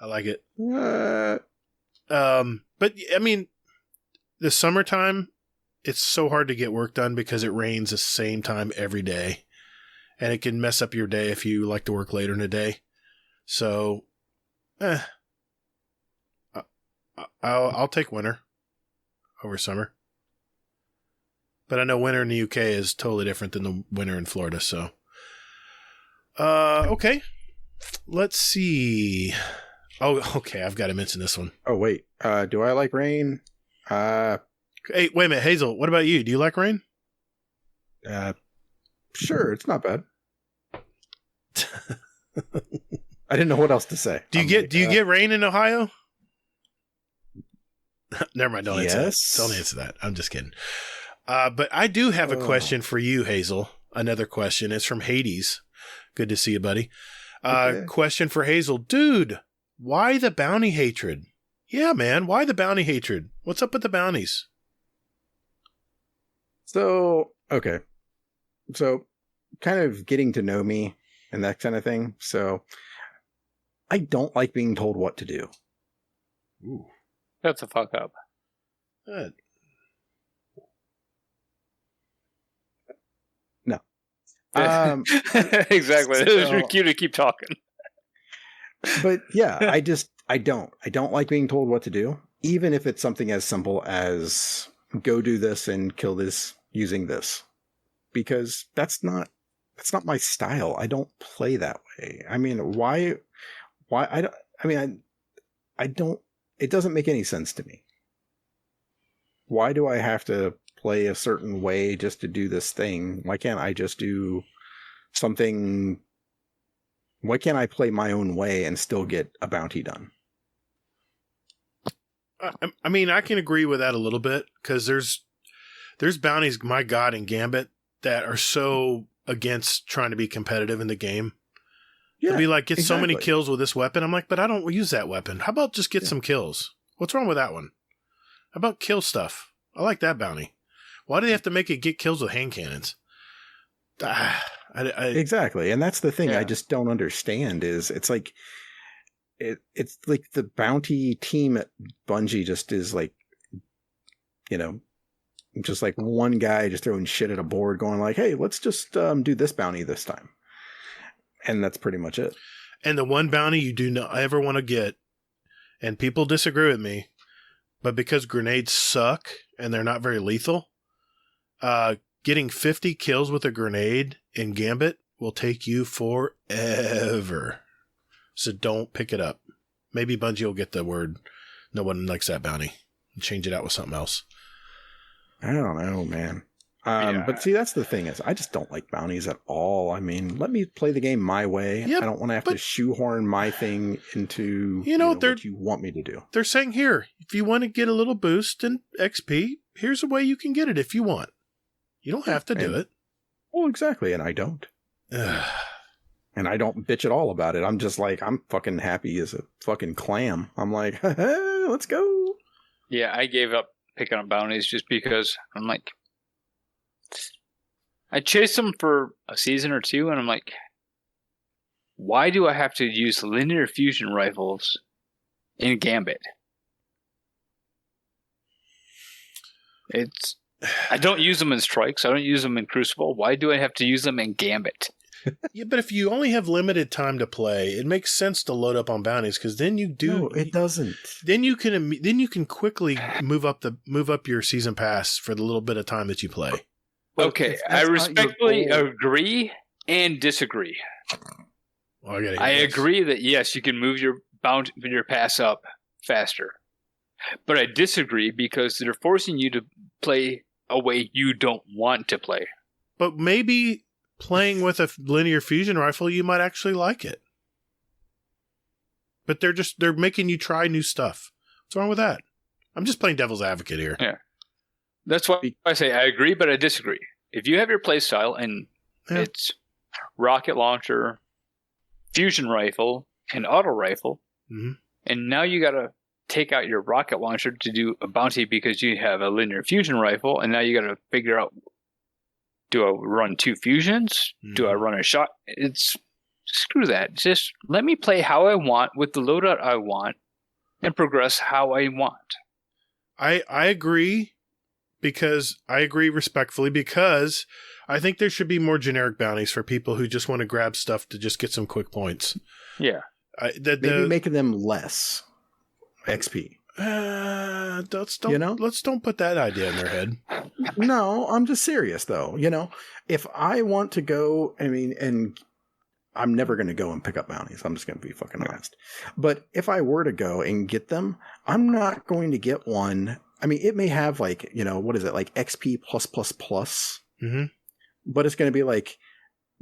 I like it. But I mean, the summertime, it's so hard to get work done because it rains the same time every day, and it can mess up your day if you like to work later in the day. So, I'll take winter over summer. But I know winter in the UK is totally different than the winter in Florida. So, okay, let's see. Oh, okay, I've got to mention this one. oh wait, do I like rain? Hey, wait a minute, Hazel. What about you? Do you like rain? Sure, it's not bad. I didn't know what else to say. Do you get rain in Ohio? Never mind. Don't answer that. Yes. Don't answer that. I'm just kidding. But I do have a question for you, Hazel. Another question. It's from Hades. Good to see you, buddy. Okay. Question for Hazel. Dude, why the bounty hatred? Yeah, man. Why the bounty hatred? What's up with the bounties? So, okay. So, kind of getting to know me and that kind of thing. So, I don't like being told what to do. Ooh. That's a fuck up. Good. No. Exactly. It was so- your cue to keep talking. But yeah, I don't like being told what to do, even if it's something as simple as go do this and kill this using this, because that's not my style. I don't play that way. I mean, why I don't, I mean, I don't, it doesn't make any sense to me. Why do I have to play a certain way just to do this thing? Why can't I just do something? Why can't I play my own way and still get a bounty done? I mean, I can agree with that a little bit because there's bounties, my God, in Gambit that are so against trying to be competitive in the game. Yeah, They'll be like, get so many exactly. kills with this weapon. I'm like, but I don't use that weapon. How about just get some kills? What's wrong with that one? How about kill stuff? I like that bounty. Why do they have to make it get kills with hand cannons? Exactly, and that's the thing Yeah. I just don't understand is it's like the bounty team at Bungie just is like, you know, just like one guy just throwing shit at a board going like, hey, let's just do this bounty this time. And that's pretty much it. And the one bounty you do not ever want to get, and people disagree with me, but because grenades suck and they're not very lethal, getting 50 kills with a grenade in Gambit will take you forever. So don't pick it up. Maybe Bungie will get the word, no one likes that bounty, and change it out with something else. I don't know, man. Yeah. But see, that's the thing is I just don't like bounties at all. I mean, let me play the game my way. Yep, I don't want to have to shoehorn my thing into what you want me to do. They're saying here, if you want to get a little boost in XP, here's a way you can get it if you want. You don't have to do it. Well, exactly, and I don't. And I don't bitch at all about it. I'm just like, I'm fucking happy as a fucking clam. I'm like, let's go. Yeah, I gave up picking up bounties just because I'm like, I chased them for a season or two, and I'm like, why do I have to use linear fusion rifles in Gambit? I don't use them in Strikes. I don't use them in Crucible. Why do I have to use them in Gambit? Yeah, but if you only have limited time to play, it makes sense to load up on bounties because then you do. No, it doesn't. Then you can quickly move up your season pass for the little bit of time that you play. Okay, I respectfully agree and disagree. Well, I agree that yes, you can move your pass up faster, but I disagree because they're forcing you to play a way you don't want to play. But maybe playing with a linear fusion rifle, you might actually like it. But they're making you try new stuff. What's wrong with that? I'm just playing devil's advocate here. Yeah. That's why I say I agree, but I disagree. If you have your playstyle and it's rocket launcher, fusion rifle, and auto rifle, and now you got to take out your rocket launcher to do a bounty because you have a linear fusion rifle, and now you got to figure out, do I run 2 fusions? Do I run a shot? Screw that. Just let me play how I want with the loadout I want and progress how I want. I agree. Because I agree respectfully, because I think there should be more generic bounties for people who just want to grab stuff to just get some quick points. Yeah. Maybe making them less XP. Let's don't put that idea in their head. No, I'm just serious though. If I want to go, and I'm never going to go and pick up bounties. I'm just going to be fucking honest. But if I were to go and get them, I'm not going to get one. It may have like, what is it? Like XP plus. Mm-hmm. But it's going to be like,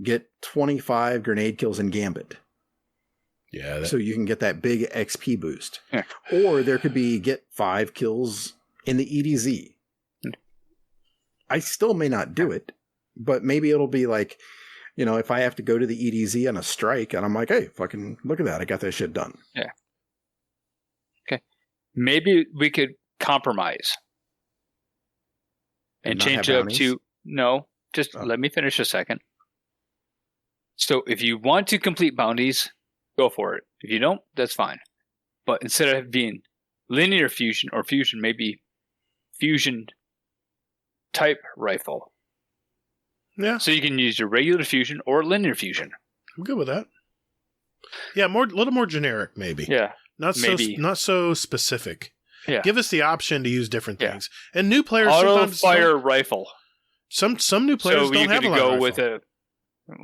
get 25 grenade kills in Gambit. Yeah. So you can get that big XP boost. Yeah. Or there could be get 5 kills in the EDZ. I still may not do it, but maybe it'll be like, if I have to go to the EDZ on a strike and I'm like, hey, fucking look at that. I got that shit done. Yeah. Okay. Maybe we could compromise and change it up to let me finish a second. So if you want to complete bounties, go for it. If you don't, that's fine. But instead of being linear fusion or fusion, maybe fusion type rifle. Yeah. So you can use your regular fusion or linear fusion. I'm good with that. Yeah, a little more generic, maybe. Yeah. Not so specific. Yeah. Give us the option to use different things. And new players sometimes fire rifle. Some new players don't have a go rifle. With a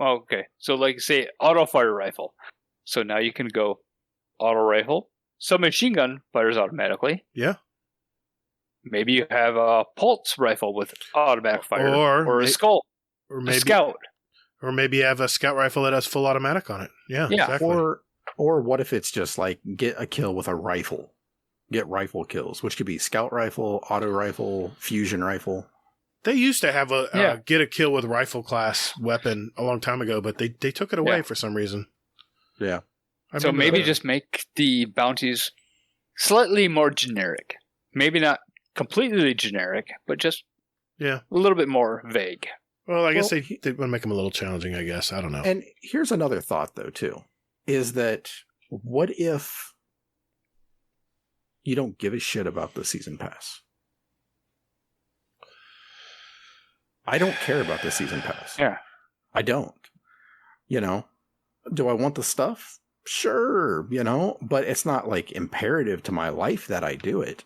okay. So like say auto fire rifle. So now you can go auto rifle. Submachine gun fires automatically. Yeah. Maybe you have a pulse rifle with automatic fire or a skull. Or maybe a scout. Or maybe you have a scout rifle that has full automatic on it. Yeah. Exactly. Or what if it's just like get a kill with a rifle? Get rifle kills, which could be scout rifle, auto rifle, fusion rifle. They used to have a get a kill with rifle class weapon a long time ago, but they took it away for some reason. Yeah. So maybe just make the bounties slightly more generic. Maybe not completely generic, but just a little bit more vague. Well, I guess they want to make them a little challenging, I guess. I don't know. And here's another thought, though, too, is that what if you don't give a shit about the season pass? I don't care about the season pass. Yeah. I don't. Do I want the stuff? Sure, but it's not like imperative to my life that I do it.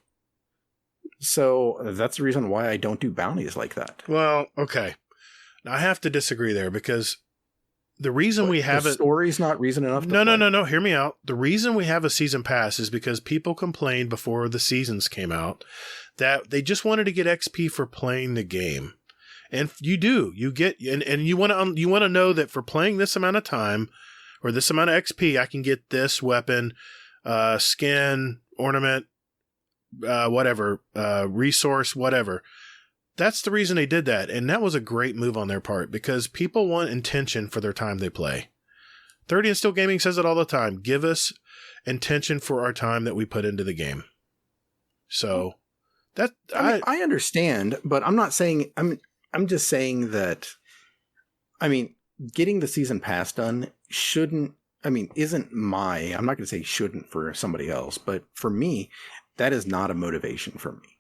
So that's the reason why I don't do bounties like that. Well, okay. Now I have to disagree there because the reason we have the story's not reason enough to No. Hear me out. The reason we have a season pass is because people complained before the seasons came out that they just wanted to get XP for playing the game. And you get, and you want to know that for playing this amount of time or this amount of XP, I can get this weapon, skin, ornament, whatever, resource, whatever. That's the reason they did that. And that was a great move on their part because people want intention for their time they play. 30 and Still Gaming says it all the time. Give us intention for our time that we put into the game. So that I understand, but I'm not saying I'm just saying that getting the season pass done isn't I'm not going to say shouldn't for somebody else, but for me, that is not a motivation for me.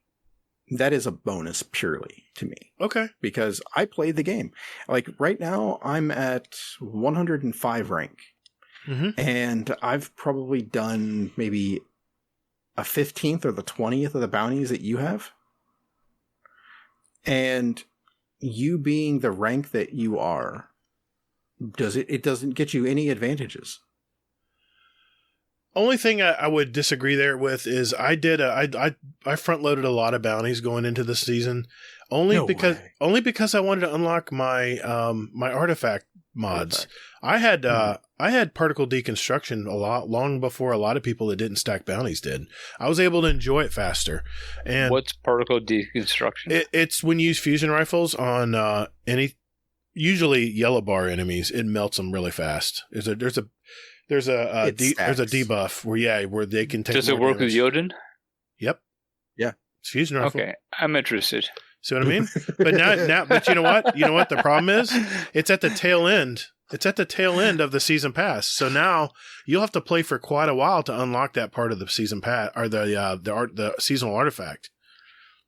that is a bonus purely to me. Okay. Because I played the game. Like right now, I'm at 105 rank. Mm-hmm. And I've probably done maybe a 15th or the 20th of the bounties that you have. And you being the rank that you are, it doesn't get you any advantages. Only thing I would disagree there with is I front loaded a lot of bounties going into the season, only because I wanted to unlock my my artifact mods. I had particle deconstruction long before a lot of people that didn't stack bounties did. I was able to enjoy it faster. And what's particle deconstruction? It's when you use fusion rifles on usually yellow bar enemies. It melts them really fast. There's a debuff where they can take. Does it work with Jotun? Yep. Yeah. It's fusion rifle. Okay, I'm interested. See what I mean? But now, but you know what? You know what the problem is? It's at the tail end. It's at the tail end of the season pass. So now you'll have to play for quite a while to unlock that part of the season pass or the seasonal artifact.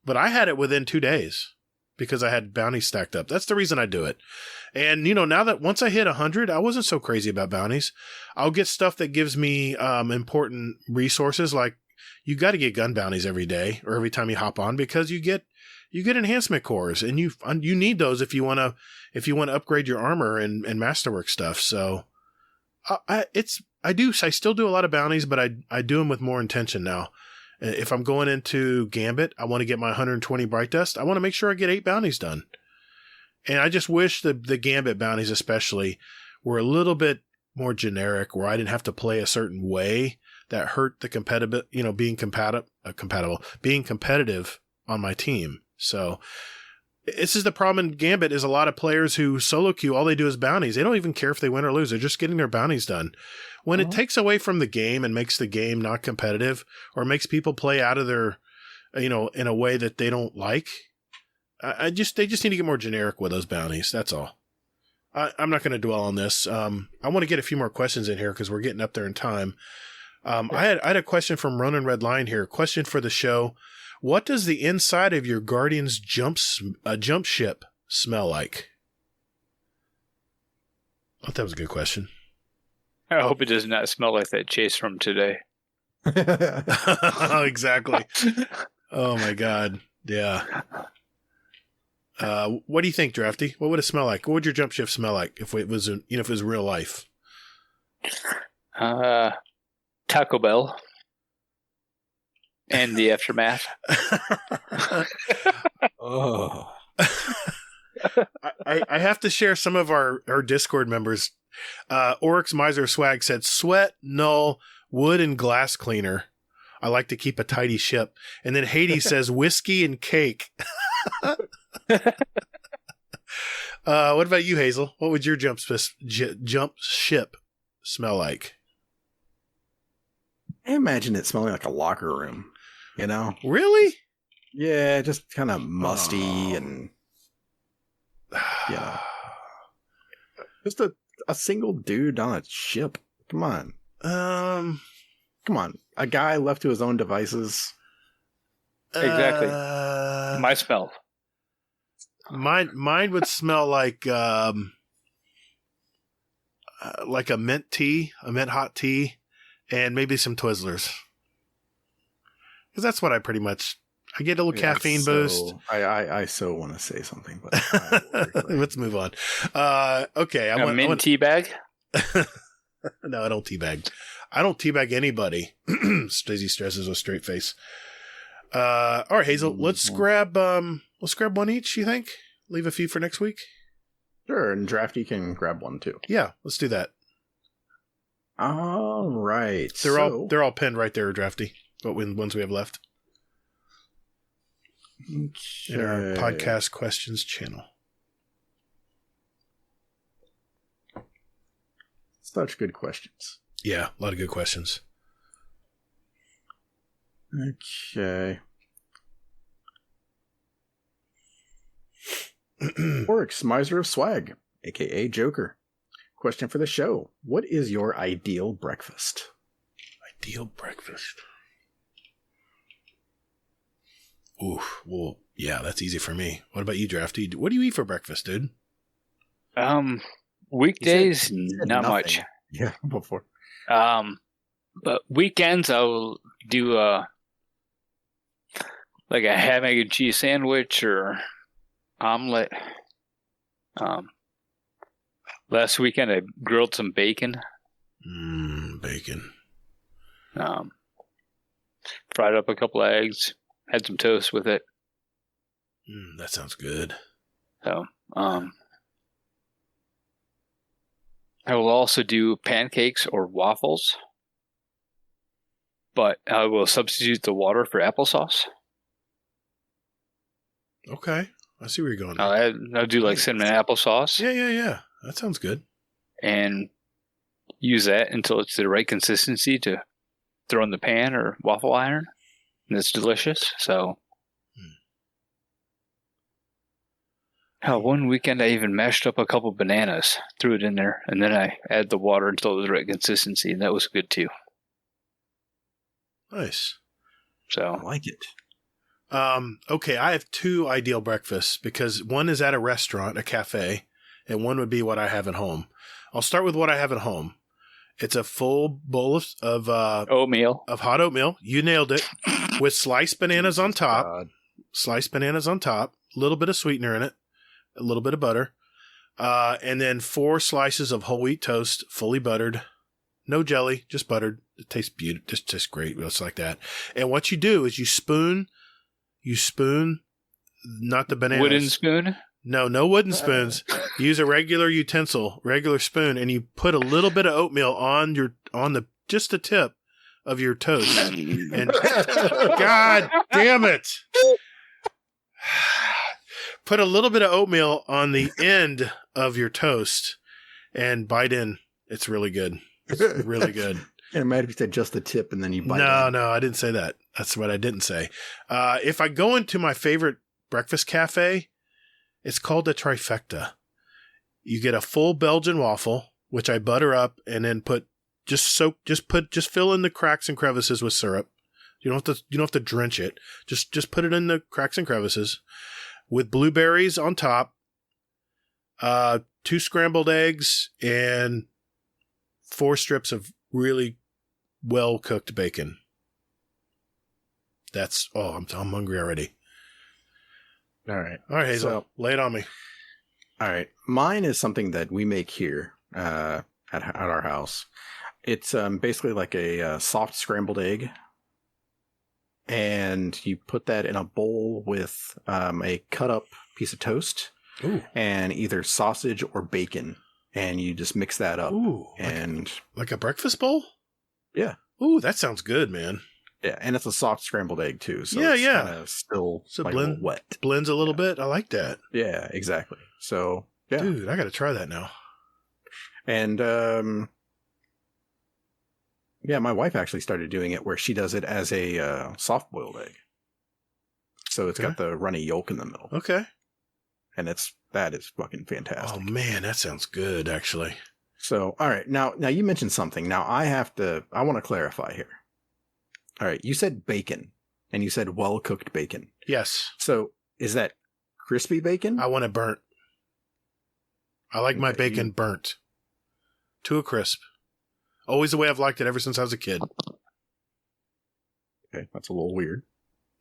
But I had it within 2 days because I had bounties stacked up. That's the reason I do it. And now that once I hit 100, I wasn't so crazy about bounties. I'll get stuff that gives me important resources, like you got to get gun bounties every day or every time you hop on because you get enhancement cores, and you need those if you want to upgrade your armor and masterwork stuff. So I still do a lot of bounties, but I do them with more intention now. If I'm going into Gambit, I want to get my 120 Bright Dust. I want to make sure I get 8 bounties done. And I just wish the Gambit bounties especially were a little bit more generic, where I didn't have to play a certain way that hurt the competitive, being competitive on my team. So this is the problem in Gambit, is a lot of players who solo queue, all they do is bounties. They don't even care if they win or lose. They're just getting their bounties done. When it takes away from the game and makes the game not competitive, or makes people play out of their, in a way that they don't like, they just need to get more generic with those bounties. That's all. I'm not going to dwell on this. I want to get a few more questions in here because we're getting up there in time. I had a question from Ronan Red Line here. Question for the show. What does the inside of your Guardian's jump ship smell like? I thought that was a good question. I hope it does not smell like that chase from today. Exactly. Oh my God. Yeah. What do you think, Drafty? What would it smell like? What would your jump ship smell like if it was, if it was real life? Taco Bell. And the aftermath. Oh. I have to share some of our Discord members. Oryx Miser Swag said, sweat, null, wood, and glass cleaner. I like to keep a tidy ship. And then Hades says, whiskey and cake. What about you, Hazel? What would your jump ship smell like? I imagine it smelling like a locker room. Really? Yeah, just kind of musty and just a single dude on a ship. Come on. Come on. A guy left to his own devices. Exactly. My smell. Mine would smell like a mint tea, a mint hot tea, and maybe some Twizzlers. Because that's what I get a little caffeine boost. I so want to say something, but let's move on. Okay. A mint tea bag? No, I don't teabag. I don't teabag anybody. Stacey stresses with straight face. All right, Hazel, let's grab one each, you think? Leave a few for next week? Sure, and Drafty can grab one too. Yeah, let's do that. All right. They're all pinned right there, Drafty. What ones we have left? Okay. In our podcast questions channel. Such good questions. Yeah, a lot of good questions. Okay. Oryx, Miser of Swag, aka Joker. Question for the show. What is your ideal breakfast? Ideal breakfast. Oof. Well, yeah, that's easy for me. What about you, Drafty? What do you eat for breakfast, dude? Weekdays, You said not nothing. much. Yeah, before. But weekends I'll do like a ham, egg, and cheese sandwich or omelet. Last weekend I grilled some bacon. Bacon. Fried up a couple of eggs. Had some toast with it. That sounds good. So, I will also do pancakes or waffles, but I will substitute the water for applesauce. Okay. I see where you're going. I'll do like cinnamon applesauce. Yeah. That sounds good. And use that until it's the right consistency to throw in the pan or waffle iron. And it's delicious. So, one weekend I even mashed up a couple bananas, threw it in there, and then I added the water until it was the right consistency, and that was good too. Nice. I So, like it. Okay, I have two ideal breakfasts because one is at a restaurant, a cafe, and one would be what I have at home. I'll start with what I have at home. It's a full bowl of oatmeal. Of hot oatmeal. You nailed it. With sliced bananas on top. God. Sliced bananas on top. A little bit of sweetener in it. A little bit of butter. And then 4 slices of whole wheat toast, fully buttered. No jelly, just buttered. It tastes beautiful. Just tastes great. It's like that. And what you do is you spoon, not the bananas. Wooden spoon? No wooden spoons. Use a regular utensil, regular spoon, and you put a little bit of oatmeal on just the tip of your toast. And God damn it. Put a little bit of oatmeal on the end of your toast and bite in. It's really good. It's really good. Can't imagine if you said just the tip and then you bite in. No, I didn't say that. That's what I didn't say. If I go into my favorite breakfast cafe, it's called the Trifecta. You get a full Belgian waffle, which I butter up and then just fill in the cracks and crevices with syrup. You don't have to drench it. Just put it in the cracks and crevices with blueberries on top, 2 scrambled eggs, and 4 strips of really well cooked bacon. I'm hungry already. All right, Hazel, so, lay it on me. All right, mine is something that we make here at our house. It's basically like a soft scrambled egg, and you put that in a bowl with a cut up piece of toast. Ooh. And either sausage or bacon, and you just mix that up. Ooh, and like a breakfast bowl? Yeah. Ooh, that sounds good, man. Yeah, and it's a soft scrambled egg too. So Yeah, it's yeah. Kind of still So like a little wet. Blends a little bit. I like that. Yeah, exactly. So yeah, Dude, I got to try that now. and yeah, my wife actually started doing it where she does it as a soft boiled egg. So it's got the runny yolk in the middle. Okay. And that is fucking fantastic. Oh man, that sounds good actually. So, all right. Now you mentioned something. Now I want to clarify here. All right. You said bacon and you said well-cooked bacon. Yes. So is that crispy bacon? I want it burnt. I like my bacon burnt to a crisp. Always the way I've liked it ever since I was a kid. Okay. That's a little weird.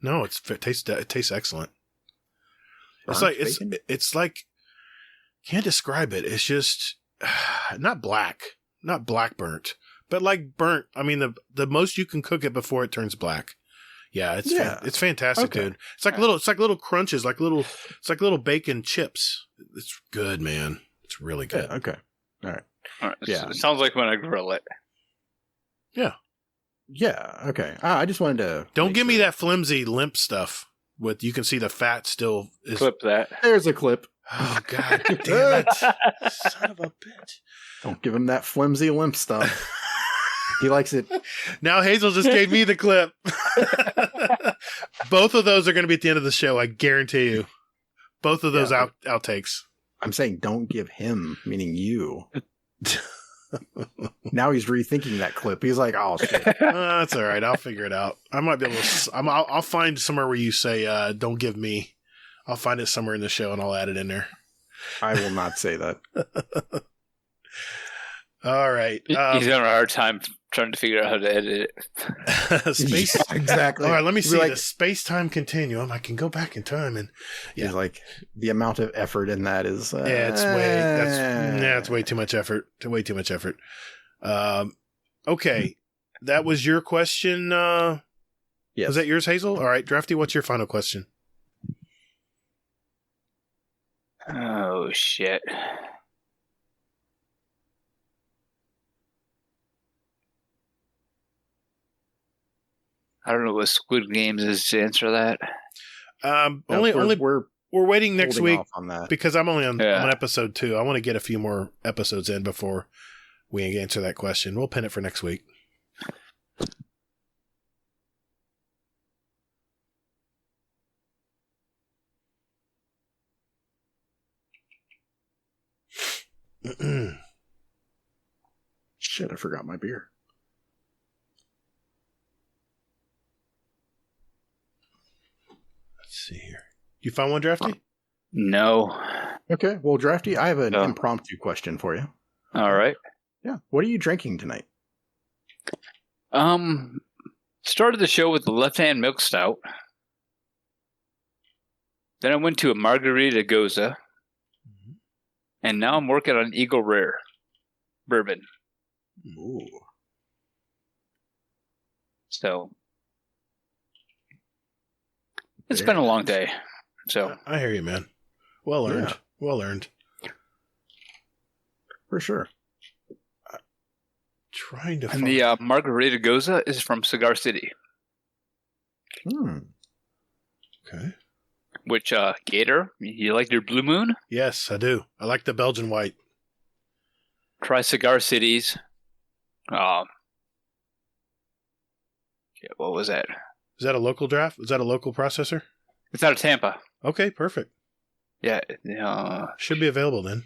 No, it tastes excellent. Burnt It's like can't describe it. It's just not black burnt, but like burnt. I mean, the most you can cook it before it turns black. Yeah, it's fantastic, Okay. dude. It's like little crunches, it's like little bacon chips. It's good, man. It's really good. Yeah, okay. All right. Yeah. It sounds like when I grill it. Yeah. Yeah. Okay. I just wanted to. Don't give me that flimsy limp stuff. You can see the fat still is. Clip that. There's a clip. Oh God damn it! Son of a bitch! Don't give him that flimsy limp stuff. He likes it. Now Hazel just gave me the clip. Both of those are going to be at the end of the show. I guarantee you. Both of those outtakes. I'm saying don't give him, meaning you. Now he's rethinking that clip. He's like, oh, shit. That's all right. I'll figure it out. I might be able to. I'll find somewhere where you say, "Don't give me." I'll find it somewhere in the show and I'll add it in there. I will not say that. All right. He's having a hard time trying to figure out how to edit it. Space. Yeah, exactly. All right. Let me see Like, the space-time continuum. I can go back in time and he's like, the amount of effort in that is. it's way too much effort. Way too much effort. Okay. That was your question. Yes. Was that yours, Hazel? All right. Drafty, what's your final question? Oh, shit. I don't know what Squid Games is to answer that. We're We're waiting next holding week off on that. because I'm only on Yeah. episode 2. I want to get a few more episodes in before we answer that question. We'll pin it for next week. Shit, I forgot my beer. Let's see here. You find one, Drafty? No. Okay, well, Drafty, I have an No. impromptu question for you. All right. Yeah. What are you drinking tonight? Started the show with the left-hand milk stout. Then I went to a margarita goza. And now I'm working on Eagle Rare bourbon. Ooh. So it's Very been a long nice. day. So I hear you, man. Well earned. Yeah. Well earned. For sure. Trying to and find... the margarita goza is from Cigar City, Okay. which Gatr, you like your Blue Moon? Yes, I do. I like the Belgian white. Try Cigar City's. Yeah, what was that? Is that a local draft? Is that a local processor? It's out of Tampa. Okay, perfect. Yeah, Should be available then.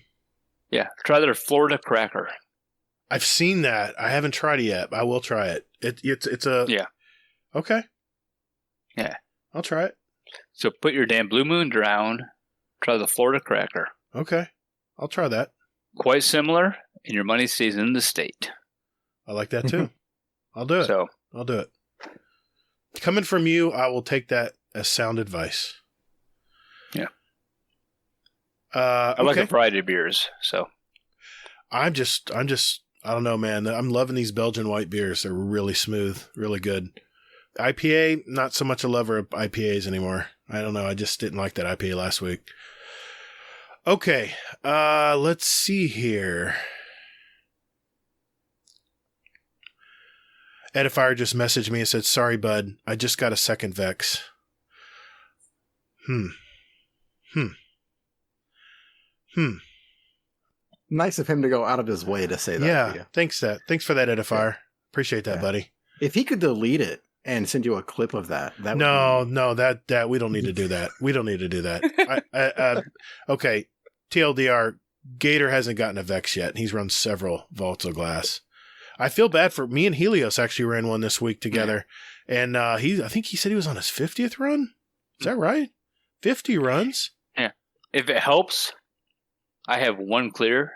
yeah. Try their Florida Cracker. I've seen that. I haven't tried it yet. I will try it. It's a... Yeah. Okay. Yeah. I'll try it. So put your damn Blue Moon down. Try the Florida Cracker. Okay. I'll try that. Quite similar, and your money stays in the state. I like that too. I'll do it. So I'll do it. Coming from you, I will take that as sound advice. Yeah. I I like a variety of beers. So I'm just, I don't know, man. I'm loving these Belgian white beers. They're really smooth, really good. IPA, not so much a lover of IPAs anymore. I don't know. I just didn't like that IPA last week. Okay. Let's see here. Edifier just messaged me and said, sorry, bud. I just got a second Vex. Nice of him to go out of his way to say that. to Yeah. you. Thanks for that, Edifier. Appreciate that, Yeah. buddy. If he could delete it and send you a clip of that, that would No, that we don't need to do that. We don't need to do that. Okay, TLDR, Gatr hasn't gotten a Vex yet. He's run several Vaults of Glass. I feel bad for me and Helios actually ran one this week together, and I think he said he was on his 50th run. Is that right? 50 runs? yeah, if it helps, I have one clear,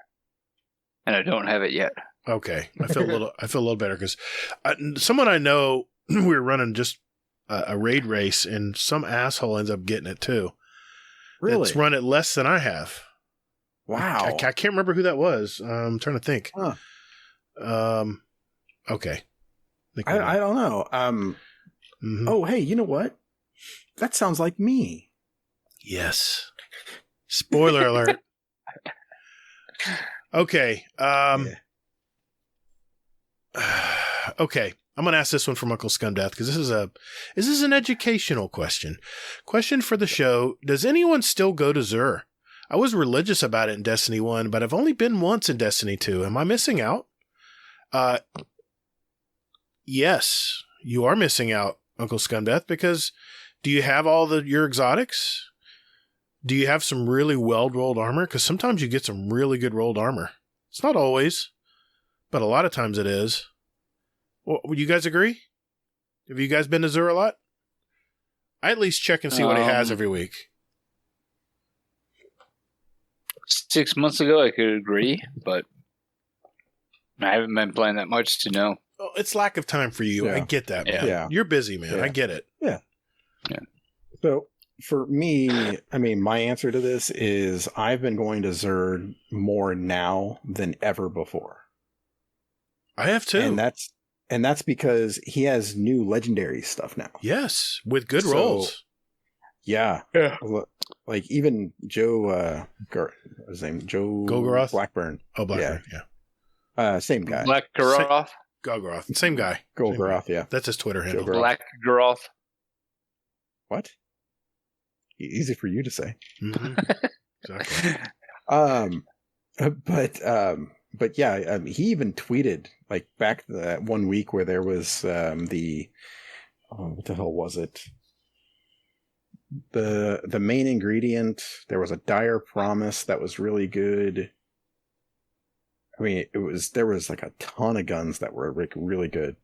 and I don't have it yet. Okay, I feel a little better because someone I know we were running just a raid race, and some asshole ends up getting it too. really. It's run it less than I have. Wow. I can't remember who that was. I'm trying to think. Huh. Okay. I don't know. Mhm. Oh, hey, you know what? That sounds like me. Yes. Spoiler alert. Okay. Okay. I'm going to ask this one from Uncle Scumdeath because this is an educational question. Question for the show. Does anyone still go to Zur? I was religious about it in Destiny 1, but I've only been once in Destiny 2. Am I missing out? Yes, you are missing out, Uncle Scumdeath, because do you have all your exotics? Do you have some really well-rolled armor? Because sometimes you get some really good rolled armor. It's not always, but a lot of times it is. Well, would you guys agree? Have you guys been to Zur a lot? I at least check and see what he has every week. 6 months ago, I could agree, but I haven't been playing that much to know. Oh, it's lack of time for you. Yeah. I get that, man. Yeah. You're busy, man. Yeah. I get it. Yeah. Yeah. So for me, I mean, my answer to this is I've been going to Zerd more now than ever before. I have too. And that's because he has new legendary stuff now. Yes, with good So, rolls. Yeah. Like even Joe, his name, Joe Golgoroth? Blackburn. Oh, Blackburn, yeah. Same guy. Black Garoth? Golgoroth. Same guy. Golgoroth, yeah. That's his Twitter handle. Golgoroth. Black Garoth? What? Easy for you to say. Mm-hmm. Exactly. But yeah, he even tweeted like back that 1 week where there was what the hell was it? The main ingredient. There was a dire promise that was really good. I mean, there was like a ton of guns that were like really good,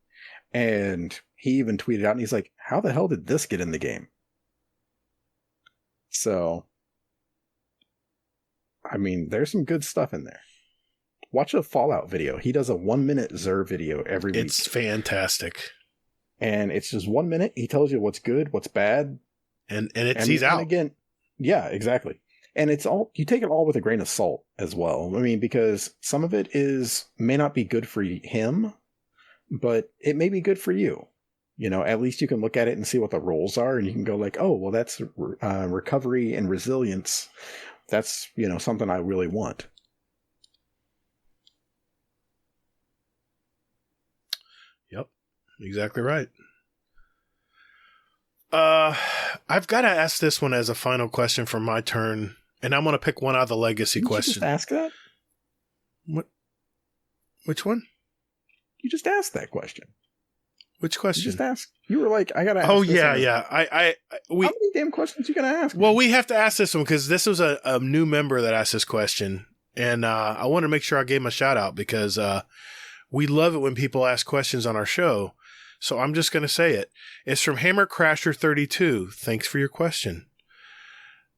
and he even tweeted out and he's like, "How the hell did this get in the game?" So, I mean, there's some good stuff in there. Watch a Fallout video. He does a 1 minute Zur video every week. It's fantastic. And it's just 1 minute. He tells you what's good, what's bad. And he's out. And again, yeah, exactly. And it's all, you take it all with a grain of salt as well. I mean, because some of it may not be good for him, but it may be good for you. You know, at least you can look at it and see what the roles are, and you can go like, oh, well, that's recovery and resilience. That's, you know, something I really want. Yep, exactly right. I've got to ask this one as a final question for my turn, and I'm going to pick one out of the legacy Didn't question. You just ask that? What? Which one? You just asked that question. Which question? You just asked. You were like, I got to ask. Oh, this yeah, one. yeah. How many damn questions you going to ask? Well, we have to ask this one because this was a new member that asked this question, and I want to make sure I gave him a shout out because we love it when people ask questions on our show. So I'm just going to say it. It's from Hammer Crasher 32. Thanks for your question.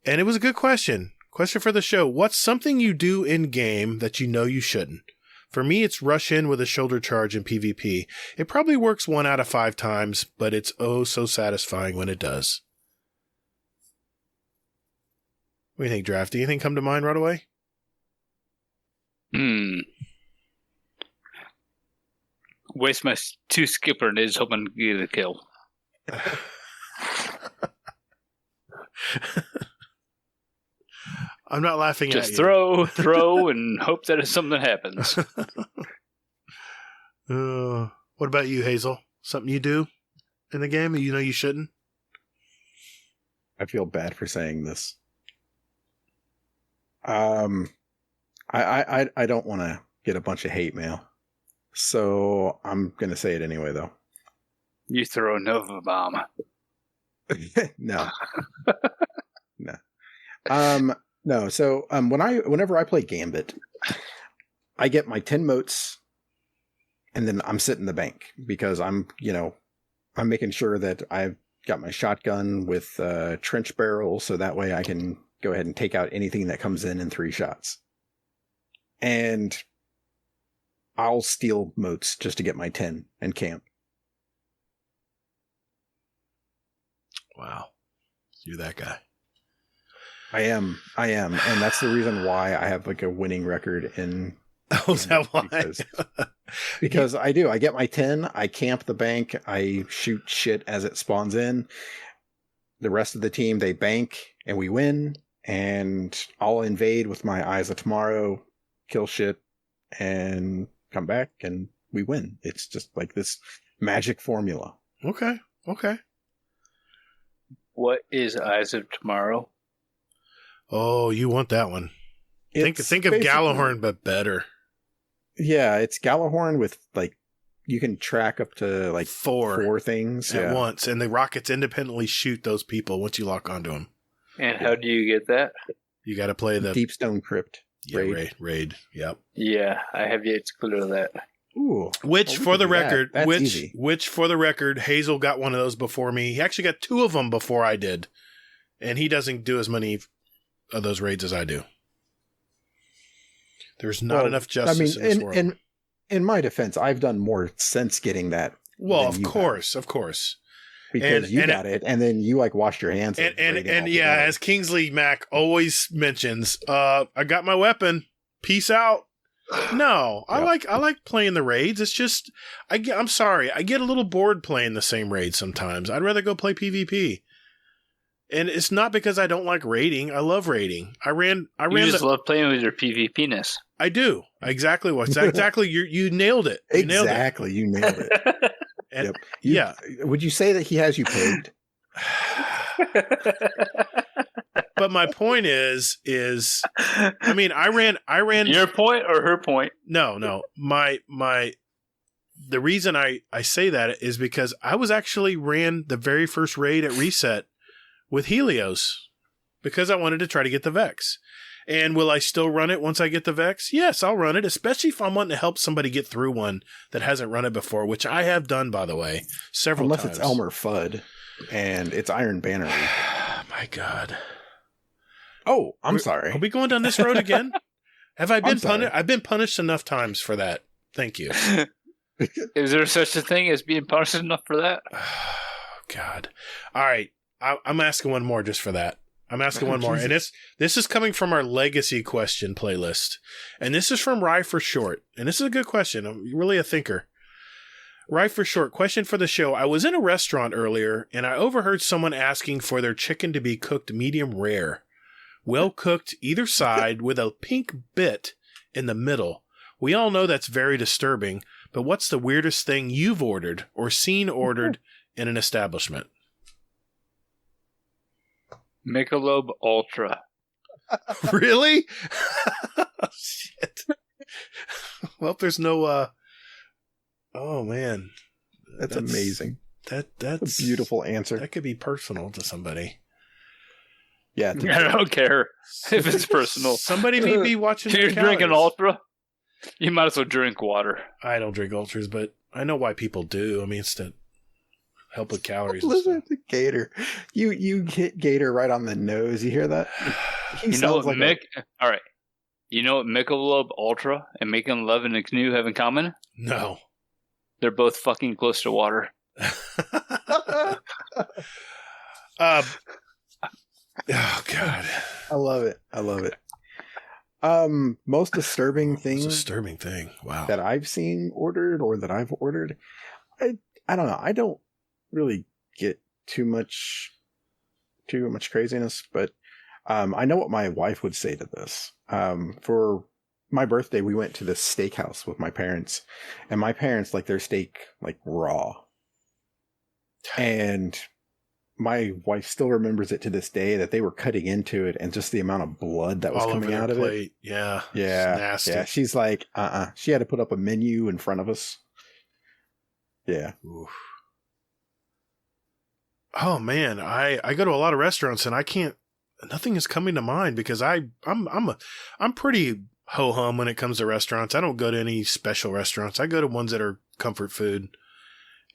And it was a good question. Question for the show. What's something you do in game that you know you shouldn't? For me, it's rush in with a shoulder charge in PvP. It probably works 1 out of 5 times, but it's oh so satisfying when it does. What do you think, Drafty? Anything come to mind right away? Waste my 2 skipper nids hoping to get a kill. I'm not laughing at you. Just throw, and hope that something happens. What about you, Hazel? Something you do in the game that you know you shouldn't? I feel bad for saying this. I don't want to get a bunch of hate mail, so I'm gonna say it anyway, though. You throw a Nova bomb. No. No. So whenever I play Gambit, I get my 10 motes, and then I'm sitting in the bank because I'm making sure that I've got my shotgun with trench barrel, so that way I can go ahead and take out anything that comes in 3 shots. And I'll steal motes just to get my 10 and camp. Wow. You're that guy. I am. And that's the reason why I have like a winning record in. Oh, is that why? Because I do. I get my 10, I camp the bank, I shoot shit as it spawns in. The rest of the team, they bank, and we win. And I'll invade with my Eyes of Tomorrow, kill shit, and come back, and we win. It's just like this magic formula. Okay. What is Eyes of Tomorrow? Oh, you want that one. Think of Gallahorn, but better. Yeah, it's Gallahorn with, like, you can track up to, like, 4 things at once, and the rockets independently shoot those people once you lock onto them. And how do you get that? You got to play the Deep Stone Crypt. raid. Yep. Yeah, I have yet to clear that. Ooh. Which, Well, for the we can do that. record, That's easy. which for the record, Hazel got one of those before me. He actually got 2 of them before I did, and he doesn't do as many of those raids as I do. There's not enough justice in this world. In my defense, I've done more since getting that. Well, than of course. Because you got it, and then you washed your hands. And yeah, as Kingsley Mac always mentions, I got my weapon. Peace out. No, I like playing the raids. It's just I'm sorry, I get a little bored playing the same raid sometimes. I'd rather go play PvP. And it's not because I don't like raiding. I love raiding. You just love playing with your PvP-ness. I do. Exactly. You nailed it. You nailed it. And yep. Would you say that he has you pegged? But my point is, I mean, I ran your point or her point? No. The reason I say that is because I was actually ran the very first raid at Reset with Helios because I wanted to try to get the Vex. And will I still run it once I get the Vex? Yes, I'll run it, especially if I'm wanting to help somebody get through one that hasn't run it before, which I have done, by the way, several times. Unless it's Elmer Fudd and it's Iron Banner. My God. Oh, I'm sorry. Are we going down this road again? Have I been punished? I've been punished enough times for that. Thank you. Is there such a thing as being punished enough for that? Oh, God. All right. I'm asking one more just for that. I'm asking one more. And this is coming from our legacy question playlist. And this is from Rye for Short. And this is a good question. I'm really a thinker. Rye for Short, question for the show. I was in a restaurant earlier and I overheard someone asking for their chicken to be cooked medium rare. Well cooked either side with a pink bit in the middle. We all know that's very disturbing, but what's the weirdest thing you've ordered or seen ordered in an establishment? Michelob Ultra. Really? Oh, shit. Well, there's no, oh man. That's amazing. That's a beautiful answer. That could be personal to somebody. Yeah. I don't care if it's personal. Somebody may be watching. If you're drinking Ultra, you might as well drink water. I don't drink Ultras, but I know why people do. I mean, it's to help with calories. Listen to Gatr. You hit Gatr right on the nose. You hear that? You know what, all right. You know what Michelob Ultra and Making Love in a Canoe have in common? No. They're both fucking close to water. Oh, God. I love it. Most disturbing thing. Wow. That I've seen ordered or that I've ordered. I don't know. I don't really get too much craziness, but I know what my wife would say to this. For my birthday, we went to this steakhouse with my parents, and my parents like their steak like raw. And my wife still remembers it to this day that they were cutting into it and just the amount of blood that was all coming out of it. Yeah. Yeah. It's nasty. Yeah. She's like, She had to put up a menu in front of us. Yeah. Oof. Oh man, I go to a lot of restaurants and I can't. Nothing is coming to mind because I'm pretty ho hum when it comes to restaurants. I don't go to any special restaurants. I go to ones that are comfort food,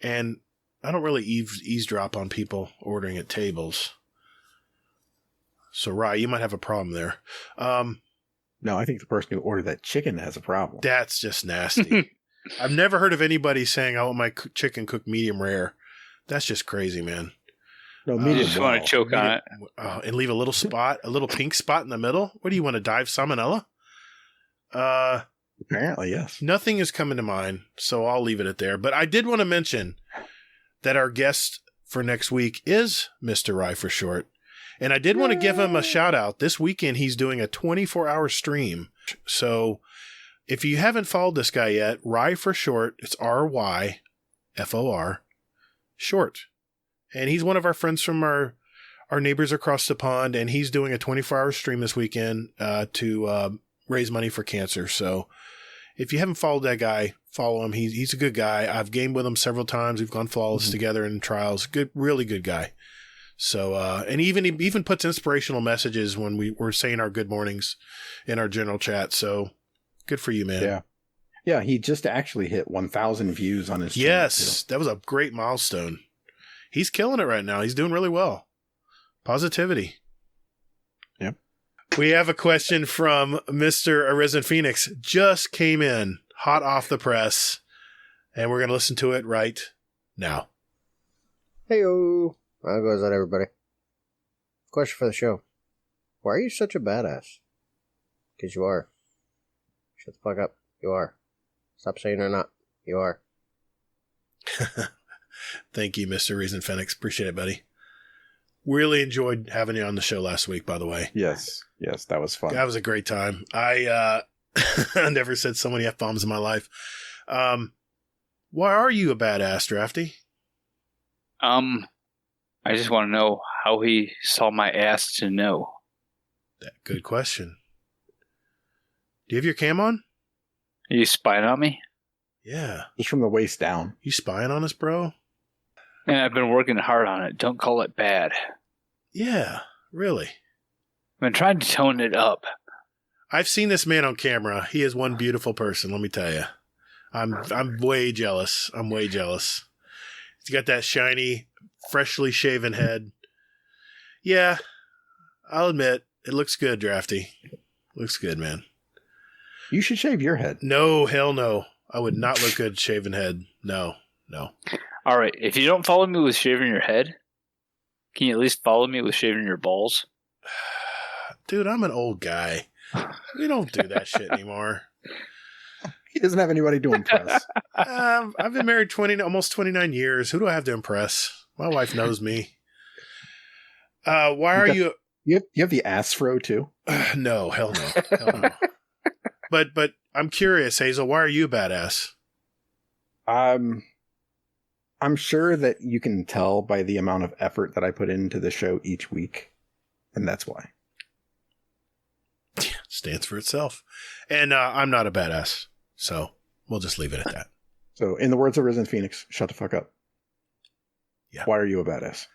and I don't really eavesdrop on people ordering at tables. So, Rye, you might have a problem there. No, I think the person who ordered that chicken has a problem. That's just nasty. I've never heard of anybody saying, I want my chicken cooked medium rare. That's just crazy, man. No, medium you just want to choke on it. And leave a little spot, a little pink spot in the middle? What do you want to dive salmonella? Apparently, yes. Nothing is coming to mind, so I'll leave it at there. But I did want to mention that our guest for next week is Mr. Rye for Short. And I did want to give him a shout out. This weekend, he's doing a 24-hour stream. So if you haven't followed this guy yet, Rye for Short, it's RYFOR, Short. And he's one of our friends from our neighbors across the pond, and he's doing a 24-hour stream this weekend to raise money for cancer. So if you haven't followed that guy, follow him. He's a good guy. I've gamed with him several times. We've gone flawless together in trials. Good, really good guy. So, and he even puts inspirational messages when we're saying our good mornings in our general chat. So good for you, man. Yeah. Yeah, he just actually hit 1,000 views on his channel. Yes, that was a great milestone. He's killing it right now. He's doing really well. Positivity. Yep. We have a question from Mr. Arisen Phoenix. Just came in, hot off the press, and we're going to listen to it right now. Heyo. How goes that, everybody? Question for the show. Why are you such a badass? Because you are. Shut the fuck up. You are. Stop saying you're not. You are. Thank you, Mr. Reason Phoenix. Appreciate it, buddy. Really enjoyed having you on the show last week, by the way. Yes, that was fun. That was a great time. I never said so many F-bombs in my life. Why are you a badass, Drafty? I just want to know how he saw my ass to know. Good question. Do you have your cam on? Are you spying on me? Yeah. Just from the waist down. You spying on us, bro? And I've been working hard on it. Don't call it bad. Yeah, really. I've been trying to tone it up. I've seen this man on camera. He is one beautiful person, let me tell you. I'm way jealous. I'm way jealous. He's got that shiny, freshly shaven head. Yeah, I'll admit, it looks good, Drafty. Looks good, man. You should shave your head. No, hell no. I would not look good shaven head. No. All right, if you don't follow me with shaving your head, can you at least follow me with shaving your balls? Dude, I'm an old guy. We don't do that shit anymore. He doesn't have anybody to impress. I've been married almost 29 years. Who do I have to impress? My wife knows me. Why are you... You have the ass fro, too? No, hell no. Hell no. But I'm curious, Hazel, why are you a badass? I'm sure that you can tell by the amount of effort that I put into the show each week, and that's why. Stands for itself. And I'm not a badass, so we'll just leave it at that. So, in the words of Risen Phoenix, shut the fuck up. Yeah. Why are you a badass?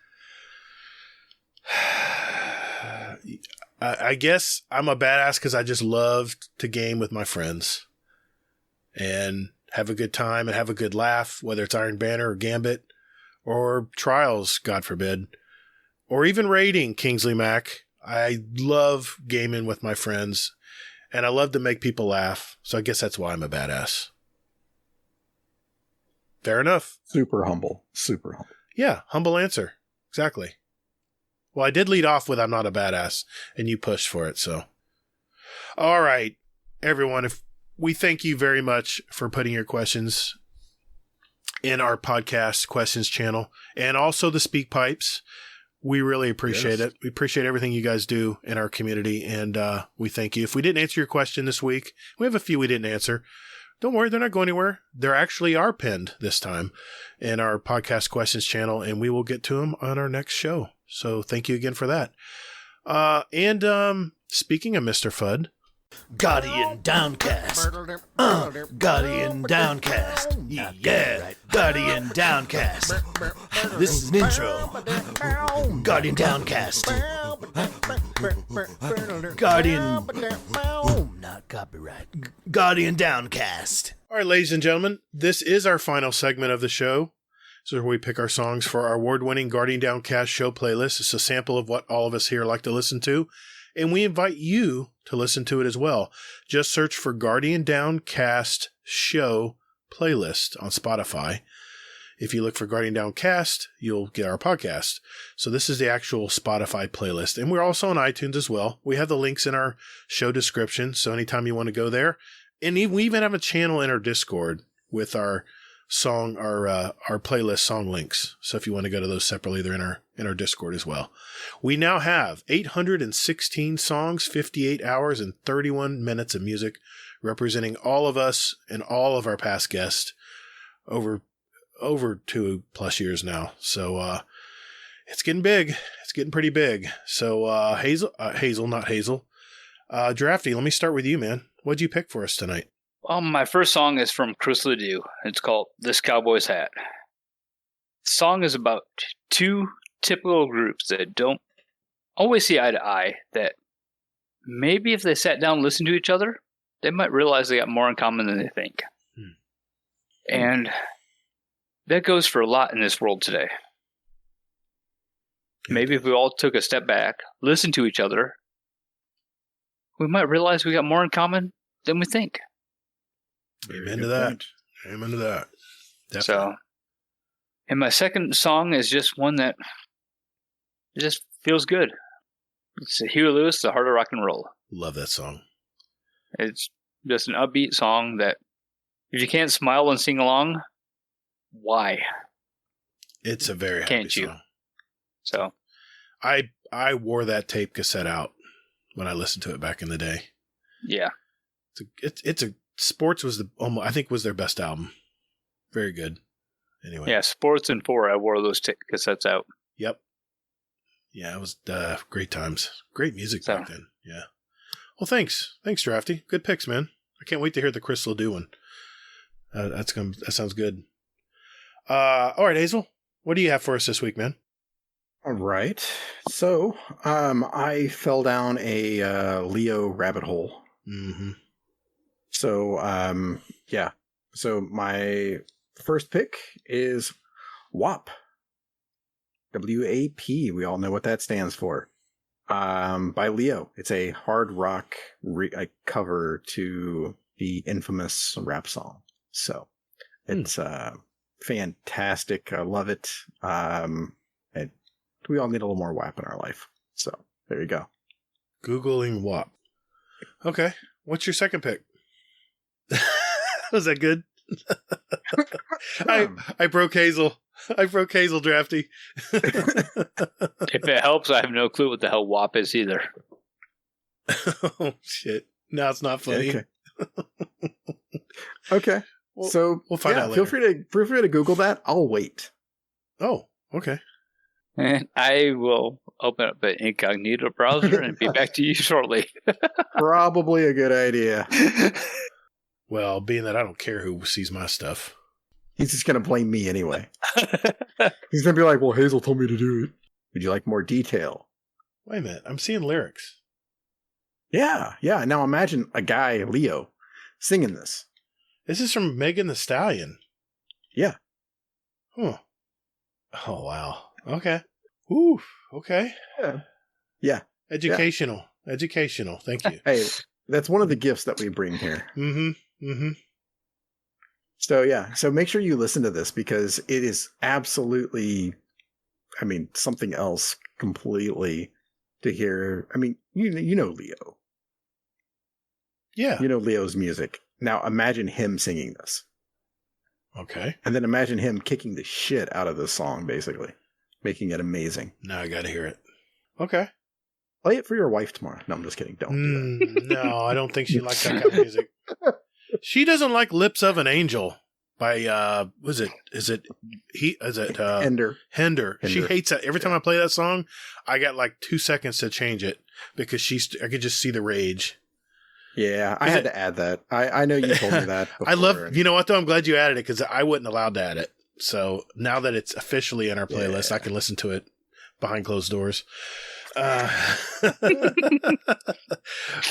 I guess I'm a badass because I just love to game with my friends and have a good time and have a good laugh, whether it's Iron Banner or Gambit or Trials, God forbid, or even raiding Kingsley Mac. I love gaming with my friends and I love to make people laugh. So I guess that's why I'm a badass. Fair enough. Super humble. Super humble. Yeah, humble answer. Exactly. Well, I did lead off with I'm not a badass, and you pushed for it, so. All right, everyone, we thank you very much for putting your questions in our podcast questions channel, and also the Speakpipes. We really appreciate it. We appreciate everything you guys do in our community, and we thank you. If we didn't answer your question this week, we have a few we didn't answer. Don't worry, they're not going anywhere. They actually are pinned this time in our podcast questions channel, and we will get to them on our next show. So thank you again for that. And speaking of Mr. Fudd. Guardian Downcast. Guardian Downcast. Yeah. Guardian Downcast. This is an intro. Guardian Downcast. Guardian. Not copyright. Guardian Downcast. All right, ladies and gentlemen, this is our final segment of the show. This is where we pick our songs for our award-winning Guardian Downcast show playlist. It's a sample of what all of us here like to listen to, and we invite you to listen to it as well. Just search for Guardian Downcast show playlist on Spotify. If you look for Guardian Downcast, you'll get our podcast. So this is the actual Spotify playlist, and we're also on iTunes as well. We have the links in our show description, so anytime you want to go there. And we even have a channel in our Discord with our song, our playlist song links. So if you want to go to those separately, they're in our Discord as well. We now have 816 songs, 58 hours, and 31 minutes of music, representing all of us and all of our past guests over 2+ years now. So it's getting big. It's getting pretty big. So Drafty, let me start with you, man. What'd you pick for us tonight? My first song is from Chris Ledoux. It's called This Cowboy's Hat. The song is about two typical groups that don't always see eye to eye, that maybe if they sat down and listened to each other, they might realize they got more in common than they think. And that goes for a lot in this world today. Maybe if we all took a step back, listened to each other, we might realize we got more in common than we think. Amen to that. Amen to that. Definitely. So, and my second song is just one that just feels good. It's Huey Lewis, The Heart of Rock and Roll. Love that song. It's just an upbeat song that if you can't smile and sing along, why? It's a very happy Can't you? song. So I wore that tape cassette out when I listened to it back in the day. yeah. It's a Sports was I think was their best album. Very good. Anyway. Yeah, Sports and 4, I wore those cassettes out. Yep. Yeah, it was great times. Great music back then. Yeah. Well, thanks. Thanks, Drafty. Good picks, man. I can't wait to hear the Crystal Do one. That sounds good. All right, Hazel. What do you have for us this week, man? All right. So, I fell down a Leo rabbit hole. Mm-hmm. So, yeah. So my first pick is WAP. W-A-P. We all know what that stands for. By Leo. It's a hard rock cover to the infamous rap song. So it's fantastic. I love it. We all need a little more WAP in our life. So there you go. Googling WAP. Okay. What's your second pick? Was that good? I broke Hazel. I broke Hazel, Drafty. If it helps, I have no clue what the hell WAP is either. Oh, shit. No, it's not funny. Okay. Okay. So we'll find out later. Feel free to Google that. I'll wait. Oh, okay. And I will open up an incognito browser and be back to you shortly. Probably a good idea. Well, being that I don't care who sees my stuff. He's just going to blame me anyway. He's going to be like, well, Hazel told me to do it. Would you like more detail? Wait a minute. I'm seeing lyrics. Yeah. Now imagine a guy, Leo, singing this. This is from Megan Thee Stallion. Yeah. Huh. Oh, wow. Okay. Ooh, okay. Yeah. Educational. Thank you. Hey, that's one of the gifts that we bring here. Mm-hmm. So make sure you listen to this because it is absolutely, something else completely to hear. You know Leo. Yeah. You know Leo's music. Now imagine him singing this. Okay. And then imagine him kicking the shit out of this song, basically. Making it amazing. Now I gotta hear it. Okay. Play it for your wife tomorrow. No, I'm just kidding. Don't do that. No, I don't think she likes that kind of music. She doesn't like Lips of an Angel by Hender. She hates that. Every time I play that song, I got like 2 seconds to change it because I could just see the rage. Yeah, I had to add that. I know you told me that before. You know what though? I'm glad you added it because I wasn't allowed to add it. So now that it's officially in our playlist, I can listen to it behind closed doors. All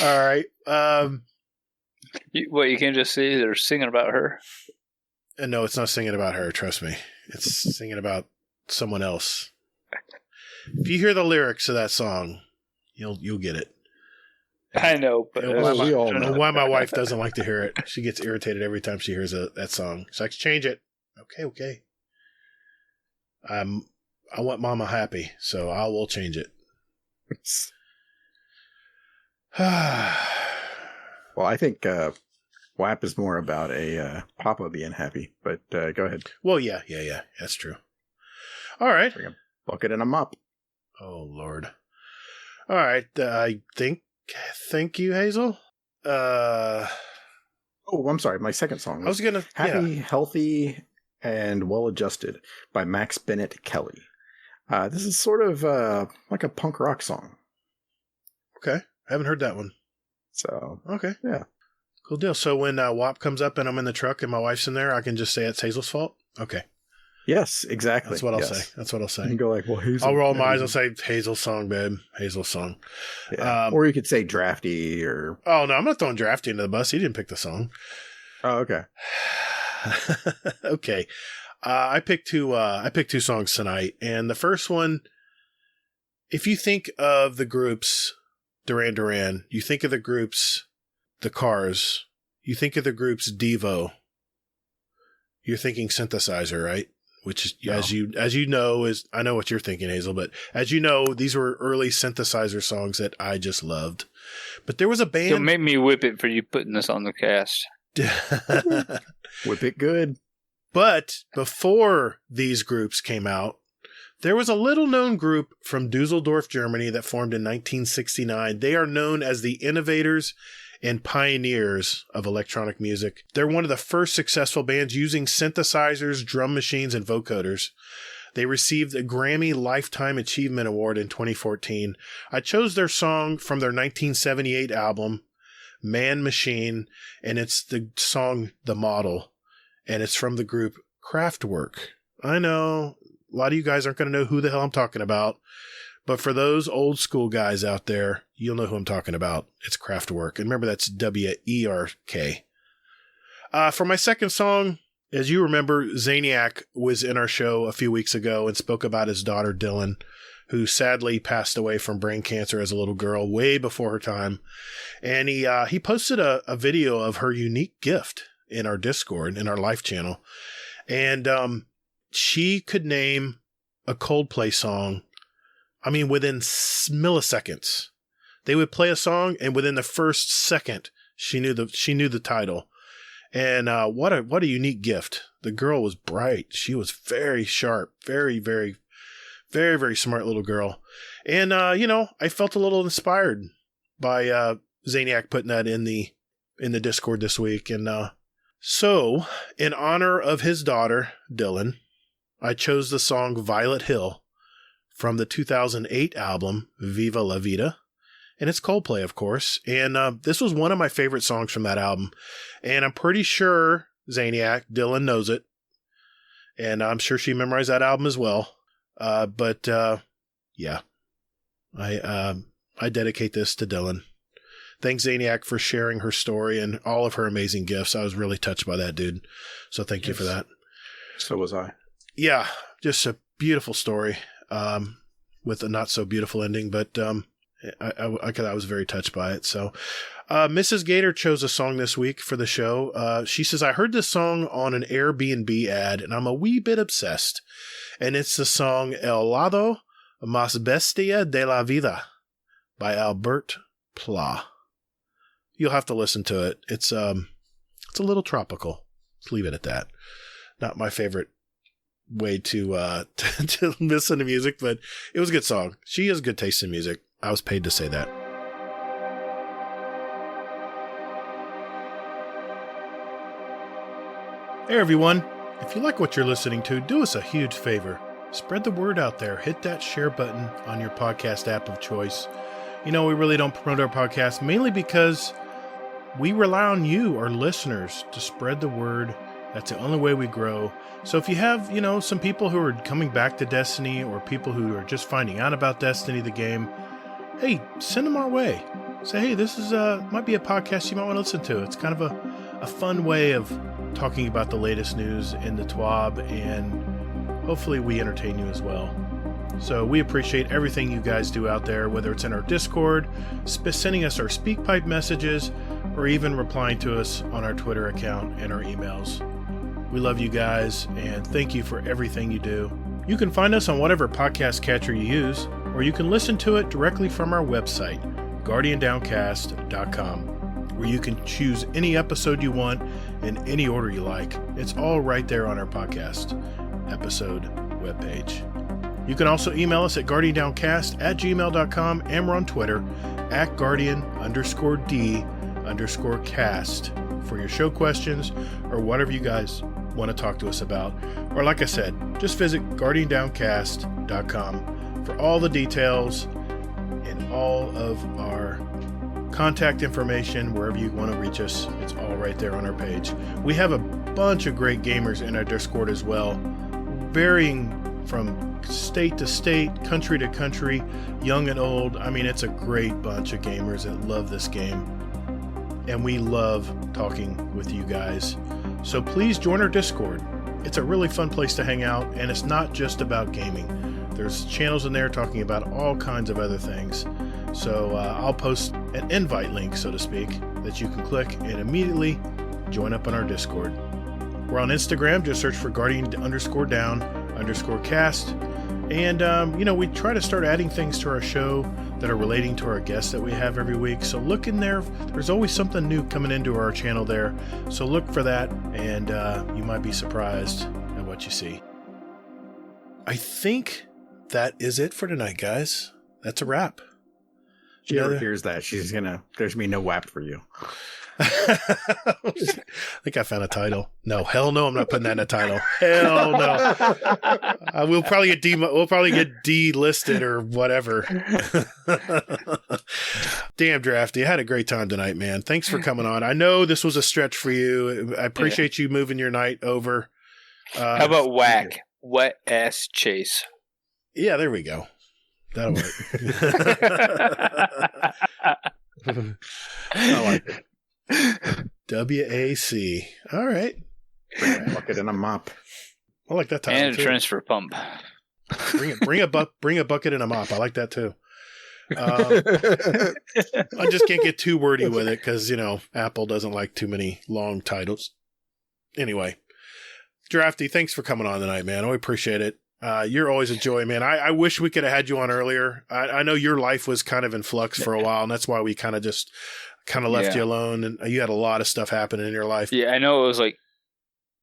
right. You can just see they're singing about her? And no, it's not singing about her. Trust me. It's singing about someone else. If you hear the lyrics of that song, you'll get it. I know, but we all know why my wife doesn't like to hear it. She gets irritated every time she hears that song. She's like, change it. Okay. I want Mama happy, so I will change it. Well, I think WAP is more about a Papa being happy, but go ahead. Well, yeah, that's true. All right. Bring a bucket and a mop. Oh, Lord. All right, thank you, Hazel. Oh, I'm sorry, my second song. I was going to... Happy, Healthy, and Well-Adjusted by Max Bennett Kelly. This is sort of like a punk rock song. Okay, I haven't heard that one. So, okay. Yeah. Cool deal. So when WAP comes up and I'm in the truck and my wife's in there, I can just say it's Hazel's fault? Okay. Yes, exactly. That's what I'll say. You can go like, well, Hazel. I'll roll my eyes and say, Hazel's song, babe. Hazel's song. Yeah. Or you could say Drafty or... Oh, no, I'm not throwing Drafty into the bus. He didn't pick the song. Oh, okay. Okay. I picked two songs tonight, and the first one, if you think of the groups Duran Duran, you think of the groups The Cars, you think of the groups Devo, you're thinking synthesizer, right? Which is, as you know, is, I know what you're thinking, Hazel, but as you know, these were early synthesizer songs that I just loved. But there was a band. Don't make me whip it for you putting this on the cast. Whip it good. But before these groups came out, there was a little-known group from Dusseldorf, Germany that formed in 1969. They are known as the innovators and pioneers of electronic music. They're one of the first successful bands using synthesizers, drum machines, and vocoders. They received a Grammy Lifetime Achievement Award in 2014. I chose their song from their 1978 album, Man Machine, and it's the song The Model. And it's from the group Kraftwerk. I know a lot of you guys aren't going to know who the hell I'm talking about, but for those old school guys out there, you'll know who I'm talking about. It's Kraftwerk. And remember, that's W-E-R-K. For my second song, as you remember, Zaniac was in our show a few weeks ago and spoke about his daughter, Dylan, who sadly passed away from brain cancer as a little girl way before her time. And he posted a video of her unique gift in our Discord, in our live channel. And she could name a Coldplay song, I mean, within milliseconds. They would play a song, and within the first second, she knew the title. And what a unique gift. The girl was bright. She was very sharp, very, very, very, very smart little girl. And, I felt a little inspired by Zaniac putting that in the Discord this week. And so, in honor of his daughter, Dylan, I chose the song Violet Hill from the 2008 album Viva La Vida. And it's Coldplay, of course. And this was one of my favorite songs from that album. And I'm pretty sure Zaniac, Dylan, knows it. And I'm sure she memorized that album as well. Yeah. I dedicate this to Dylan. Thanks, Zaniac, for sharing her story and all of her amazing gifts. I was really touched by that, dude. So thank you for that. So was I. Yeah, just a beautiful story with a not so beautiful ending, but I was very touched by it. So Mrs. Gatr chose a song this week for the show. She says, I heard this song on an Airbnb ad, and I'm a wee bit obsessed. And it's the song El lado más bestia de la vida by Albert Pla. You'll have to listen to it. It's a little tropical. Let's leave it at that. Not my favorite way to listen to music, but it was a good song. She has good taste in music. I was paid to say that. Hey everyone, if you like what you're listening to, do us a huge favor. Spread the word out there. Hit that share button on your podcast app of choice. We really don't promote our podcast mainly because we rely on you, our listeners, to spread the word. That's the only way we grow. So if you have, some people who are coming back to Destiny or people who are just finding out about Destiny, the game, hey, send them our way. Say, hey, this is might be a podcast you might want to listen to. It's kind of a fun way of talking about the latest news in the TWAB, and hopefully we entertain you as well. So we appreciate everything you guys do out there, whether it's in our Discord, sending us our Speakpipe messages, or even replying to us on our Twitter account and our emails. We love you guys, and thank you for everything you do. You can find us on whatever podcast catcher you use, or you can listen to it directly from our website, guardiandowncast.com, where you can choose any episode you want in any order you like. It's all right there on our podcast episode webpage. You can also email us at guardiandowncast@gmail.com, and we're on Twitter at guardian_D_cast for your show questions or whatever you guys want to talk to us about. Or like I said, just visit guardiandowncast.com for all the details and all of our contact information. Wherever you want to reach us, it's all right there on our page. We have a bunch of great gamers in our Discord as well, varying from state to state, country to country, young and old. I mean, it's a great bunch of gamers that love this game. and we love talking with you guys. So please join our Discord. It's a really fun place to hang out, and it's not just about gaming. There's channels in there talking about all kinds of other things. So I'll post an invite link, so to speak, that you can click and immediately join up on our Discord. We're on Instagram. Just search for Guardian_down_cast. And, we try to start adding things to our show that are relating to our guests that we have every week. So look in there. There's always something new coming into our channel there. So look for that, and you might be surprised at what you see. I think that is it for tonight, guys. That's a wrap. She ever hears that, there's going to be no WAP for you. I think I found a title. No, hell no, I'm not putting that in a title. Hell no. We'll probably get delisted or whatever. Damn, Drafty, I had a great time tonight, man. Thanks for coming on. I know this was a stretch for you. I appreciate you moving your night over. How about whack? Wet ass chase. Yeah, there we go. That'll work. I like it. WAC. All right. Bring a bucket and a mop. I like that title. And a transfer pump. Bring a bucket and a mop. I like that too. I just can't get too wordy with it because, Apple doesn't like too many long titles. Anyway, Drafty, thanks for coming on tonight, man. I appreciate it. You're always a joy, man. I wish we could have had you on earlier. I know your life was kind of in flux for a while, and that's why we kind of left you alone, and you had a lot of stuff happening in your life. Yeah, I know it was like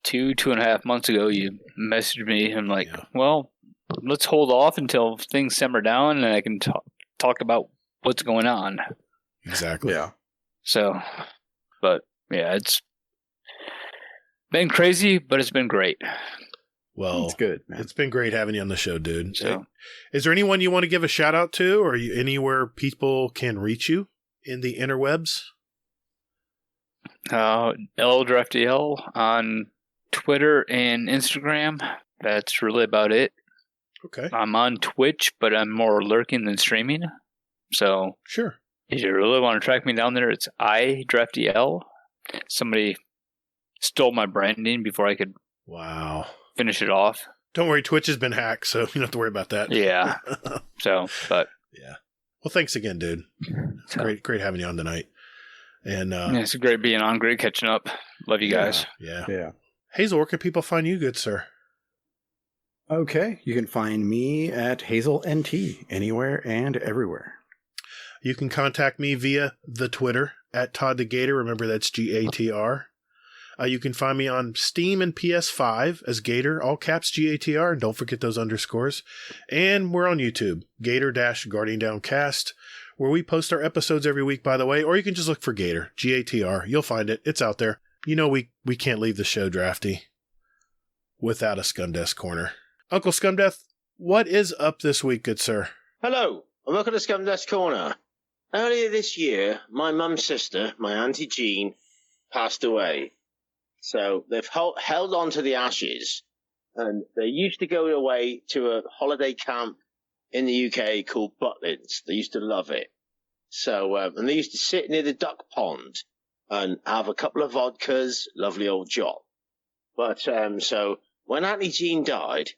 2.5 months ago you messaged me, and I'm like, well, let's hold off until things simmer down and I can talk about what's going on. Exactly. Yeah. So, but yeah, it's been crazy, but it's been great. Well, it's good, man. It's been great having you on the show, dude. So, is there anyone you want to give a shout out to, or anywhere people can reach you in the interwebs? Drafty L on Twitter and Instagram. That's really about it. Okay. I'm on Twitch, but I'm more lurking than streaming. So, sure. If you really want to track me down there, it's Drafty L. Somebody stole my branding before I could finish it off. Don't worry, Twitch has been hacked, so you don't have to worry about that. Yeah. Yeah. Well, thanks again, dude. It's great having you on tonight. And it's great being on, great catching up. Love you guys. Yeah. Hazel, where can people find you, good sir? Okay, you can find me at Hazel NT anywhere and everywhere. You can contact me via the Twitter at Todd the Gatr. Remember, that's Gatr. You can find me on Steam and PS5 as Gatr, all caps Gatr, and don't forget those underscores. And we're on YouTube, Gatr-Guardian Downcast, where we post our episodes every week, by the way, or you can just look for Gatr, Gatr. You'll find it. It's out there. We can't leave the show, Drafty, without a Scumdeath Corner. Uncle Scumdeath, what is up this week, good sir? Hello, and welcome to Scumdeath Corner. Earlier this year, my mum's sister, my Auntie Jean, passed away. So they've held on to the ashes, and they used to go away to a holiday camp in the UK called Butlins. They used to love it. So, and they used to sit near the duck pond and have a couple of vodkas, lovely old job. But, so when Auntie Jean died,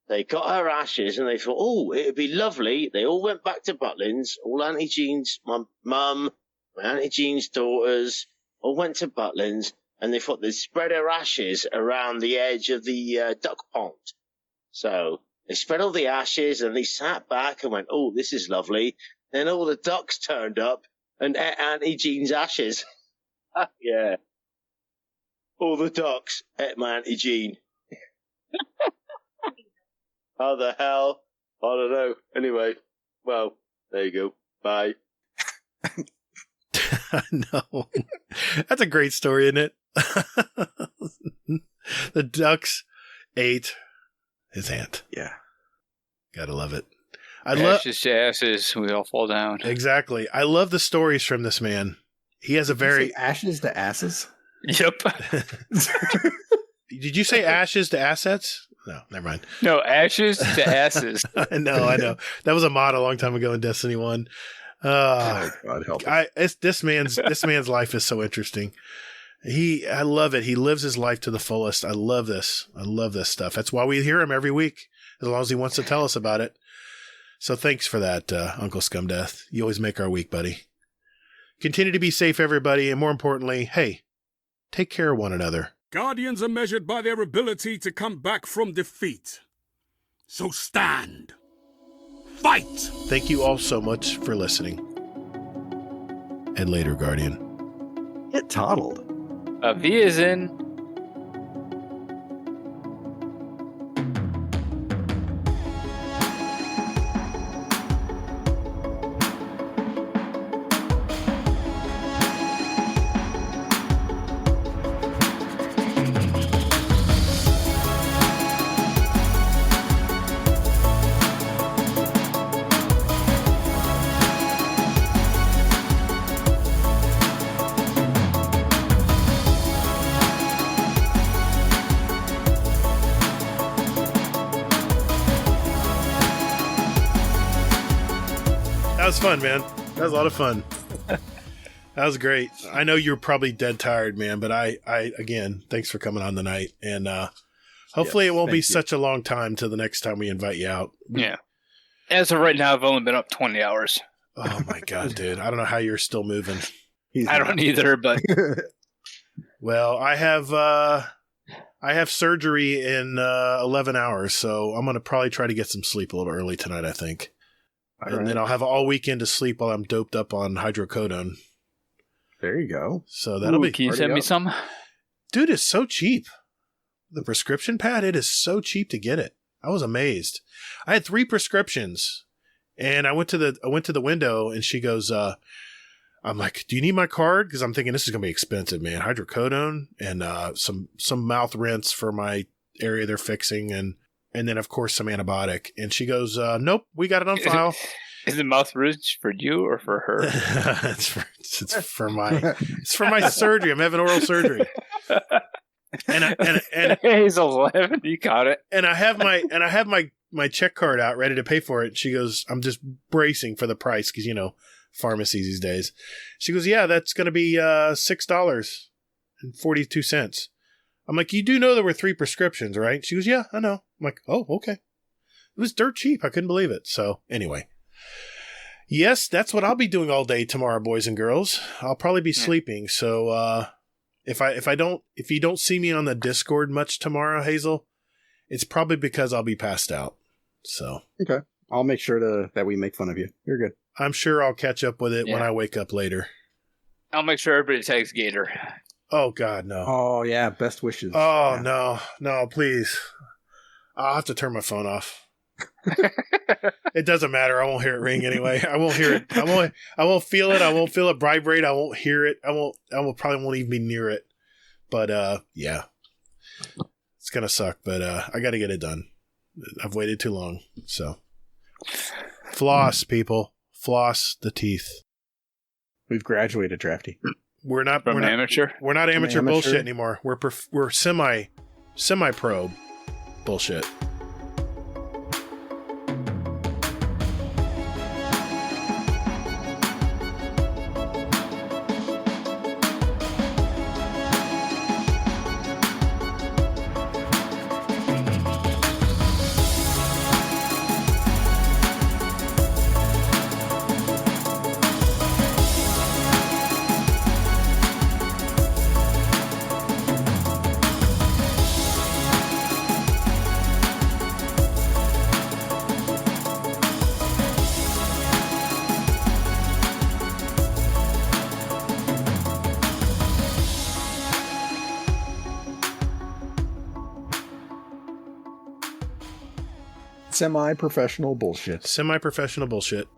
they got her ashes and they thought, oh, it'd be lovely. They all went back to Butlins, all Auntie Jean's, my mum, my Auntie Jean's daughters, all went to Butlins. And they thought they'd spread her ashes around the edge of the duck pond. So they spread all the ashes and they sat back and went, oh, this is lovely. Then all the ducks turned up and ate Auntie Jean's ashes. Yeah. All the ducks ate my Auntie Jean. How the hell? I don't know. Anyway, well, there you go. Bye. No. That's a great story, isn't it? The ducks ate his aunt. Yeah. Gotta love it. Ashes to ashes, we all fall down. Exactly. I love the stories from this man. He has a very... ashes to asses? Yep. Did you say ashes to assets? No, never mind. No, ashes to asses. I know. That was a mod a long time ago in Destiny 1. Oh, God help us. This man's life is so interesting. I love it. He lives his life to the fullest. I love this. I love this stuff. That's why we hear him every week, as long as he wants to tell us about it. So thanks for that, Uncle Scumdeath. You always make our week, buddy. Continue to be safe, everybody, and more importantly, hey, take care of one another. Guardians are measured by their ability to come back from defeat. So stand. Fight! Thank you all so much for listening. And later, Guardian. Get toddled. V is in. That was fun, man. That was a lot of fun. That was great. I know you're probably dead tired, man, but I again, thanks for coming on tonight. And hopefully it won't be such a long time till the next time we invite you out. Yeah. As of right now, I've only been up 20 hours. Oh my God, dude. I don't know how you're still moving. I don't either, but well, I have surgery in 11 hours, so I'm going to probably try to get some sleep a little early tonight, I think. Then I'll have all weekend to sleep while I'm doped up on hydrocodone. There you go. So that'll be. Can you send me some? Dude, it's so cheap. The prescription pad, it is so cheap to get it. I was amazed. I had 3 prescriptions, and I went to the window, and she goes, I'm like, do you need my card? Because I'm thinking this is gonna be expensive, man. Hydrocodone and some mouth rinse for my area they're fixing, and then of course some antibiotic. And she goes, nope, we got it on file. Is it mouth rinse for you or for her? it's for my surgery. I'm having oral surgery. And Hazel's laughing. You caught it. And I have my check card out ready to pay for it. She goes, I'm just bracing for the price because pharmacies these days. She goes, yeah, that's going to be $6.42. I'm like, you do know there were 3 prescriptions, right? She goes, yeah, I know. I'm like, oh, okay. It was dirt cheap. I couldn't believe it. So anyway, yes, that's what I'll be doing all day tomorrow, boys and girls. I'll probably be sleeping. So if you don't see me on the Discord much tomorrow, Hazel, it's probably because I'll be passed out. So okay, I'll make sure that we make fun of you. You're good. I'm sure I'll catch up with it when I wake up later. I'll make sure everybody tags Gatr. Oh, God, no. Oh, yeah, best wishes. Oh, yeah. No, please. I'll have to turn my phone off. It doesn't matter. I won't hear it ring anyway. I won't hear it. I won't feel it. I won't feel it vibrate. I won't hear it. Probably won't even be near it. But, yeah. It's going to suck, but I got to get it done. I've waited too long, so. Floss, people. Floss the teeth. We've graduated, Drafty. We're not amateur. We're not amateur bullshit anymore. We're semi-pro bullshit. Semi-professional bullshit. Semi-professional bullshit.